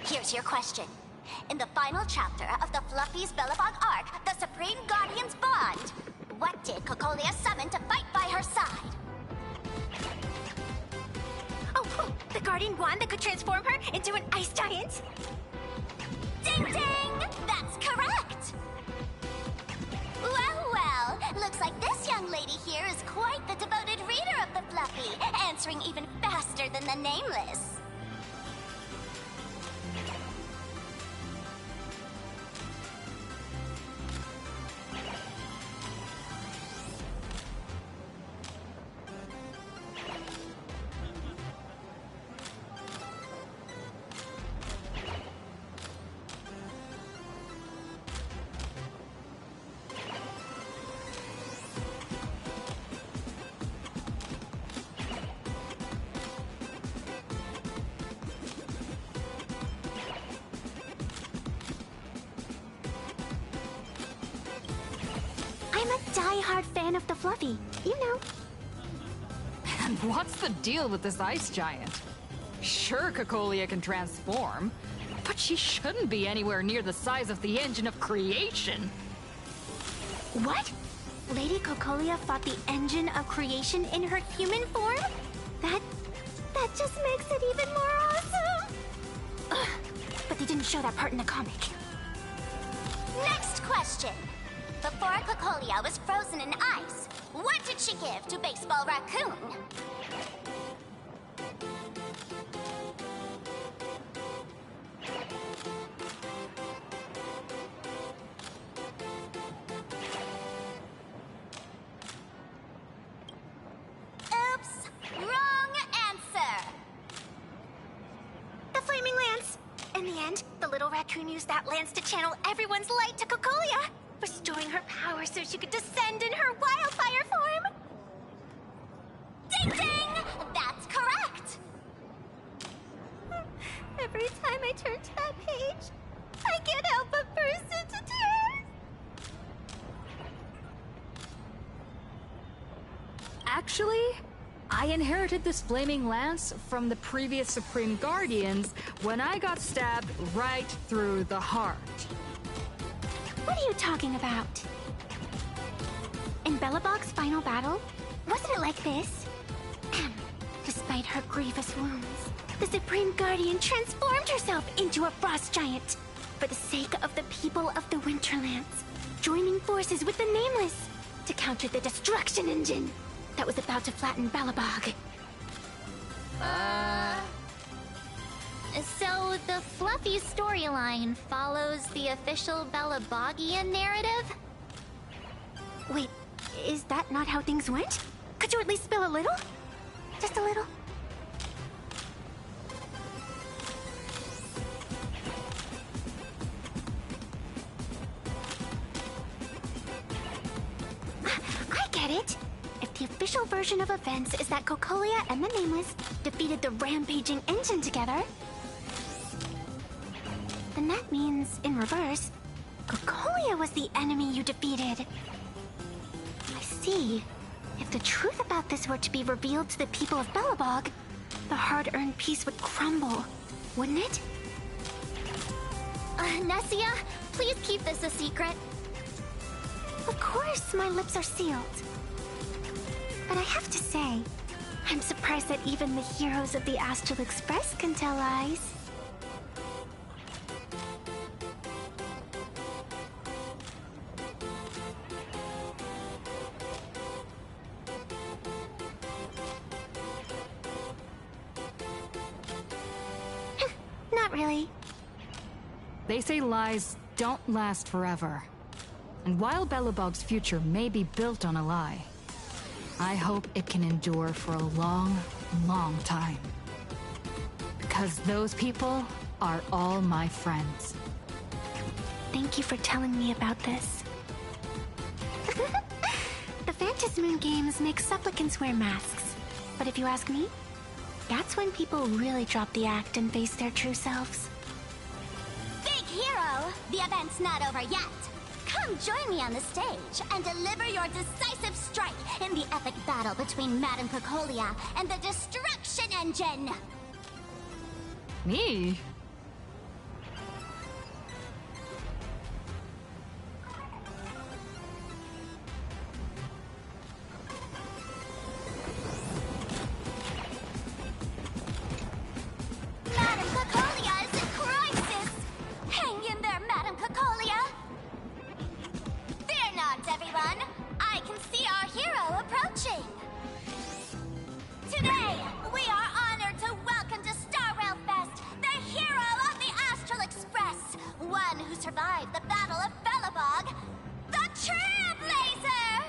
Here's your question. in the final chapter of the Fluffy's Belobog arc, The Supreme Guardian's Bond. What did Cocolia summon to fight by her side? Oh, the Guardian wand that could transform her into an ice giant? Ding ding! That's correct! Well, looks like this young lady here is quite the devoted reader of the Fluffy, answering even faster than the Nameless. I'm a die-hard fan of the Fluffy, you know. And what's the deal with this ice giant? Sure, Cocolia can transform, but she shouldn't be anywhere near the size of the engine of creation. What? Lady Cocolia fought the engine of creation in her human form? That just makes it even more awesome! Ugh, but they didn't show that part in the comic. Next question. Before Cocolia was frozen in ice, what did she give to Baseball Raccoon? Oops! Wrong answer! The Flaming Lance! In the end, the little raccoon used that lance to channel everyone's light to Cocolia, restoring her power so she could descend in her wildfire form! Ding ding! That's correct! Every time I turn to that page, I can't help but burst into tears! Actually, I inherited this flaming lance from the previous Supreme Guardians when I got stabbed right through the heart. What are you talking about? In Belobog's final battle, wasn't it like this? Despite her grievous wounds, the Supreme Guardian transformed herself into a frost giant for the sake of the people of the Winterlands, joining forces with the Nameless to counter the destruction engine that was about to flatten Belobog. So the Fluffy storyline follows the official Belobogian narrative? Wait, is that not how things went? Could you at least spill a little? Just a little? I get it. If the official version of events is that Cocolia and the Nameless defeated the rampaging engine together, then that means, in reverse, Cocolia was the enemy you defeated. I see. If the truth about this were to be revealed to the people of Belobog, the hard-earned peace would crumble, wouldn't it? Nessia, please keep this a secret. Of course, my lips are sealed. But I have to say, I'm surprised that even the heroes of the Astral Express can tell lies. Not really. They say lies don't last forever. And while Belobog's future may be built on a lie, I hope it can endure for a long, long time. Because those people are all my friends. Thank you for telling me about this. The Phantasmoon games make supplicants wear masks. But if you ask me, that's when people really drop the act and face their true selves. Big hero, the event's not over yet. Come join me on the stage and deliver your decisive strike in the epic battle between Madame Cocolia and the Destruction Engine! Me? Cocolia. Fear not, everyone. I can see our hero approaching. Today, we are honored to welcome to Starrail Fest the hero of the Astral Express, one who survived the Battle of Belobog, the Trailblazer!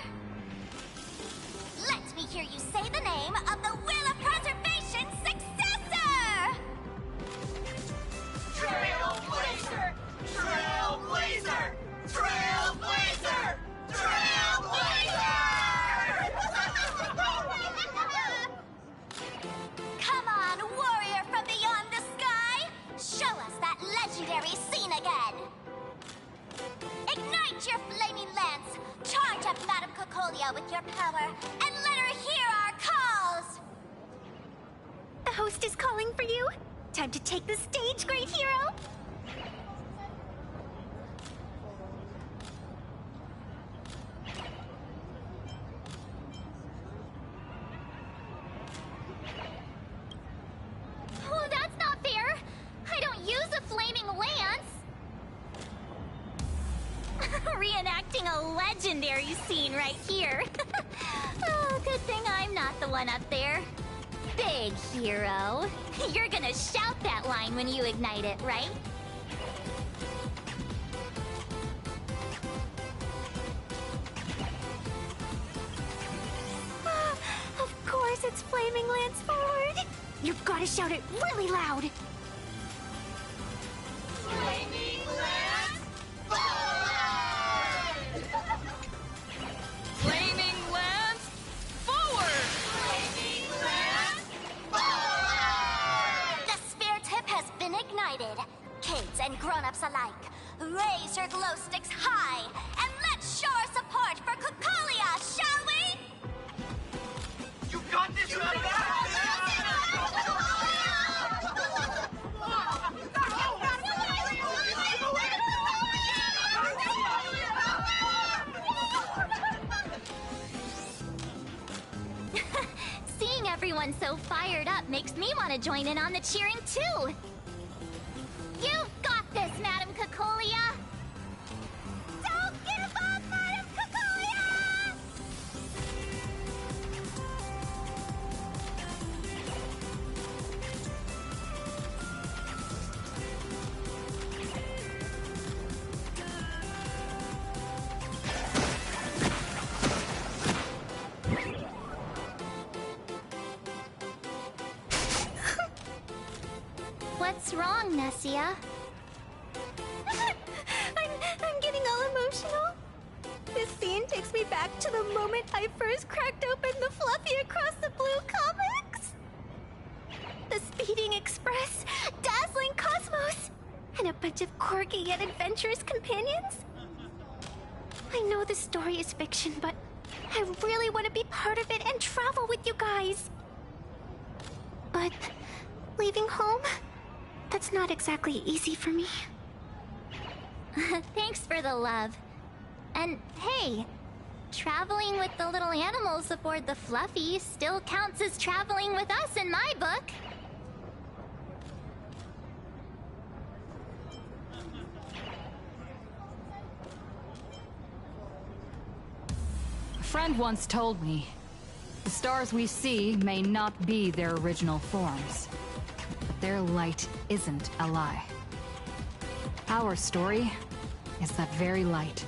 Let me hear you say the name of the Will of Preservation's successor! Trailblazer! Trailblazer! Trailblazer! Trailblazer! Come on, warrior from beyond the sky! Show us that legendary scene again! Ignite your flaming lance! Charge up Madame Cocolia with your power, and let her hear our calls! The host is calling for you. Time to take the stage, great hero. Oh, that's not fair! I don't use a flaming lance! Reenacting a legendary scene right here. Oh, good thing I'm not the one up there. Big hero. You're gonna shout that line when you ignite it, right? Of course it's Flaming Lance forward. You've got to shout it really loud. Flaming Lance forward! Flaming Lance forward! Flaming Lance forward! The sphere tip has been ignited. Kids and grown-ups alike, raise your glow sticks high and let's show our support for Cocolia, shall we? You got this, Seeing everyone so fired up makes me want to join in on the cheering too. You've got this, Madame Cocolia! Don't give up, Madame Cocolia! What's wrong, Nessia? I'm getting all emotional. This scene takes me back to the moment I first cracked open the Fluffy Across the Blue comics. The Speeding Express, Dazzling Cosmos, and a bunch of quirky yet adventurous companions. I know the story is fiction, but I really want to be part of it and travel with you guys. But leaving home, that's not exactly easy for me. Thanks for the love. And hey, traveling with the little animals aboard the Fluffy still counts as traveling with us in my book. A friend once told me, the stars we see may not be their original forms, but their light isn't a lie. Our story is that very light.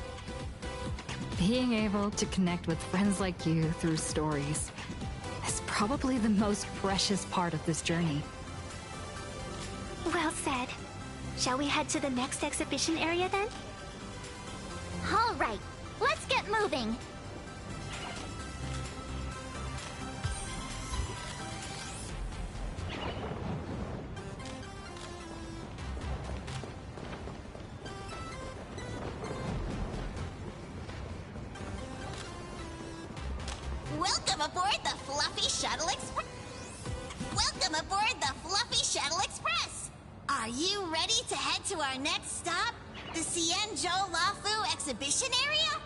Being able to connect with friends like you through stories is probably the most precious part of this journey. Well said. Shall we head to the next exhibition area then? All right, let's get moving. Welcome aboard the Fluffy Shuttle Express. Welcome aboard the Fluffy Shuttle Express. Are you ready to head to our next stop, the Xianzhou Lafu exhibition area?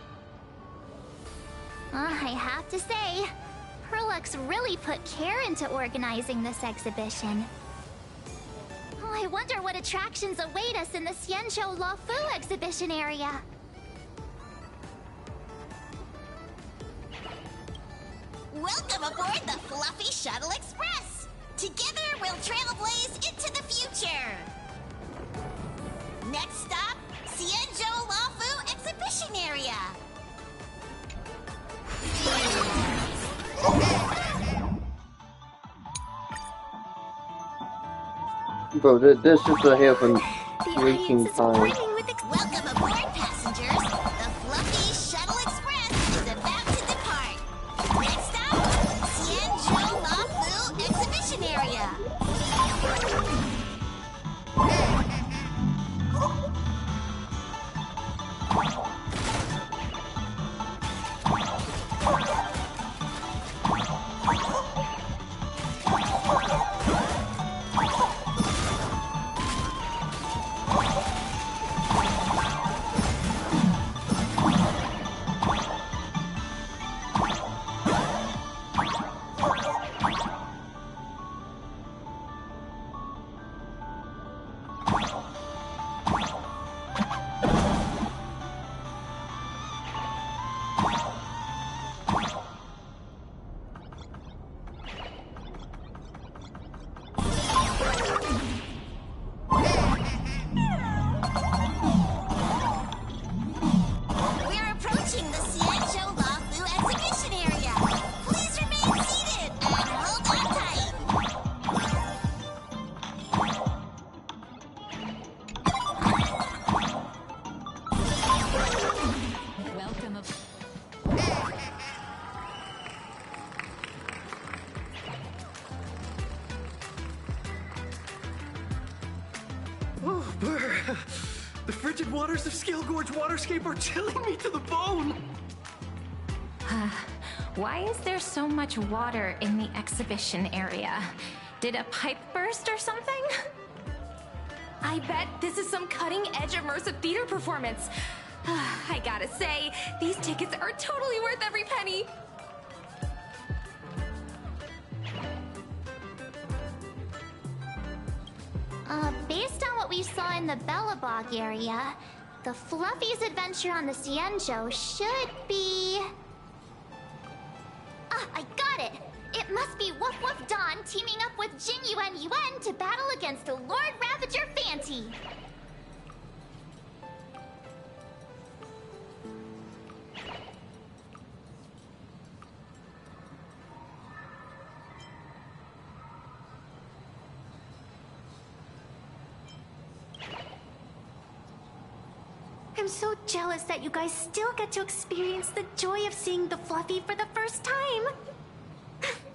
I have to say, Perlux really put care into organizing this exhibition. I wonder what attractions await us in the Xianzhou Luofu exhibition area. Welcome aboard the Fluffy Shuttle Express! Together, we'll trailblaze into the future! Next stop, Xianzhou Luofu Exhibition Area! Bro, this is a heaven waiting time. Welcome aboard, passengers! The Fluffy Shuttle Express is about to depart! Next stop, Xianzhou Luofu Exhibition Area! Oh, brr. The frigid waters of Scale Gorge Waterscape are chilling me to the bone! Why is there so much water in the exhibition area? Did a pipe burst or something? I bet this is some cutting-edge immersive theater performance. I gotta say, these tickets are totally worth every penny. Based on what we saw in the Belobog area, the Fluffy's adventure on the Xianzhou should be... Ah, I got it! It must be Woof Woof Dawn teaming up with Jing Yuan Yuan to battle against Lord Ravager Fanti. I'm so jealous that you guys still get to experience the joy of seeing the Fluffy for the first time.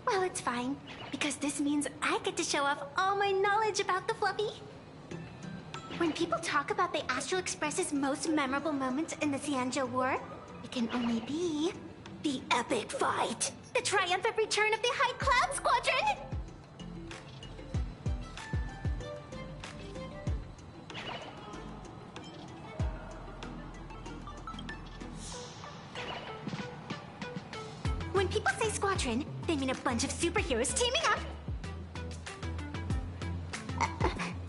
Well, it's fine, because this means I get to show off all my knowledge about the Fluffy. When people talk about the Astral Express's most memorable moments in the Xianzhou War, it can only be the epic fight, the triumphant return of the High Cloud Squadron! When people say squadron, they mean a bunch of superheroes teaming up.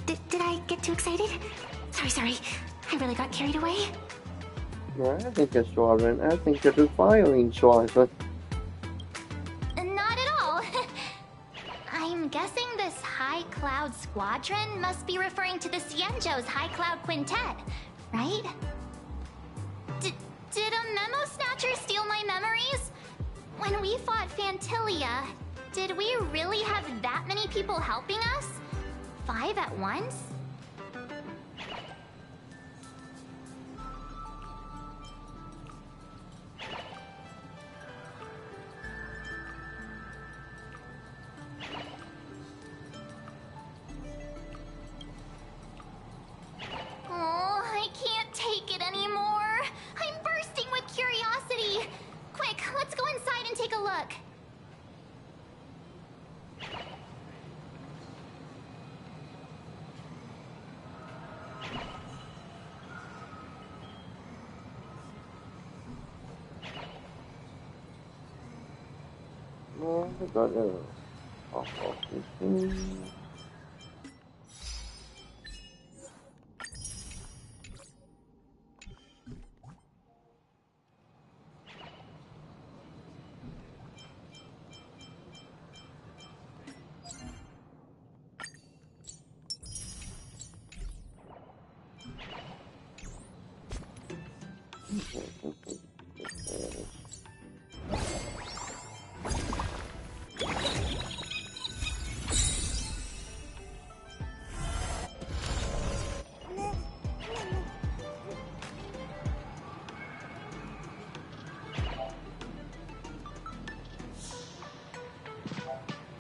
Did I get too excited? Sorry. I really got carried away. No, I think it's Squadron. I think it's a firing Squadron. Not at all. I'm guessing this High Cloud Squadron must be referring to the Xianzhou's High Cloud Quintet, right? Did a Memo Snatcher steal my memories? When we fought Phantilia, did we really have that many people helping us? 5 at once? Oh, I can't take it anymore. I'm bursting with curiosity. Quick, let's go inside and take a look. No, I got it.